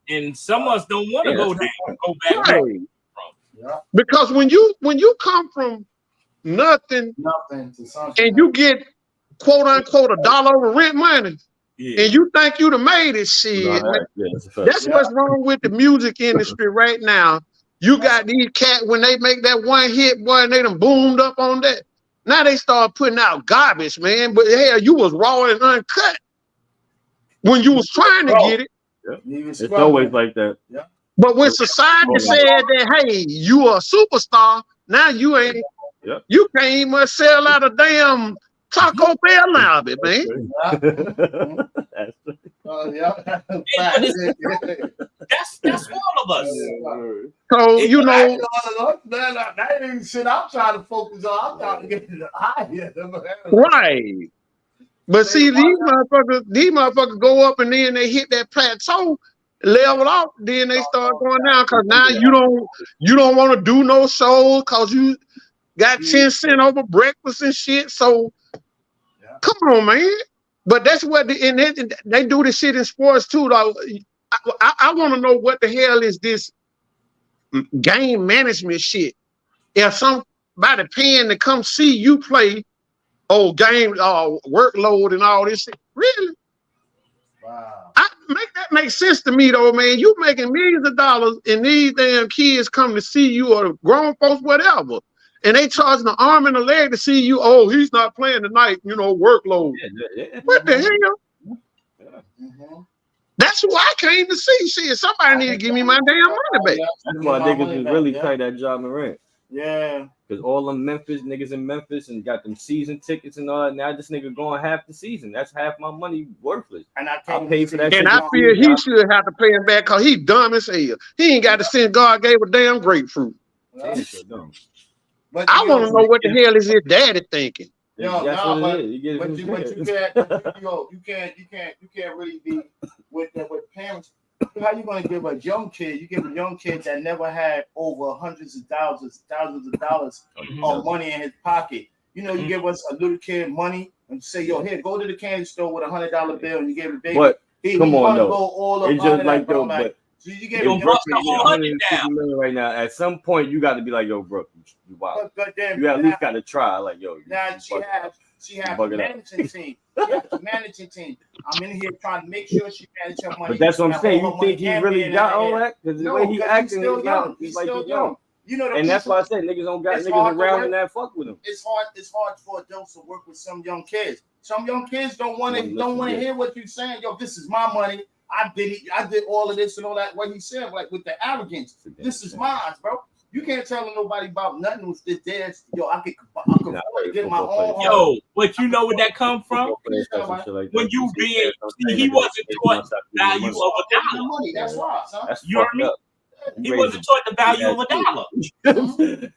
And some of us don't want to go down, go back. Right. Because when you come from nothing to something, and you get quote unquote $1 of rent money, and you think you'd have made it, shit. That's what's wrong with the music industry right now. You got these cats, when they make that one hit, boy, and they done boomed up on that. Now they start putting out garbage, man. But hell, you was raw and uncut when you was trying to get it. It's always like that. But when society said that, hey, you are a superstar, now you ain't. You can't even sell out a damn Taco Bell now of it, man. That's all of us. So you know, that ain't even shit I'm trying to focus on. I'm trying to get to the high. Right. But see, these motherfuckers go up and then they hit that plateau, level off, then they start going down, because now you don't want to do no shows because you got 10 cents over breakfast and shit. So come on, man. But that's what they do this shit in sports too, though. I want to know what the hell is this game management shit. If somebody paying to come see you play, game workload and all this shit, really? Wow. That makes sense to me though, man. You making millions of dollars and these damn kids come to see you, or grown folks, whatever. And they charging an arm and a leg to see you. Oh, he's not playing tonight, workload. What the hell? That's who I came to see. Shit, somebody need to give me my damn money back. That's why niggas is really tight at Ja Morant. Yeah. Because all them niggas in Memphis and got them season tickets and all that. Now this nigga going half the season. That's half my money worthless. And I pay for that. And I feel he should have to pay him back because he dumb as hell. He ain't got to send God gave a damn grapefruit. But I want to know what the hell is his daddy thinking. You can't really be with parents. How you gonna give a young kid? You give a young kid that never had over hundreds of thousands of dollars of money in his pocket. You give us a little kid money and say, "Yo, here, go to the candy store with $100 bill," and you give it baby. But come on, though. Go all it's just like though, but you get $100 right now. At some point, you got to be like, "Yo, bro, you wild." You at least got to try, like, "Yo." Now she has a managing team. Managing team. I'm in here trying to make sure she manages her money. But that's what I'm saying. You think he really got all that? Because the way he acting, he's like young. And that's why I said niggas don't got niggas around and that fuck with him. It's hard for adults to work with some young kids. Some young kids don't want to hear what you're saying. Yo, this is my money. I did it. I did all of this and all that. What he said, like with the arrogance. This is mine, bro. You can't tell nobody about nothing with this dance. Yo, I could get my own. Yo, but you know where that come from? When you he wasn't taught value of a dollar. That's why, son. You heard me? He wasn't taught the value of a dollar.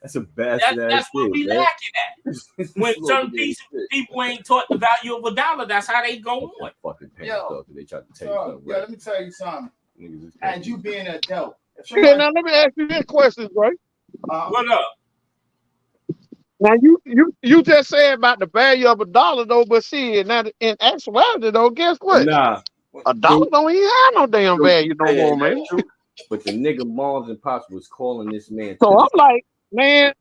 That's a bastard ass That's what kid, we man. lacking at. When certain people ain't taught the value of a dollar, that's how they go on. Fucking parents, though, they try to tell you something. Yeah, let me tell you something. And you being an adult. Yeah, now let me ask you this question, right? What up? Now you just said about the value of a dollar though, but see, now in actuality though, guess what? Nah, a dollar don't even have no damn value no more, man. But the nigga moms and pops was calling this man. So I'm like, man,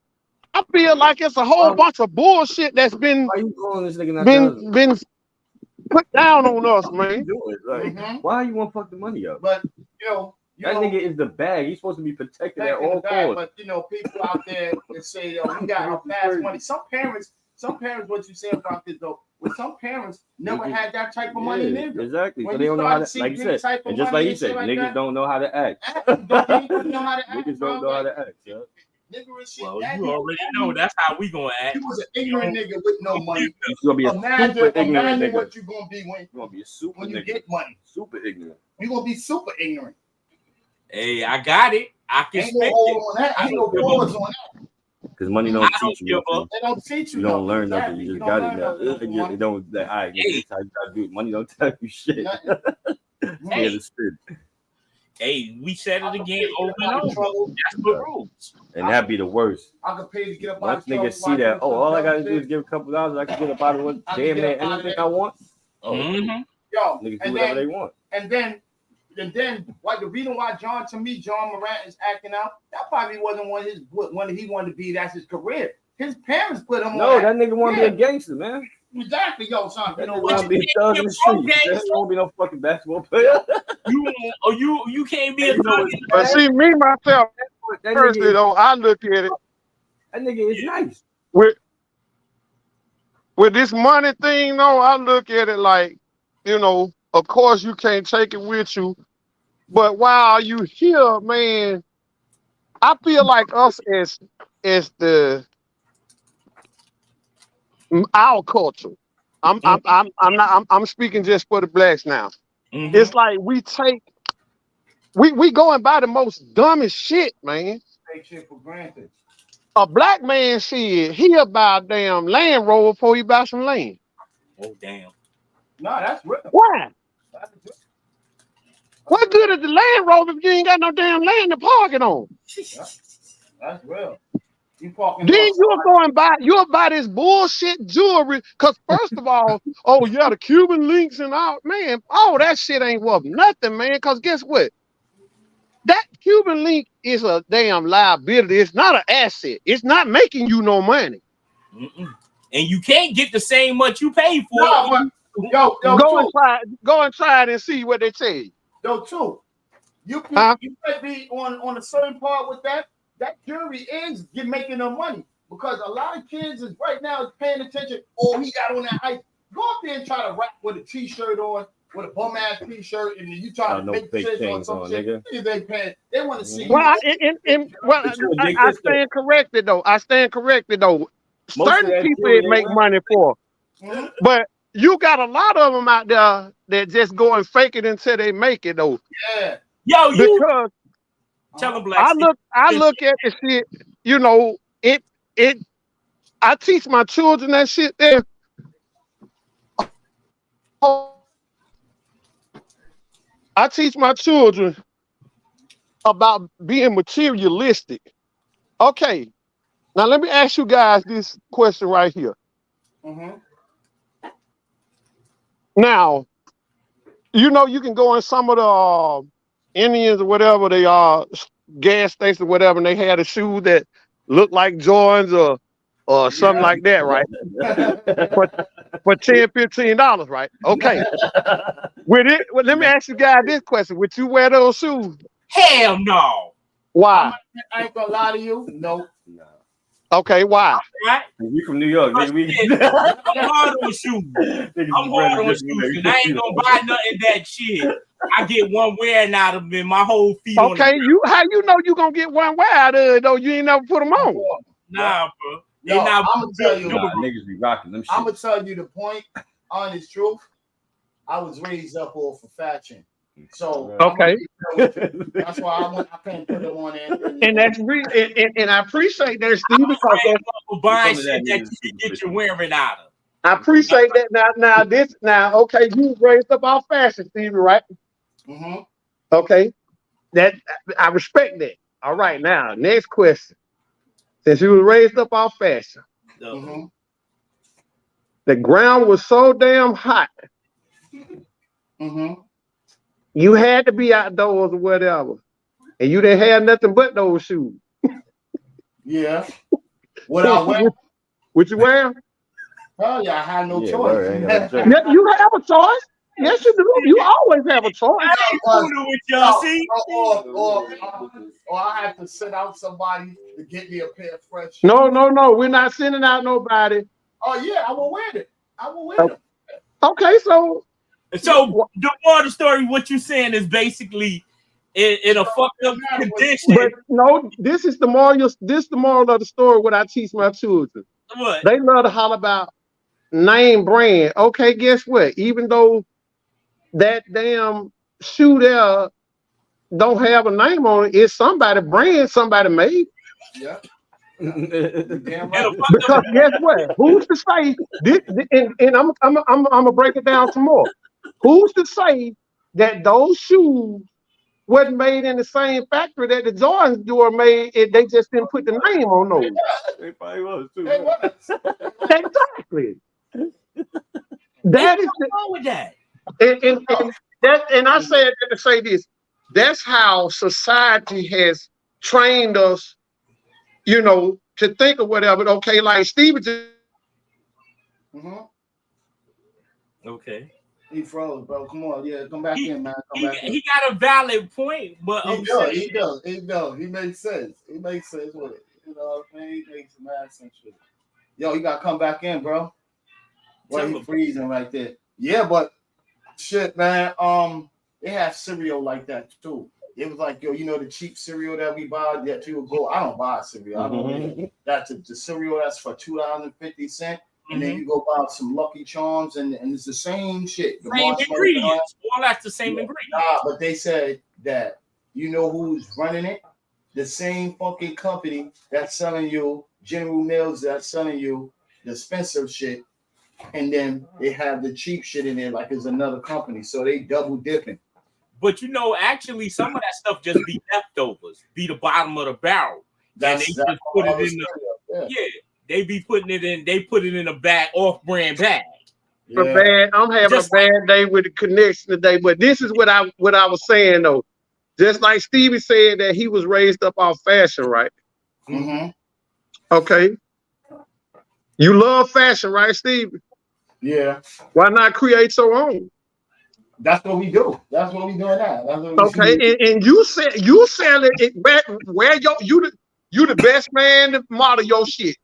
I feel like it's a whole bunch of bullshit that's been why you calling this nigga been put down on us, man. Like, why you want to fuck the money up? But you know, that nigga is the bag. He's supposed to be protected at all costs. But you know, people out there that say, "Yo, we got our fast money." Some parents, what you say about this though, with some parents never had that type of money neither. Exactly. When so they don't know how to, like you said, and just like he said, like niggas don't know how to act. Niggas know how to act. Niggas don't know how to act. Yeah. Well, you already know that's how we gonna act. He was an ignorant nigga with no money. You're gonna be a super ignorant nigga. What you gonna be when you get money. Super ignorant. You're gonna be super ignorant. Hey, I got it. I can speak it. Ain't no pause on that. Because money don't teach you. They don't teach you. You don't learn nothing. You just got it now. It don't. All right, this how you gotta do it. Money don't tell you shit. Hey, we said it again over and over. That's the rules. And that'd be the worst. I could pay to get up. Once niggas see that, all I gotta do is give a couple dollars. I can get up out of what damn near anything I want. Yo, niggas do whatever they want. And then like the reason why John Morant is acting out, that probably wasn't one he wanted to be. That's his career. His parents put him on. No, that nigga want to be a gangster, man. Exactly, yo, son. You know what? Be thug in the street. There won't be no fucking basketball player. You can't be a thug. But see, me myself, personally though, I look at it. That nigga is nice. With this money thing, though, I look at it like, you know, of course you can't take it with you, but while you here, man, I feel like us as our culture. I'm speaking just for the blacks now. Mm-hmm. It's like we going by the most dumbest shit, man. Take shit for granted. A black man shit, he'll buy a damn Land Rover before he buy some land. Oh damn. No, that's real. Why? What good is the Land Rover if you ain't got no damn land to park it on? That's real. Then you'll buy this bullshit jewelry, because first of all, the Cuban links and all, man, that shit ain't worth nothing, man, because guess what? That Cuban link is a damn liability. It's not an asset. It's not making you no money. And you can't get the same much you pay for it. Go and try it and see what they tell you. Yo, too. You might be on a certain part with that. That jury is making them money, because a lot of kids is right now paying attention. Oh, he got on that hype. Go up there and try to rap with a t-shirt on, with a bum ass t-shirt, and then you try to make decisions on some shit. Nigga. They want to see. Well, I stand corrected though. Certain people it make money for, but you got a lot of them out there that just go and fake it until they make it though. Yeah. Yo, because tell them black. I look at the shit, you know, I teach my children that shit there. I teach my children about being materialistic. Okay, now let me ask you guys this question right here. Now, you know, you can go in some of the Indians or whatever they are, gas stations or whatever, and they had a shoe that looked like Jordans or something like that, right? for $10, $15, right? Okay. Let me ask you guys this question: would you wear those shoes? Hell no. Why? I ain't gonna lie to you. No. Okay, why? Right? We from New York, nigga. I'm hard on shoes. I'm hard on shoes, and I ain't gonna buy nothing that shit. I get one wearing out of it, my whole feet. Okay, how you know you gonna get one wear out of it though? You ain't never put them on. Nah, bro. I'm gonna tell you. Niggas be rocking them shit. I'm gonna tell you the point. Honest truth. I was raised up off of fashion. So Okay. that's why I can't put them on there. And that's and I appreciate that, Steve, because buying shit that you can get your wearing out of. I appreciate that. Now, okay, you was raised up off fashion, Stevie, right? Mm-hmm. Okay, that I respect that. All right, now next question. Since you was raised up off fashion, Mm-hmm. the ground was so damn hot. Mm-hmm. You had to be outdoors or whatever, and you didn't have nothing but those shoes. Yeah. What I wear? What you wear? Hell yeah, I had no choice. Yeah, you have a choice. Yes, you do. You always have a choice. I ain't fooling with y'all, see? Or I have to send out somebody to get me a pair of fresh shoes. No. We're not sending out nobody. Oh yeah, I will wear it. I will wear them. Okay, so the more of the story, what you saying is basically in a fucked up condition. But no, this is the moral. This the moral of the story. What I teach my children. What? They love to holler about name brand. Okay, guess what? Even though that damn shoe there don't have a name on it, it's somebody brand, somebody made. Yeah. Damn right. Because guess what? Who's to say this? And I'm gonna break it down some more. Who's to say that those shoes wasn't made in the same factory that the Jordans were made? They just didn't put the name on those. They probably was too. Exactly. That is what's wrong with that. And I said that to say this. That's how society has trained us, you know, to think of whatever. Okay, like Steve just. Mm-hmm. Okay. He froze, bro. Come on, yeah, come back in, man. He got a valid point, but he does. He makes sense. He makes sense with it. You know what I mean? He makes mad sense with it. Yo, you gotta come back in, bro. Well, he freezing right there. Yeah, but shit, man. They have cereal like that too. It was like, yo, you know the cheap cereal that we buy that you would go. I don't buy cereal. I don't. That's the cereal that's for $2.50. And then you go buy some Lucky Charms, and it's the same shit. The same ingredients. All that's the same ingredients. Nah, but they said that you know who's running it? The same fucking company that's selling you General Mills, that's selling you the expensive shit, and then they have the cheap shit in there like it's another company. So they double dipping. But you know, actually, some of that stuff just be leftovers, be the bottom of the barrel. And they just put it in the they be putting it in. They put it in a bag, off-brand bag. Yeah. I'm having a bad day with the connection today, but this is what I was saying though. Just like Stevie said that he was raised up off fashion, right? Mm-hmm. Okay. You love fashion, right, Stevie? Yeah. Why not create your own? That's what we do. That's what we doing now. That's what okay, and you sell it back where you the best man to model your shit.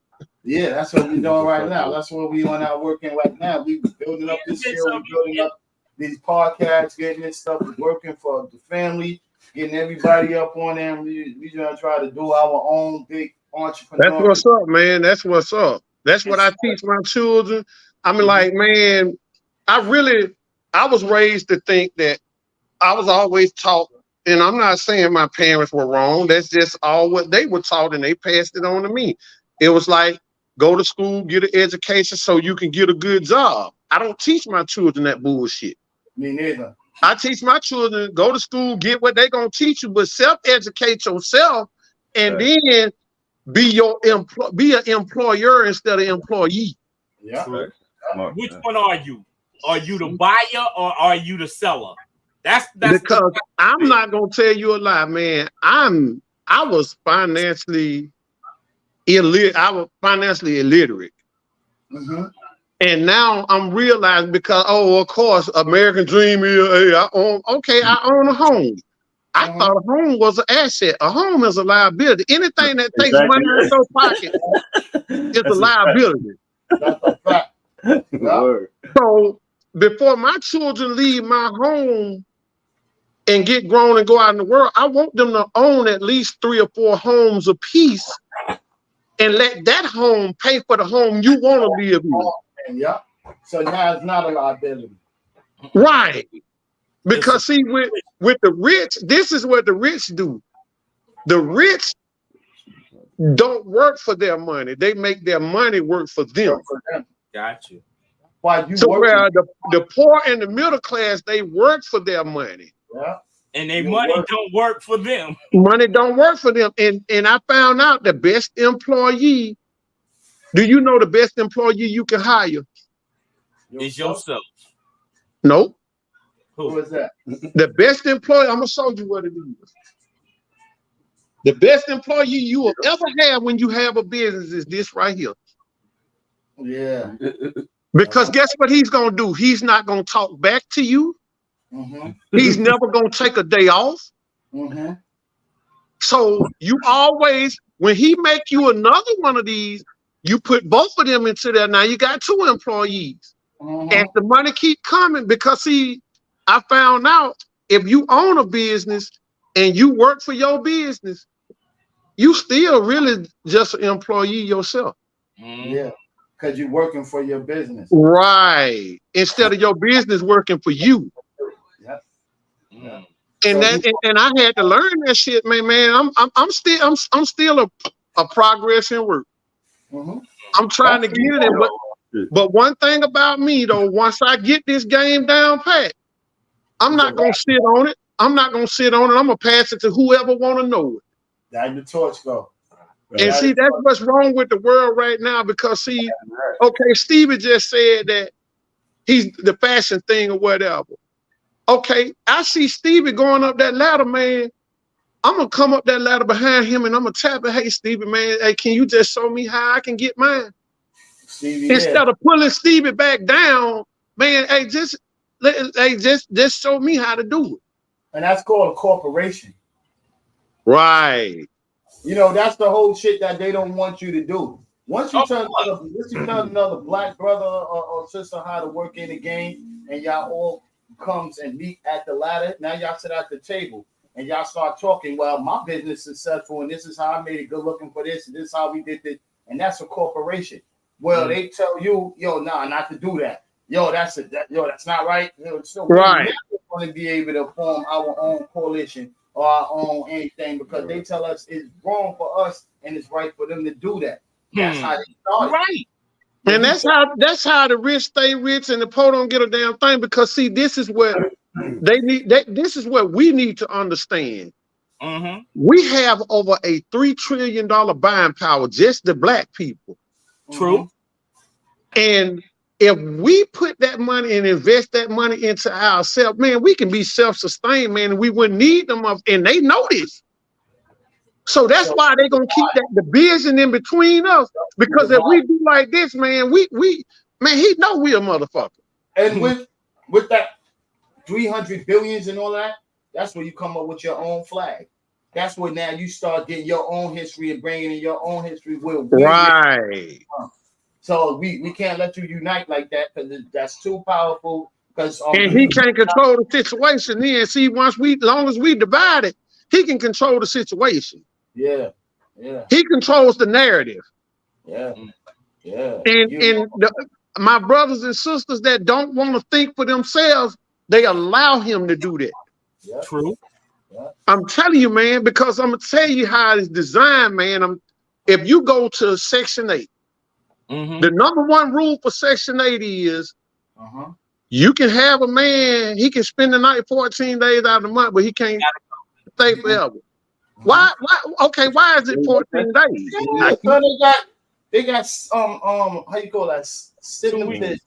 Yeah, that's what we're doing right now. That's what we on out working right now. We building up this skill, we building up these podcasts, getting this stuff working for the family, getting everybody up on them. We gonna try to do our own big entrepreneur. That's what's up, man. That's what's up. That's what I teach my children. I mean, like, man, I was raised to think that I was always taught, and I'm not saying my parents were wrong. That's just all what they were taught, and they passed it on to me. It was like, go to school, get an education so you can get a good job. I don't teach my children that bullshit. Me neither. I teach my children, go to school, get what they're going to teach you, but self-educate yourself, and then be an employer instead of employee. Yeah. Which one are you? Are you the buyer or are you the seller? That's because I'm not gonna tell you a lie, man. I was financially illiterate. Mm-hmm. And now I'm realizing because of course, American Dream is I own a home. I thought a home was an asset. A home is a liability. Anything that takes money out of your pocket is a liability. That's a fact. So before my children leave my home and get grown and go out in the world, I want them to own at least 3 or 4 homes apiece and let that home pay for the home you want to live in. Yeah. So now it's not a liability. Right. Because see, with the rich, this is what the rich do. The rich don't work for their money. They make their money work for them. Got you. Why you So working? where the poor and the middle class, they work for their money. Yeah. And their money don't work for them. Money don't work for them. And I found out the best employee, do you know the best employee you can hire? Is yourself. No. Who is that? The best employee, I'm gonna show you what it is. The best employee you will ever have when you have a business is this right here. Yeah. Because guess what he's gonna do? He's not gonna talk back to you. He's never gonna take a day off. So you always, when he make you another one of these, you put both of them into there. Now you got 2 employees. And the money keep coming because see, I found out if you own a business and you work for your business, you still really just an employee yourself. Yeah, because you're working for your business. Right. Instead of your business working for you. Yeah. And I had to learn that shit, man. I'm still a progress in work. I'm trying to get it in, but one thing about me though, once I get this game down pat, I'm not gonna sit on it. I'm gonna pass it to whoever wanna know it. There the torch go. And see, that's what's wrong with the world right now because see, okay, Stevie just said that he's the fashion thing or whatever. Okay, I see Stevie going up that ladder, man. I'm gonna come up that ladder behind him and I'm gonna tap it. Hey, Stevie, man, hey, can you just show me how I can get mine? Stevie, instead of pulling Stevie back down, man, hey, just show me how to do it. And that's called a corporation. Right. You know, that's the whole shit that they don't want you to do. Once you tell another black brother or sister how to work in the game, and y'all all comes and meet at the ladder, now y'all sit at the table and y'all start talking. Well, my business is successful, and this is how I made it good looking for this, and this is how we did this, and that's a corporation. Well, they tell you, yo, nah, not to do that. Yo, that's not right. So right. We're not going to be able to form our own coalition or our own anything because they tell us it's wrong for us and it's right for them to do that. That's how they started. Right. And that's how the rich stay rich and the poor don't get a damn thing because see, this is what they need. This is what we need to understand. We have over a $3 trillion buying power, just the black people. True. And if we put that money and invest that money into ourselves, man, we can be self-sustained, man, and we wouldn't need them up. And they know this. So that's why they're gonna keep that division in between us. Because if we do like this, man, he know we a motherfucker. And with that 300 billions and all that, that's where you come up with your own flag. That's where now you start getting your own history and bringing in your own history. Right. So we can't let you unite like that because that's too powerful. Because and he can't control the situation. Then see, long as we divide it, he can control the situation. Yeah. He controls the narrative. Yeah. And my brothers and sisters that don't want to think for themselves, they allow him to do that. Yeah. True. Yeah. I'm telling you, man, because I'm gonna tell you how it's designed, man. If you go to Section 8, the number one rule for Section 8 is you can have a man, he can spend the night 14 days out of the month, but he can't stay forever. Why? Okay, why is it 14 days? So they got how you call that? Stimulation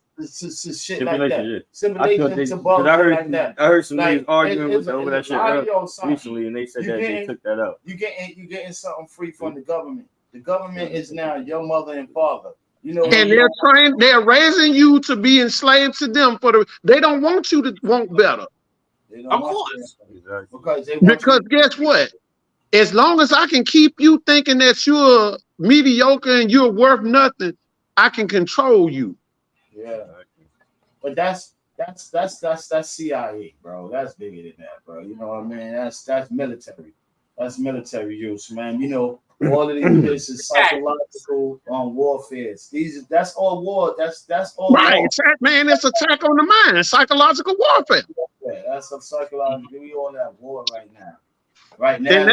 shit like that. Stimulation to bug like that. I heard some niggas arguing over that shit recently, and they said that they took that out. You getting something free from the government. The government is now your mother and father. You know, and they're raising you to be enslaved to them they don't want you to want better. Of course. Because guess what? As long as I can keep you thinking that you're mediocre and you're worth nothing, I can control you. Yeah. But that's CIA, bro. That's bigger than that, bro. You know what I mean? That's military. That's military use, man. You know, all of these is psychological warfare. That's all war. That's all right. war. Attack, man, it's attack on the mind, psychological warfare. Yeah, that's a psychological. We all at war right now. Right now. And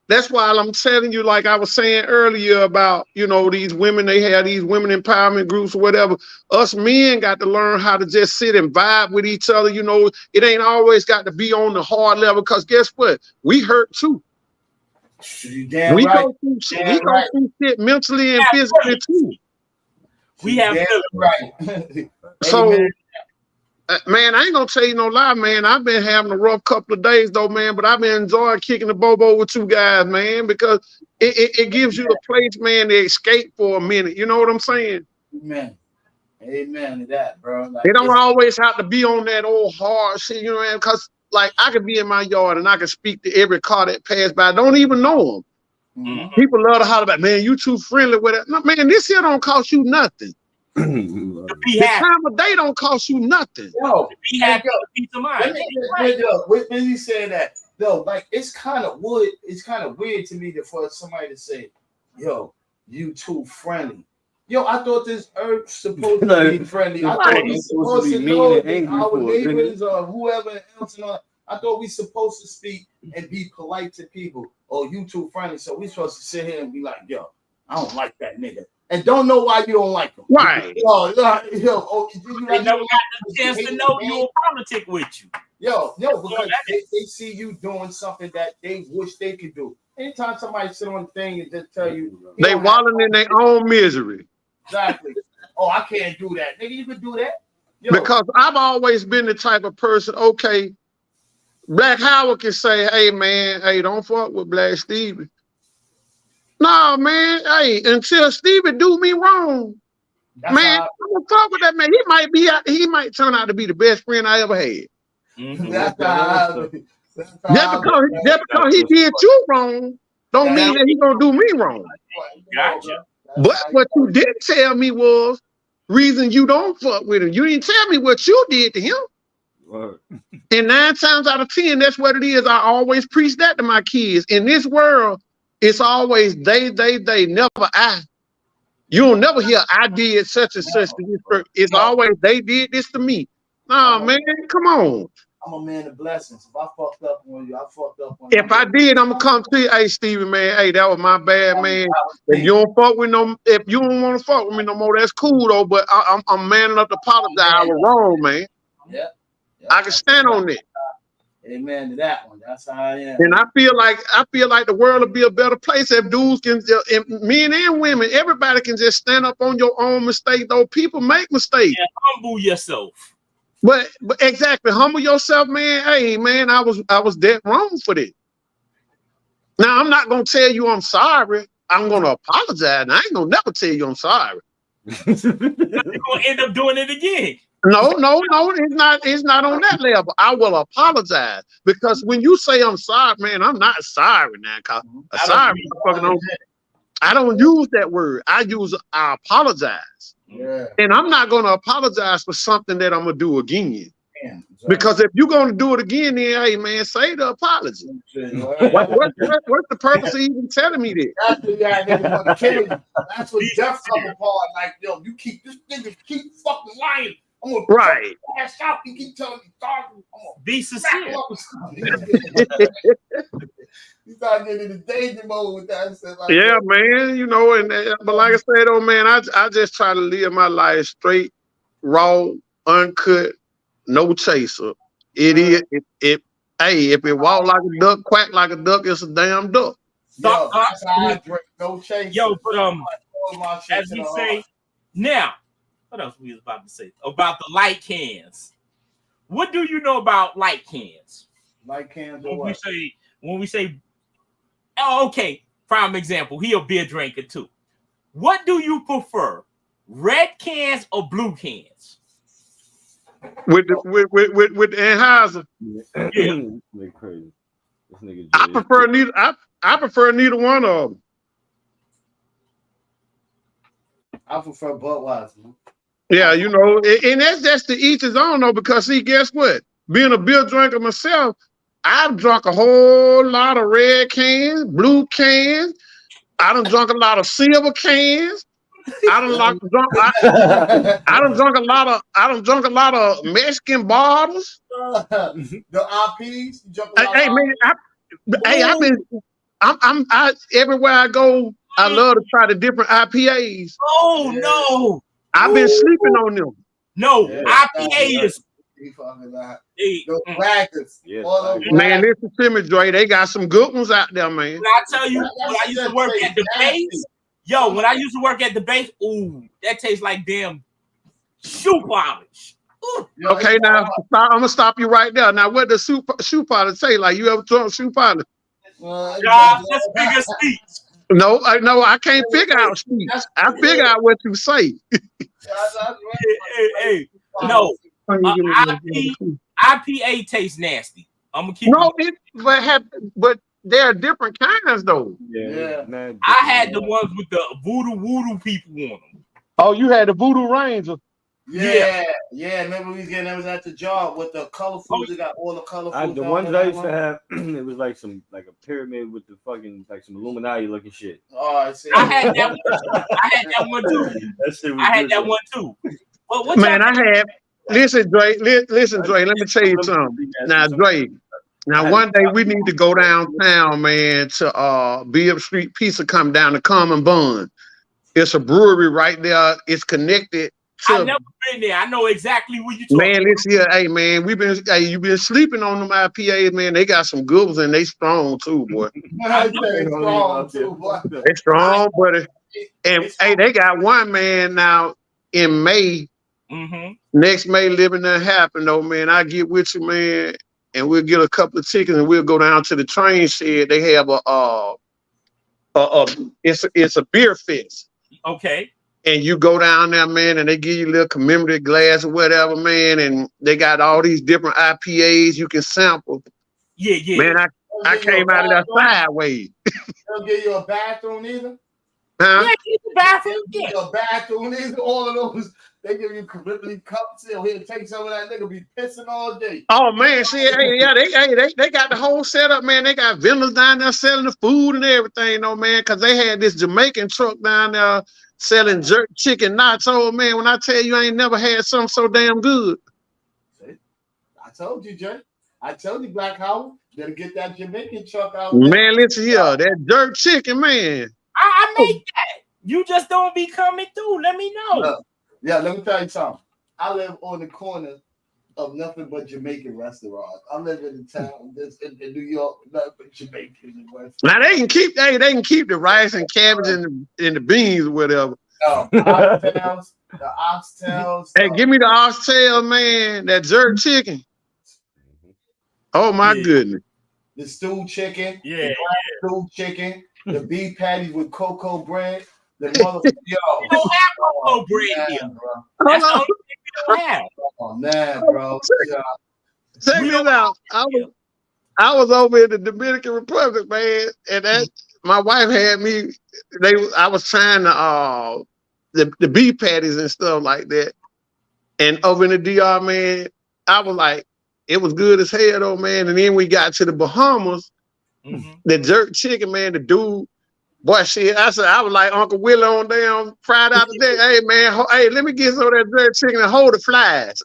that's why I'm telling you, like I was saying earlier about, you know, these women, they have these women empowerment groups or whatever. Us men got to learn how to just sit and vibe with each other. You know, it ain't always got to be on the hard level, because guess what? We hurt too. We go through shit mentally and physically too. We have right. So, man, I ain't gonna tell you no lie, man. I've been having a rough couple of days though, man, but I've been enjoying kicking the bobo with you guys, man, because it gives you a place, man, to escape for a minute. You know what I'm saying? Amen to that, bro. Like, they don't always have to be on that old hard shit, you know, because like I could be in my yard and I can speak to every car that passed by. I don't even know them. Mm-hmm. People love to holler about, man, you too friendly with it. No, man, this here don't cost you nothing. The time of day don't cost you nothing. Yo, be happy, peace of mind. When you say that, though, like it's kind of weird to me for somebody to say, "Yo, you too friendly." Yo, I thought this earth supposed to be friendly. I thought we supposed to know our neighbors or whoever else. I thought we supposed to speak and be polite to people. Oh, you too friendly, so we supposed to sit here and be like, "Yo, I don't like that nigga." And don't know why you don't like them. Right. They never got the chance to know you a politic with you. Yo, because they see you doing something that they wish they could do. Anytime somebody sit on the thing and just tell you they wallowing in their own misery. Exactly. Oh, I can't do that. Nigga, you could do that. Yo. Because I've always been the type of person, okay, Black Howard can say, hey man, hey, don't fuck with Black Stevie. No, man, hey, until Stevie do me wrong, that's man, I'm gonna fuck with that man. He might turn out to be the best friend I ever had. Mm-hmm. Just because he did you wrong, don't mean that he gonna do me wrong. Gotcha. But what you did tell me was reason you don't fuck with him. You didn't tell me what you did to him. Right. And 9 times out of 10, that's what it is. I always preach that to my kids. In this world, it's always they, never I. You'll never hear I did such and such to this person. It's always they did this to me. Nah, man, come on. I'm a man of blessings. If I fucked up on you, I fucked up on you. If I did, I'm gonna come to you. Hey, Stevie, man. Hey, that was my bad, man. If you don't fuck with if you don't want to fuck with me no more, that's cool though. But I'm man enough to apologize. I was wrong, man. Yeah. I can stand on it. Amen to that one. That's how I am. And I feel like the world will be a better place if dudes can, men and women, everybody can just stand up on your own mistake. Though people make mistakes. And humble yourself. But exactly, humble yourself, man. Hey, man, I was dead wrong for this. Now I'm not gonna tell you I'm sorry. I'm gonna apologize. And I ain't gonna never tell you I'm sorry. You're gonna end up doing it again. No, it's not on that level. I will apologize because when you say I'm sorry, man, I'm not sorry now. I don't use that word. I apologize. Yeah. And I'm not going to apologize for something that I'm going to do again. Damn, because if you're going to do it again, then, hey, man, say the apology. What's the purpose of even telling me this? That's what Jeff come apart. Like, yo, you keep this nigga keep fucking lying. I'm gonna right. Ass out. You keep telling me sorry. I'm gonna be sincere. You start getting into danger mode with that. Like, yeah, man. You know, but like I said, oh man, I just try to live my life straight, raw, uncut, no chaser. It is. Hey, if it walk like a duck, quack like a duck, it's a damn duck. Yo, that's how I drink, no chaser. Yo, but as we say now. What else we was about to say about the light cans? What do you know about light cans? Light cans. When we say, oh, okay. Prime example. He a beer drinker too. What do you prefer, red cans or blue cans? With the Anheuser. Yeah. Crazy. This nigga I prefer neither. I prefer neither one of them. I prefer Budweiser. Yeah, you know, and that's just to each his own, though, because see, guess what? Being a beer drinker myself, I've drunk a whole lot of red cans, blue cans. I done drunk a lot of silver cans. I done drunk a lot of Mexican bottles. The IPs. You drunk a lot Hey of man, I everywhere I go, I love to try the different IPAs. Oh no! I've been sleeping on them. No, IPA is. Those brackets. Yeah. Man, listen to me, Dre. They got some good ones out there, man. When I tell you, when I used to work at the base, when I used to work at the base, ooh, that tastes like damn shoe polish. Okay, now I'm gonna stop you right there. Now, what does shoe polish say? Like, you ever drunk shoe polish? That's bigger speech. No, I can't figure out speech. I figure out what you say. Hey, no. IPA tastes nasty. I'm gonna keep. No, but there are different kinds though. Yeah. I had the ones with the voodoo people on them. Oh, you had the Voodoo Ranger. Yeah. Remember we was getting those at the job with the colorful. They got all the colorful. The ones I used to have, it was like a pyramid with the fucking like some Illuminati looking shit. Oh, I see. I had that one too. That shit was I had that one too. Well, what Man, I have. Listen, Dre. Listen, Dre. Let me tell you something. Now, Dre. Now, one day we need to go downtown, man, to Be Up Street Pizza. Come down to Common Bun. It's a brewery right there. It's connected. I've never been there. I know exactly what you're talking about. Man, listen here. Hey, man, you've been sleeping on them IPAs, man. They got some good ones and they strong too, boy. They strong, buddy. And hey, they got one, man, now in May. Mm-hmm. Next May, living that happen though, man. I get with you, man, and we'll get a couple of tickets and we'll go down to the train shed. They have it's a beer fest. Okay. And you go down there, man, and they give you a little commemorative glass or whatever, man, and they got all these different IPAs you can sample. Yeah. Man, I came out of that sideways. They'll give you a bathroom either. Huh? Yeah, give you a bathroom. Yeah. A bathroom either. All of those. They give you commemorative cups. Here, take some of that. Nigga be pissing all day. Oh man, see, they got the whole setup, man. They got vendors down there selling the food and everything, though, man, because they had this Jamaican truck down there selling jerk chicken nacho, man. When I tell you, I ain't never had something so damn good. See? I told you, Jay. I told you, Black Howard, better get that Jamaican truck out. Man, listen here, that jerk chicken, man. I made that. You just don't be coming through. Let me know. Yeah, let me tell you something. I live on the corner of nothing but Jamaican restaurants. I live in the town in New York, nothing but Jamaican restaurants. Now they can keep the rice and cabbage and the beans or whatever. No, the oxtails. Hey, give me the oxtail, man. That jerk chicken. Oh my goodness. The stewed chicken. Yeah. The stewed chicken. The beef patties with cocoa bread. The motherfucker. You don't have cocoa bread here. Bro. That's the only thing you don't have. Oh man, bro. Check this out. I was over in the Dominican Republic, man, and my wife had me. I was trying to the beef patties and stuff like that, and over in the DR, man, I was like, it was good as hell though, man. And then we got to the Bahamas, the jerk chicken, man, the dude. Boy, shit, I was like Uncle Willie on down Friday after that. Hey, man, hey, let me get some of that jerk chicken and hold the flies.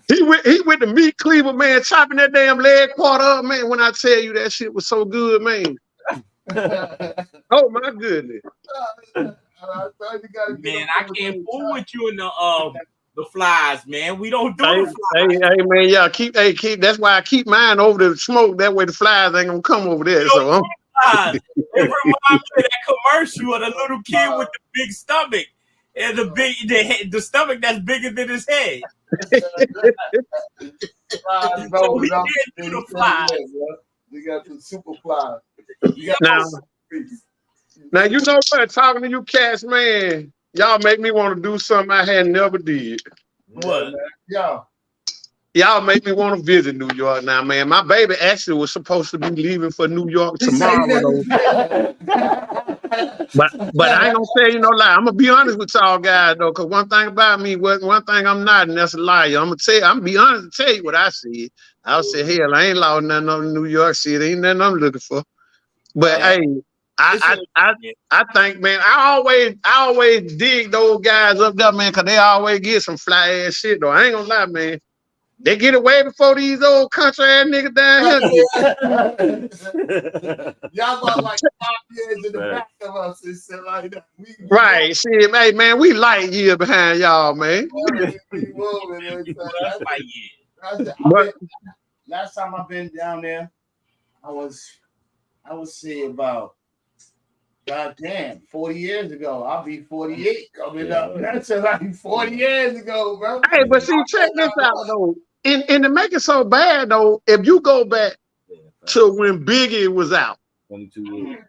He went to meat cleaver, man, chopping that damn leg quarter up, man. When I tell you that shit was so good, man. Oh my goodness. Man, I can't fool with you in the flies, man. We don't do the flies. Hey, man, y'all keep. That's why I keep mine over the smoke. That way the flies ain't gonna come over there. So it reminds me of that commercial of the little kid with the big stomach and the stomach that's bigger than his head. So we can't do the flies. We got the super flies. Now you know what? Talking to you cats, man. Y'all make me want to do something I had never did. What? Y'all make me want to visit New York now, man. My baby actually was supposed to be leaving for New York tomorrow. But I ain't gonna tell you no lie. I'm gonna be honest with y'all guys though, cause one thing about me, one thing I'm not, and that's a liar. I'm gonna be honest and tell you what I see. I'll say, hell, I ain't lost nothing on New York City. Ain't nothing I'm looking for. But hey, I think, man, I always dig those guys up there, man, cause they always get some fly ass shit though. I ain't gonna lie, man. They get away before these old country ass niggas down here. Y'all got like 5 years in the back of us and shit like that. Right, shit, hey man, we light year behind y'all, man. Last time I've been down there, I was say about goddamn 40 years ago. I'll be 48 coming up. That's like 40 years ago, bro. Hey, but see, check this out though. And to make it so bad though, if you go back to when Biggie was out, 22 years.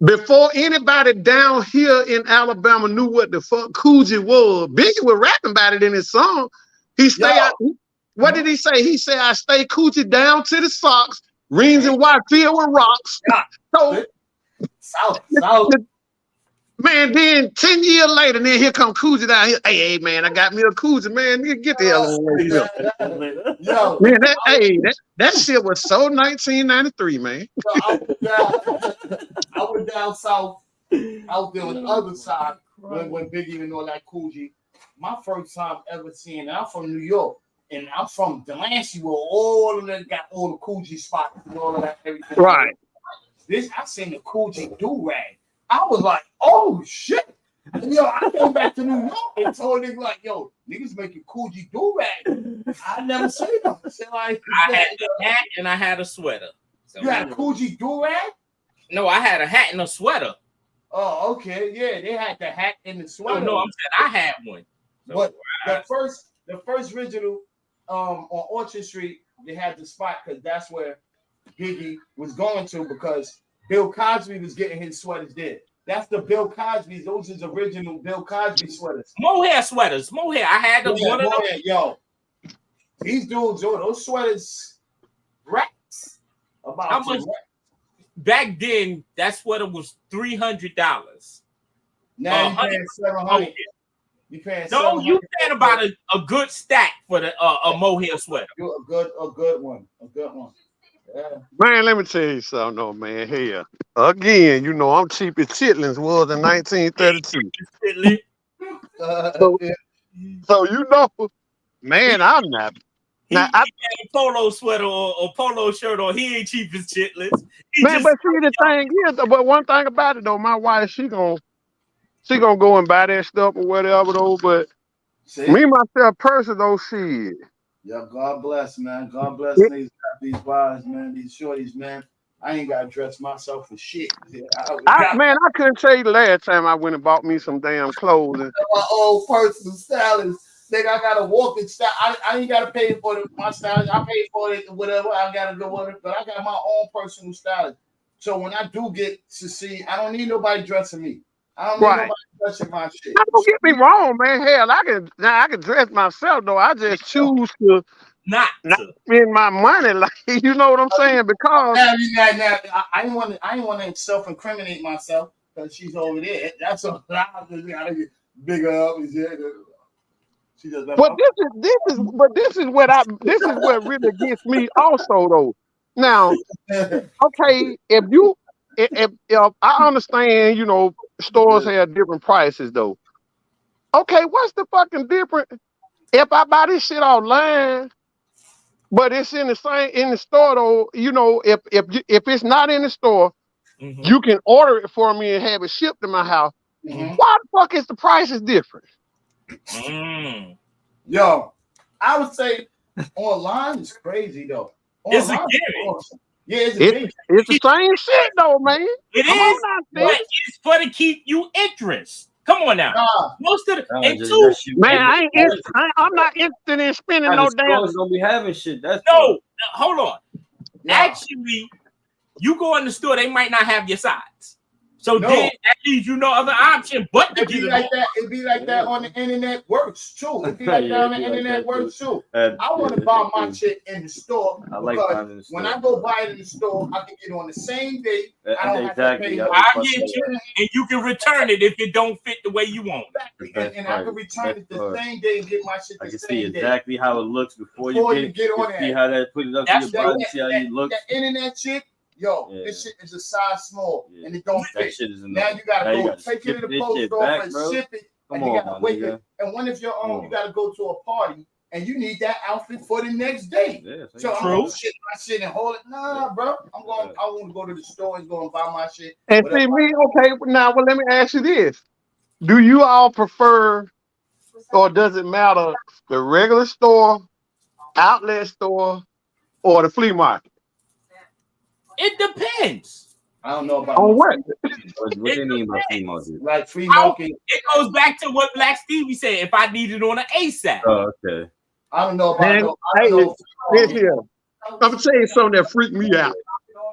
Before anybody down here in Alabama knew what the fuck Coogee was, Biggie was rapping about it in his song. He stay out. What did he say? He said, "I stay Coogee down to the socks, rings and white filled with rocks." So, man, then 10 years later, then here come Coogee down here. Hey, man, I got me a Coogee, man. Get the hell away from Yo, man, that shit was so 1993, man. I went down south, out there on the other side when Biggie and all that Coogee. My first time ever seeing it. I'm from New York, and I'm from Delancey, where all of them got all the Coogee spots and all of that everything. Right. I seen the Coogee do-rag. I was like, oh shit. Yo, I came back to New York and told niggas like, yo, niggas making Coogee do-rag. I never seen them. Like, I had a hat and I had a sweater. So you had a Coogee do-rag? No, I had a hat and a sweater. Oh, okay. Yeah, they had the hat and the sweater. No, I'm saying I had one. So, but the first original on Orchard Street, they had the spot because that's where Biggie was going to, because Bill Cosby was getting his sweaters there. That's the Bill Cosby's. Those is original Bill Cosby sweaters. Mohair sweaters. Mohair. I had them. One of them. Yo, these dudes, those sweaters, racks. About how much? Back then, that sweater was $300. Now you paying $700. You paying? No, you paying about a good stack for the a mohair sweater. A good one. Yeah. Man, let me tell you something, though, man. Here again, you know I'm cheap as chitlins was in 1932. So you know, man, I'm not. Now I had a polo sweater or polo shirt on. He ain't cheap as chitlins. Man, but see the thing is, but one thing about it though, my wife she gonna go and buy that stuff or whatever though. But me myself, person though, shit. Yeah, God bless, man. God bless these wives, man. These shorties, man. I ain't gotta dress myself for shit. I couldn't tell you the last time I went and bought me some damn clothes. My old personal stylist. Nigga, I gotta walk and style. I ain't gotta pay for my stylist. I pay for it, whatever. I gotta go with it, but I got my own personal stylist. So when I do get to see, I don't need nobody dressing me. I don't need nobody dressing my shit. Don't get me wrong, man. Hell, I can dress myself though. I just choose to not spend my money, like, you know what I'm saying? Because I ain't want to self-incriminate myself because she's over there. That's all. I gotta get bigger up. But this is what really gets me also though. Now, okay, if I understand, you know, stores have different prices though. Okay, what's the fucking difference if I buy this shit online, but it's in the store though? You know, if it's not in the store, you can order it for me and have it shipped to my house. Why the fuck is the prices different? Yo, I would say online is crazy though. It's a gimmick. Awesome. Yeah, it's the same shit though, man. It is, but it's for to keep you interest. Come on now. Most of the man, I'm not interested in spending no damn. Gonna be having shit. That's hold on. Yeah. Actually, you go in the store, they might not have your size. So then that leaves you no other option but to It'd be like that. It'd be like that on the internet works too. It'd be like that on the internet works too. I want to buy my shit in the store because when I go buy it in the store, I can get it on the same day. I don't have to pay. I get you, and you can return it if it don't fit the way you want. Exactly. And I can return it the same day and get my shit the same day. I can see exactly how it looks before you get on it. See how that put it up to your body. See how you look. That internet shit. Yo, this shit is a size small and it don't fit. Now you gotta go take it to the post office and ship it. And you gotta wait. And when if you're on, you gotta go to a party and you need that outfit for the next day. So I'm gonna ship my shit and hold it. Nah, bro. I want to go to the store and go and buy my shit. And see me, okay, now well, let me ask you this. Do you all prefer, or does it matter, the regular store, outlet store, or the flea market? It depends. I don't know about on what. What do you mean by flea market? Like flea market. It goes back to what Black Stevie said. If I need it on an ASAP. Oh, okay. I don't know about. Man, I'm gonna tell you something that freaked me out.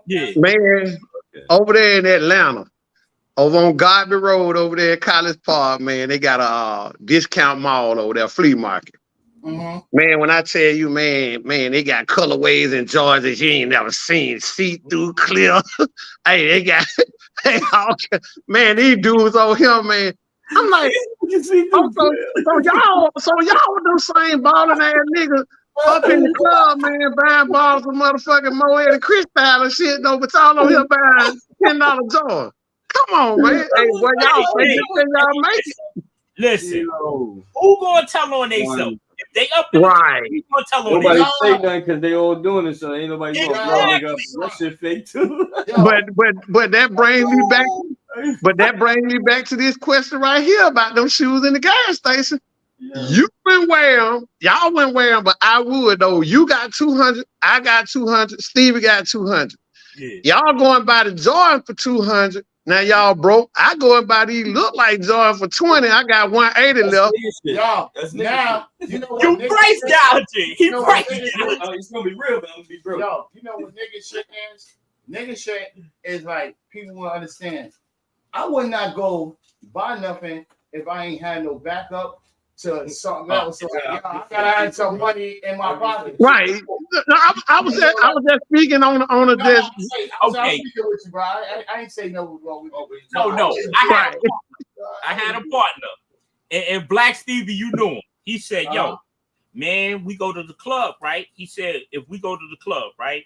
Yeah, man. Over there in Atlanta, over on Godby Road, over there at College Park, man, they got a discount mall over there, flea market. Mm-hmm. Man, when I tell you, man, they got colorways and Jordans you ain't never seen, see-through, clear. Hey, they got, man, these dudes over here, man. I'm like, so y'all with them same balling ass niggas up in the club, man, buying bottles of motherfucking Moet and Cristal and shit, though, but y'all over here buying $10 Jordans. Come on, man. Hey, what y'all make it? Listen, who gonna tell on themselves? If they up in right, the gonna tell on nobody themselves. say nothing because they all doing it, so ain't nobody gonna blow nigga up. That shit fake too. But that brings me back. But that brings me back to this question right here about them shoes in the gas station. Yeah. You wouldn't wear them. Y'all wouldn't wear them, but I would though. You got 200. I got 200. Stevie got 200. Yeah. Y'all going by the Jordan for 200. Now y'all broke. I go and buy these look like Jordan for 20. I got 180 left. Y'all, now you know what you price gouging. He price gouging. It's gonna be real, but I'm gonna be broke. Yo, you know what nigga shit is? Nigga shit is like people will understand. I would not go buy nothing if I ain't had no backup to something else. So I gotta have some money in my pocket. Right. No, I was just speaking on this. Okay. Speaking with you, bro. I ain't say no. No. I had a partner, and Black Stevie, you knew him. He said, "Yo, man, we go to the club, right?" He said, "If we go to the club, right,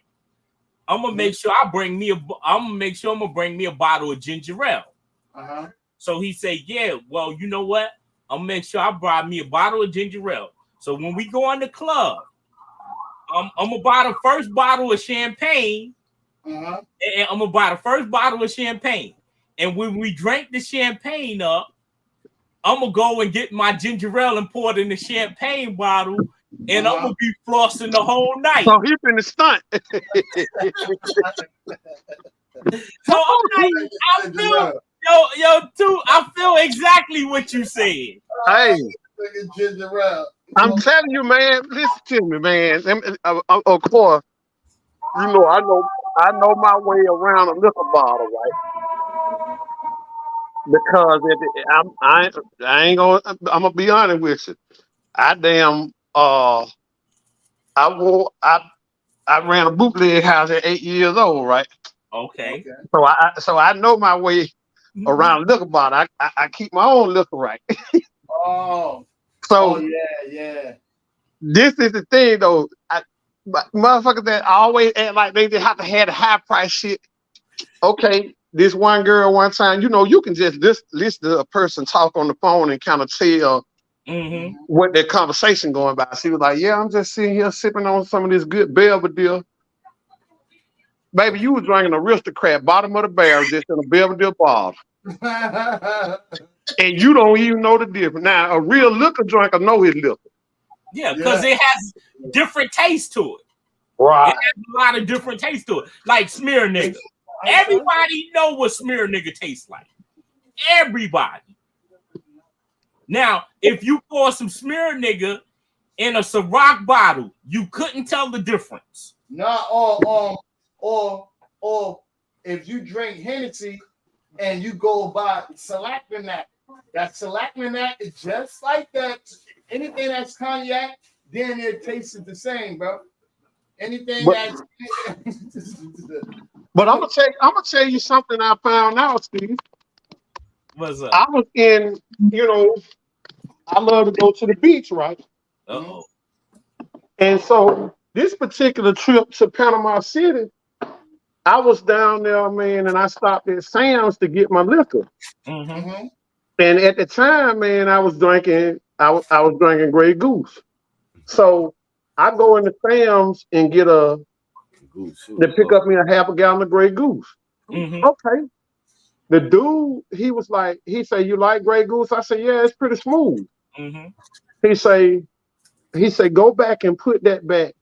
I'm gonna make sure I'm gonna bring me a bottle of ginger ale." So he said, "Yeah, well, you know what? I'm gonna make sure I buy me a bottle of ginger ale. So when we go in the club, I'm gonna buy the first bottle of champagne, and I'm gonna buy the first bottle of champagne. And when we drink the champagne up, I'm gonna go and get my ginger ale and pour it in the champagne bottle, and I'm gonna be flossing the whole night." So he finna stunt. So I'm like, I feel exactly what you said. Hey, I'm telling you, man. Listen to me, man. Of course, you know I know my way around a liquor bottle, right? Because I ain't gonna. I'm gonna be honest with you. I ran a bootleg house at 8 years old, right? Okay. So I know my way around liquor bottle. I keep my own liquor right. Yeah. This is the thing though. Motherfuckers that always act like they just have to have the high price shit. Okay, this one girl one time, you know, you can just listen to a person talk on the phone and kind of tell what their conversation going by. She was like, "Yeah, I'm just sitting here sipping on some of this good Belvedere." Baby, you was drinking Aristocrat, bottom of the barrel, just in a Belvedere bottle. And you don't even know the difference. Now, a real liquor drinker know his liquor. Yeah, because it has different taste to it. Right. It has a lot of different taste to it. Like smear nigga. Everybody know what smear nigga tastes like. Everybody. Now, if you pour some smear nigga in a Ciroc bottle, you couldn't tell the difference. Or if you drink Hennessy, and you go by Selactinac. That Selactinac is just like that. Anything that's cognac, then it tastes the same, bro. Anything that's But I'm gonna tell you something I found out, Steve. What's up? I was in, I love to go to the beach, right? Uh-oh. And so this particular trip to Panama City, I was down there, man, and I stopped at Sam's to get my liquor. Mm-hmm. And at the time, man, I was drinking Grey Goose. So I go into Sam's and get to pick up me a half a gallon of Grey Goose. Mm-hmm. Okay. The dude, he said, you like Grey Goose? I said, yeah, it's pretty smooth. Mm-hmm. He said, go back and put that back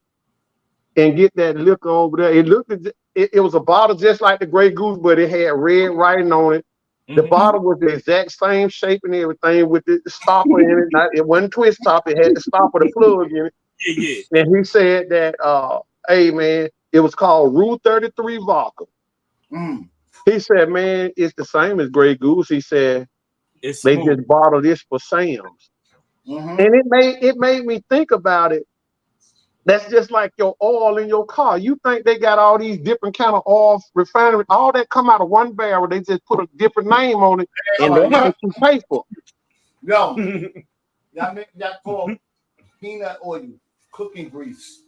and get that liquor over there. It was a bottle just like the Grey Goose, but it had red writing on it. The bottle was the exact same shape and everything with the stopper in it. It wasn't twist top, it had the stopper, the plug in it. Yeah. And he said that, hey man, it was called Rule 33 vodka. He said, man, it's the same as Grey Goose. He said, they just bottled this for Sam's. And it made me think about it. That's just like your oil in your car. You think they got all these different kind of oil refinery, all that come out of one barrel. They just put a different name on it and that's what you pay for. Yo, y'all make that called peanut oil, cooking grease.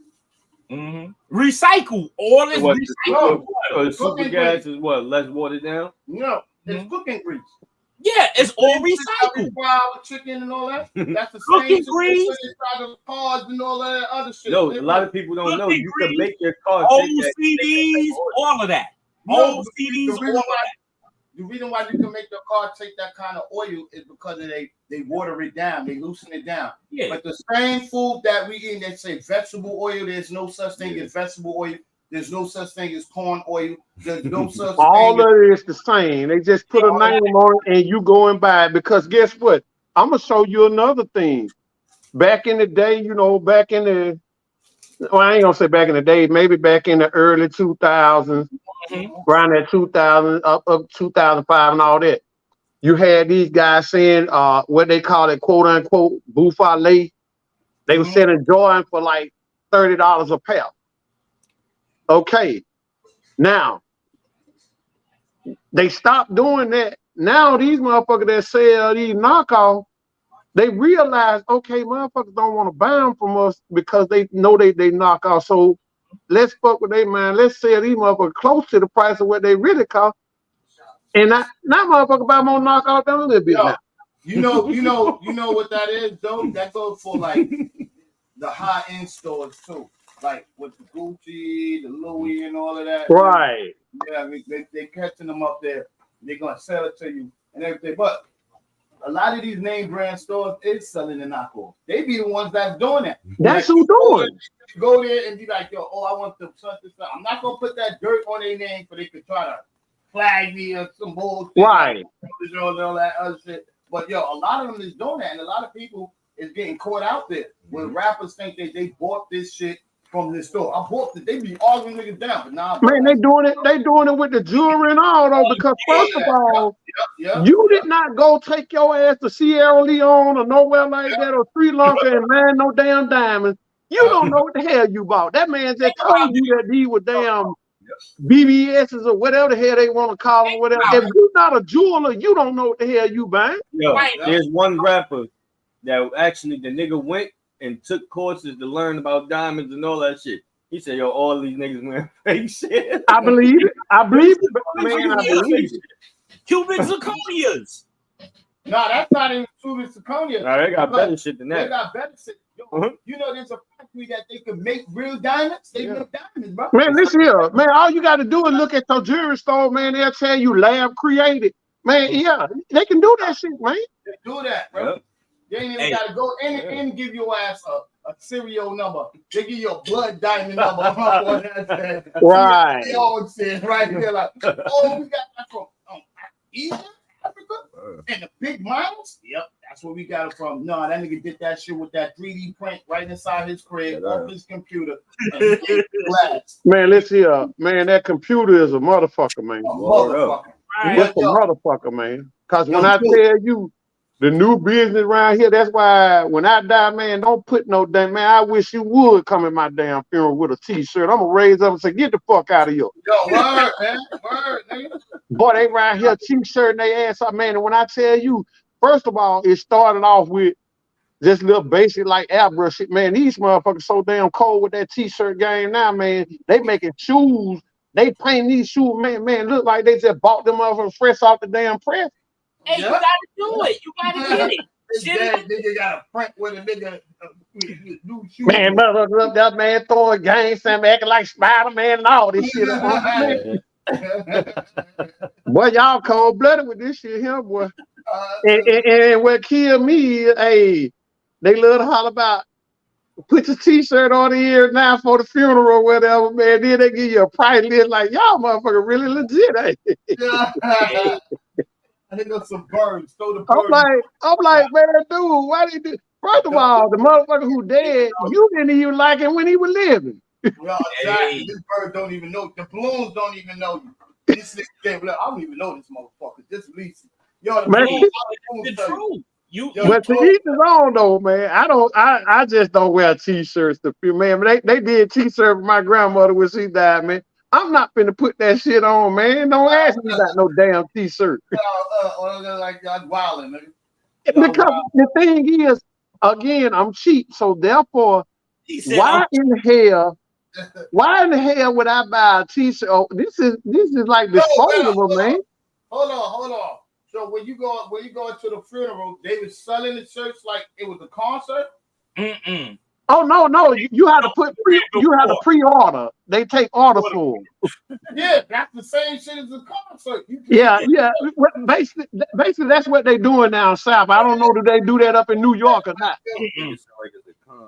Recycle. All is recycled. Super gas is what? Less watered down? No, it's cooking grease. Yeah, it's all recycled. Chicken and all that. That's the Cooking same grease. Cars and all that other shit. No, a lot of people don't know. You can make your car. Old CDs, all of that. Old CDs, all of that. The reason why you can make your car take that kind of oil is because they water it down, they loosen it down. Yeah. But the same food that we eat, they say vegetable oil. There's no such thing as vegetable oil. There's no such thing as corn oil. There's no such all thing. of it is the same. They just put a name on it and you go and buy it. Because guess what? I'm gonna show you another thing. Back in the day, I ain't gonna say back in the day, maybe back in the early 2000s, around that 2000 up 2005 and all that. You had these guys saying what they call it, quote unquote, buffet. They were selling joint for like $30 a pair. Okay, now they stopped doing that. Now these motherfuckers that sell these knockoffs, they realize, okay, motherfuckers don't want to buy them from us because they know they knock off. So let's fuck with their mind. Let's sell these motherfuckers close to the price of what they really cost. And now motherfucker buy more knockoff than a little bit. Now. You know what that is, though? That goes for like the high-end stores too. Like with the Gucci, the Louis, and all of that. Right. Yeah, they catching them up there. They're gonna sell it to you and everything. But a lot of these name brand stores is selling the knockoff. They be the ones that's doing that. That's who doing. Go there and be like, yo, I want the such and such. I'm not gonna put that dirt on their name, so they could try to flag me or some bullshit. Right. And all that other shit. But yo, a lot of them is doing that, and a lot of people is getting caught out there when rappers think they bought this shit from this store. I bought it. They be arguing niggas down, but now man, they doing it with the jewelry and all though. Because first of all, you did not go take your ass to Sierra Leone or nowhere like that or Sri Lanka and man no damn diamonds. You don't know what the hell you bought. That man just told you that these were damn BBSs or whatever the hell they want to call them. Whatever. If you're not a jeweler, you don't know what the hell you buying. Yo, there's one rapper that actually the nigga went and took courses to learn about diamonds and all that shit. He said, yo, all these niggas wearing fake shit. I believe it. Man, I believe it. Cuban zirconias. No, that's not even Cuban zirconias. Nah, they got better shit than that. They got better shit. Yo, you know, there's a factory that they can make real diamonds. They make diamonds, bro. Man, listen here. Man, all you got to do is look at your jewelry store, man. They'll tell you lab created. Man, yeah, they can do that shit, man. They do that, bro. Yep. They ain't even got to go and give your ass a serial number. They give you a blood diamond number. Right. They all say right here, like, oh, we got that from Egypt, Africa, and the big mines. Yep, that's where we got it from. No, that nigga did that shit with that 3D print right inside his crib, off his computer. And man, let's see. Man, that computer is a motherfucker, man. A motherfucker. Right. Just a motherfucker, man. Cause when I tell you the new business around here, that's why when I die, man, don't put no damn man. I wish you would come in my damn funeral with a t-shirt. I'm gonna raise up and say, get the fuck out of here. Yo, word, man. Word, nigga. Boy, they around here t-shirting their ass up, man. And when I tell you, first of all, it started off with just little basic like airbrush shit, man. These motherfuckers so damn cold with that t-shirt game now, man. They making shoes. They paint these shoes, man, look like they just bought them motherfuckers fresh off the damn press. Hey, you gotta do it. You gotta get it. That nigga got a print with a nigga new shoes. Man, motherfucker, that man throwing gang, Sam acting like Spider-Man and all this shit. Boy, y'all cold-blooded with this shit here, boy. And what killed me is, hey, they love to holler about put your t-shirt on the ear now for the funeral or whatever, man. Then they give you a price list like, y'all motherfucker really legit, eh? I think there's some birds. Throw the birds. I'm like, man, dude, why they do? First of all, the motherfucker who dead, you didn't even like him when he was living. Well, exactly. This bird don't even know. The balloons don't even know you. This nigga, I don't even know this motherfucker. Just release it. Yo, the truth. But to each his own though, man. I just don't wear t-shirts to feel, man. They did t-shirts for my grandmother when she died, man. I'm not finna put that shit on, man. Don't ask me about no damn t-shirt. Like that's wilding, man. Because the thing is, again, I'm cheap, so therefore, why in the hell would I buy a t-shirt? Oh, this is like disposable, man. Hold on. So when you go to the funeral, they was selling the shirts like it was a concert. Mm-mm. Oh no! You have to pre-order. They take orders for them. Yeah, that's the same shit as a concert. Yeah. Basically, that's what they doing down south. I don't know if they do that up in New York or not.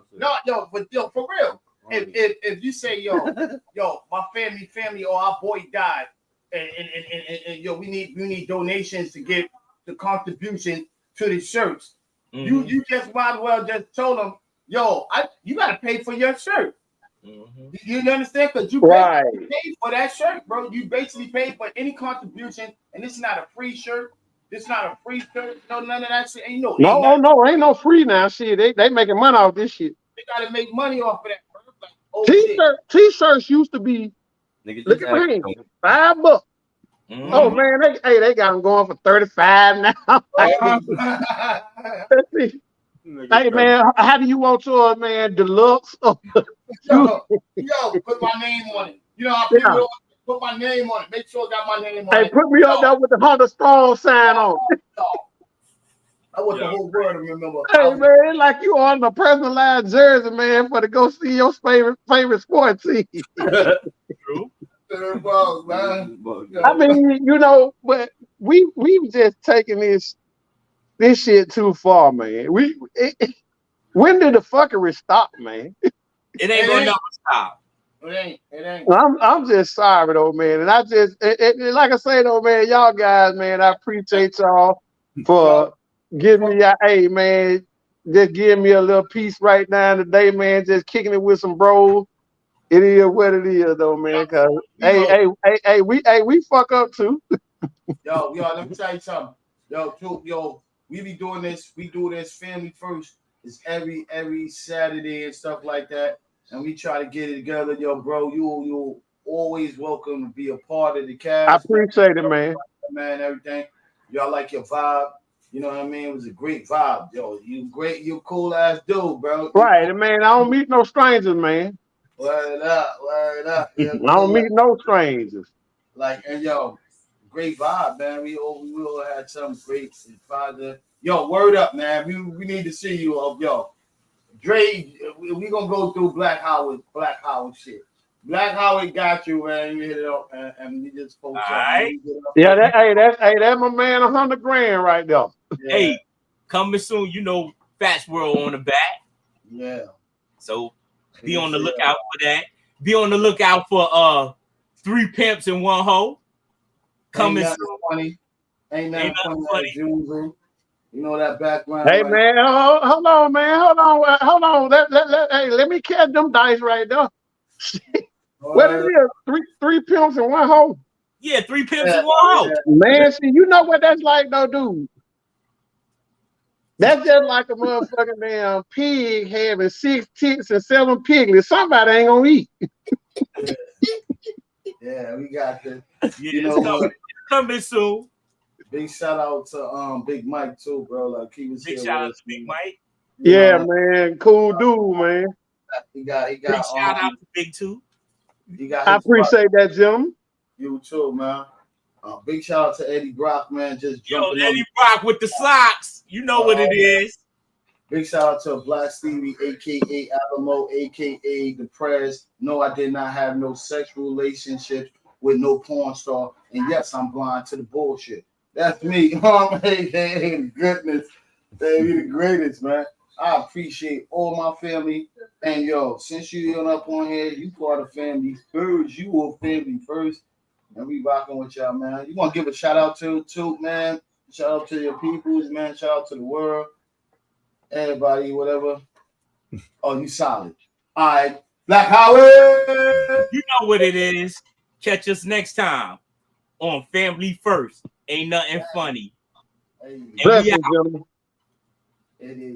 But for real, if you say yo, my family, or our boy died, and yo, we need donations to get the contribution to the shirts. Mm-hmm. You just might as well just told them, yo, you gotta pay for your shirt. Mm-hmm. You understand? Because you paid for that shirt, bro. You basically paid for any contribution, and it's not a free shirt. It's not a free shirt. No, none of that shit. Ain't ain't no free now. Shit, they making money off this shit. They gotta make money off of that, bro. Like, T-shirts used to be look at me, $5. Mm-hmm. Oh man, they got them going for 35 now. Hey man, how do you want yours, man? Deluxe? yo, put my name on it. You know, put my name on it. Make sure I got my name on it. Hey, put me up there with the Hunter Strong sign on it. I want the whole world to remember. Hey man, like you on the personalized jersey, man, for to go see your favorite sports team. True. Man. I mean, but we've just taken this shit too far, man. When did the fuckery stop, man? It ain't gonna never stop. It ain't. I'm just sorry though, man. And I just like I say though, man, y'all guys, man, I appreciate y'all for giving me hey man, just giving me a little piece right now today, man. Just kicking it with some bros. It is what it is though, man. Cause we fuck up too. Yo, let me tell you something. Yo, we be doing this. We do this family first. It's every Saturday and stuff like that. And we try to get it together. Yo, bro, you always welcome to be a part of the cast. I appreciate it, man. Man, everything. Y'all like your vibe. You know what I mean? It was a great vibe. Yo, you great. You cool ass dude, bro. Right, man. I don't meet no strangers, man. Word up. Yeah, I don't meet no strangers. Like, and yo, great vibe, man. We all had some great father. Yo, word up, man. We need to see you. Yo, Dre, we gonna go through Black Howard shit. Black Howard got you, man. You hit it up, and we just post up. Right. Yeah, that's my man, $100,000 right there. Yeah. Hey, coming soon. Fats World on the back. Yeah. So be on the lookout for that. Be on the lookout for 3 pimps and 1 hoe. Coming soon. Funny. Ain't nothing funny. You know that background. Hey, right? Man, hold on, man. Hold on. Let me catch them dice right there. What it is? 3 pimps and 1 hoe. Yeah, 3 pimps and 1 hoe. Man, see, you know what that's like, though, dude. That's just like a motherfucking damn pig having 6 tits and 7 piglets. Somebody ain't gonna eat. Yeah, we got this. Yeah, You know it's what? coming soon. Big shout out to Big Mike too, bro. Like he was Big here shout with out us, to Big man. Mike. Yeah, man. Cool dude, man. He got Big shout out to Big Two. he got I his appreciate that, gentleman. You too, man. Big shout out to Eddie Brock, man. Just Yo, jumping Eddie on. Brock with the socks. You know what it is. Big shout out to Black Stevie, aka Alamo, aka The Prez. No, I did not have no sexual relationships with no porn star. And yes, I'm blind to the bullshit. That's me. Hey, goodness. Baby, the greatest, man. I appreciate all my family. And yo, since you up on here, you part of family first. You were family first. And we rocking with y'all, man. You want to give a shout out to man? Shout out to your peoples, man. Shout out to the world. Everybody, whatever. Oh, you solid. All right. Black Howard. You know what it is. Catch us next time on Family First. Ain't nothing funny. Hey, And we Blessings, out. gentlemen. it is.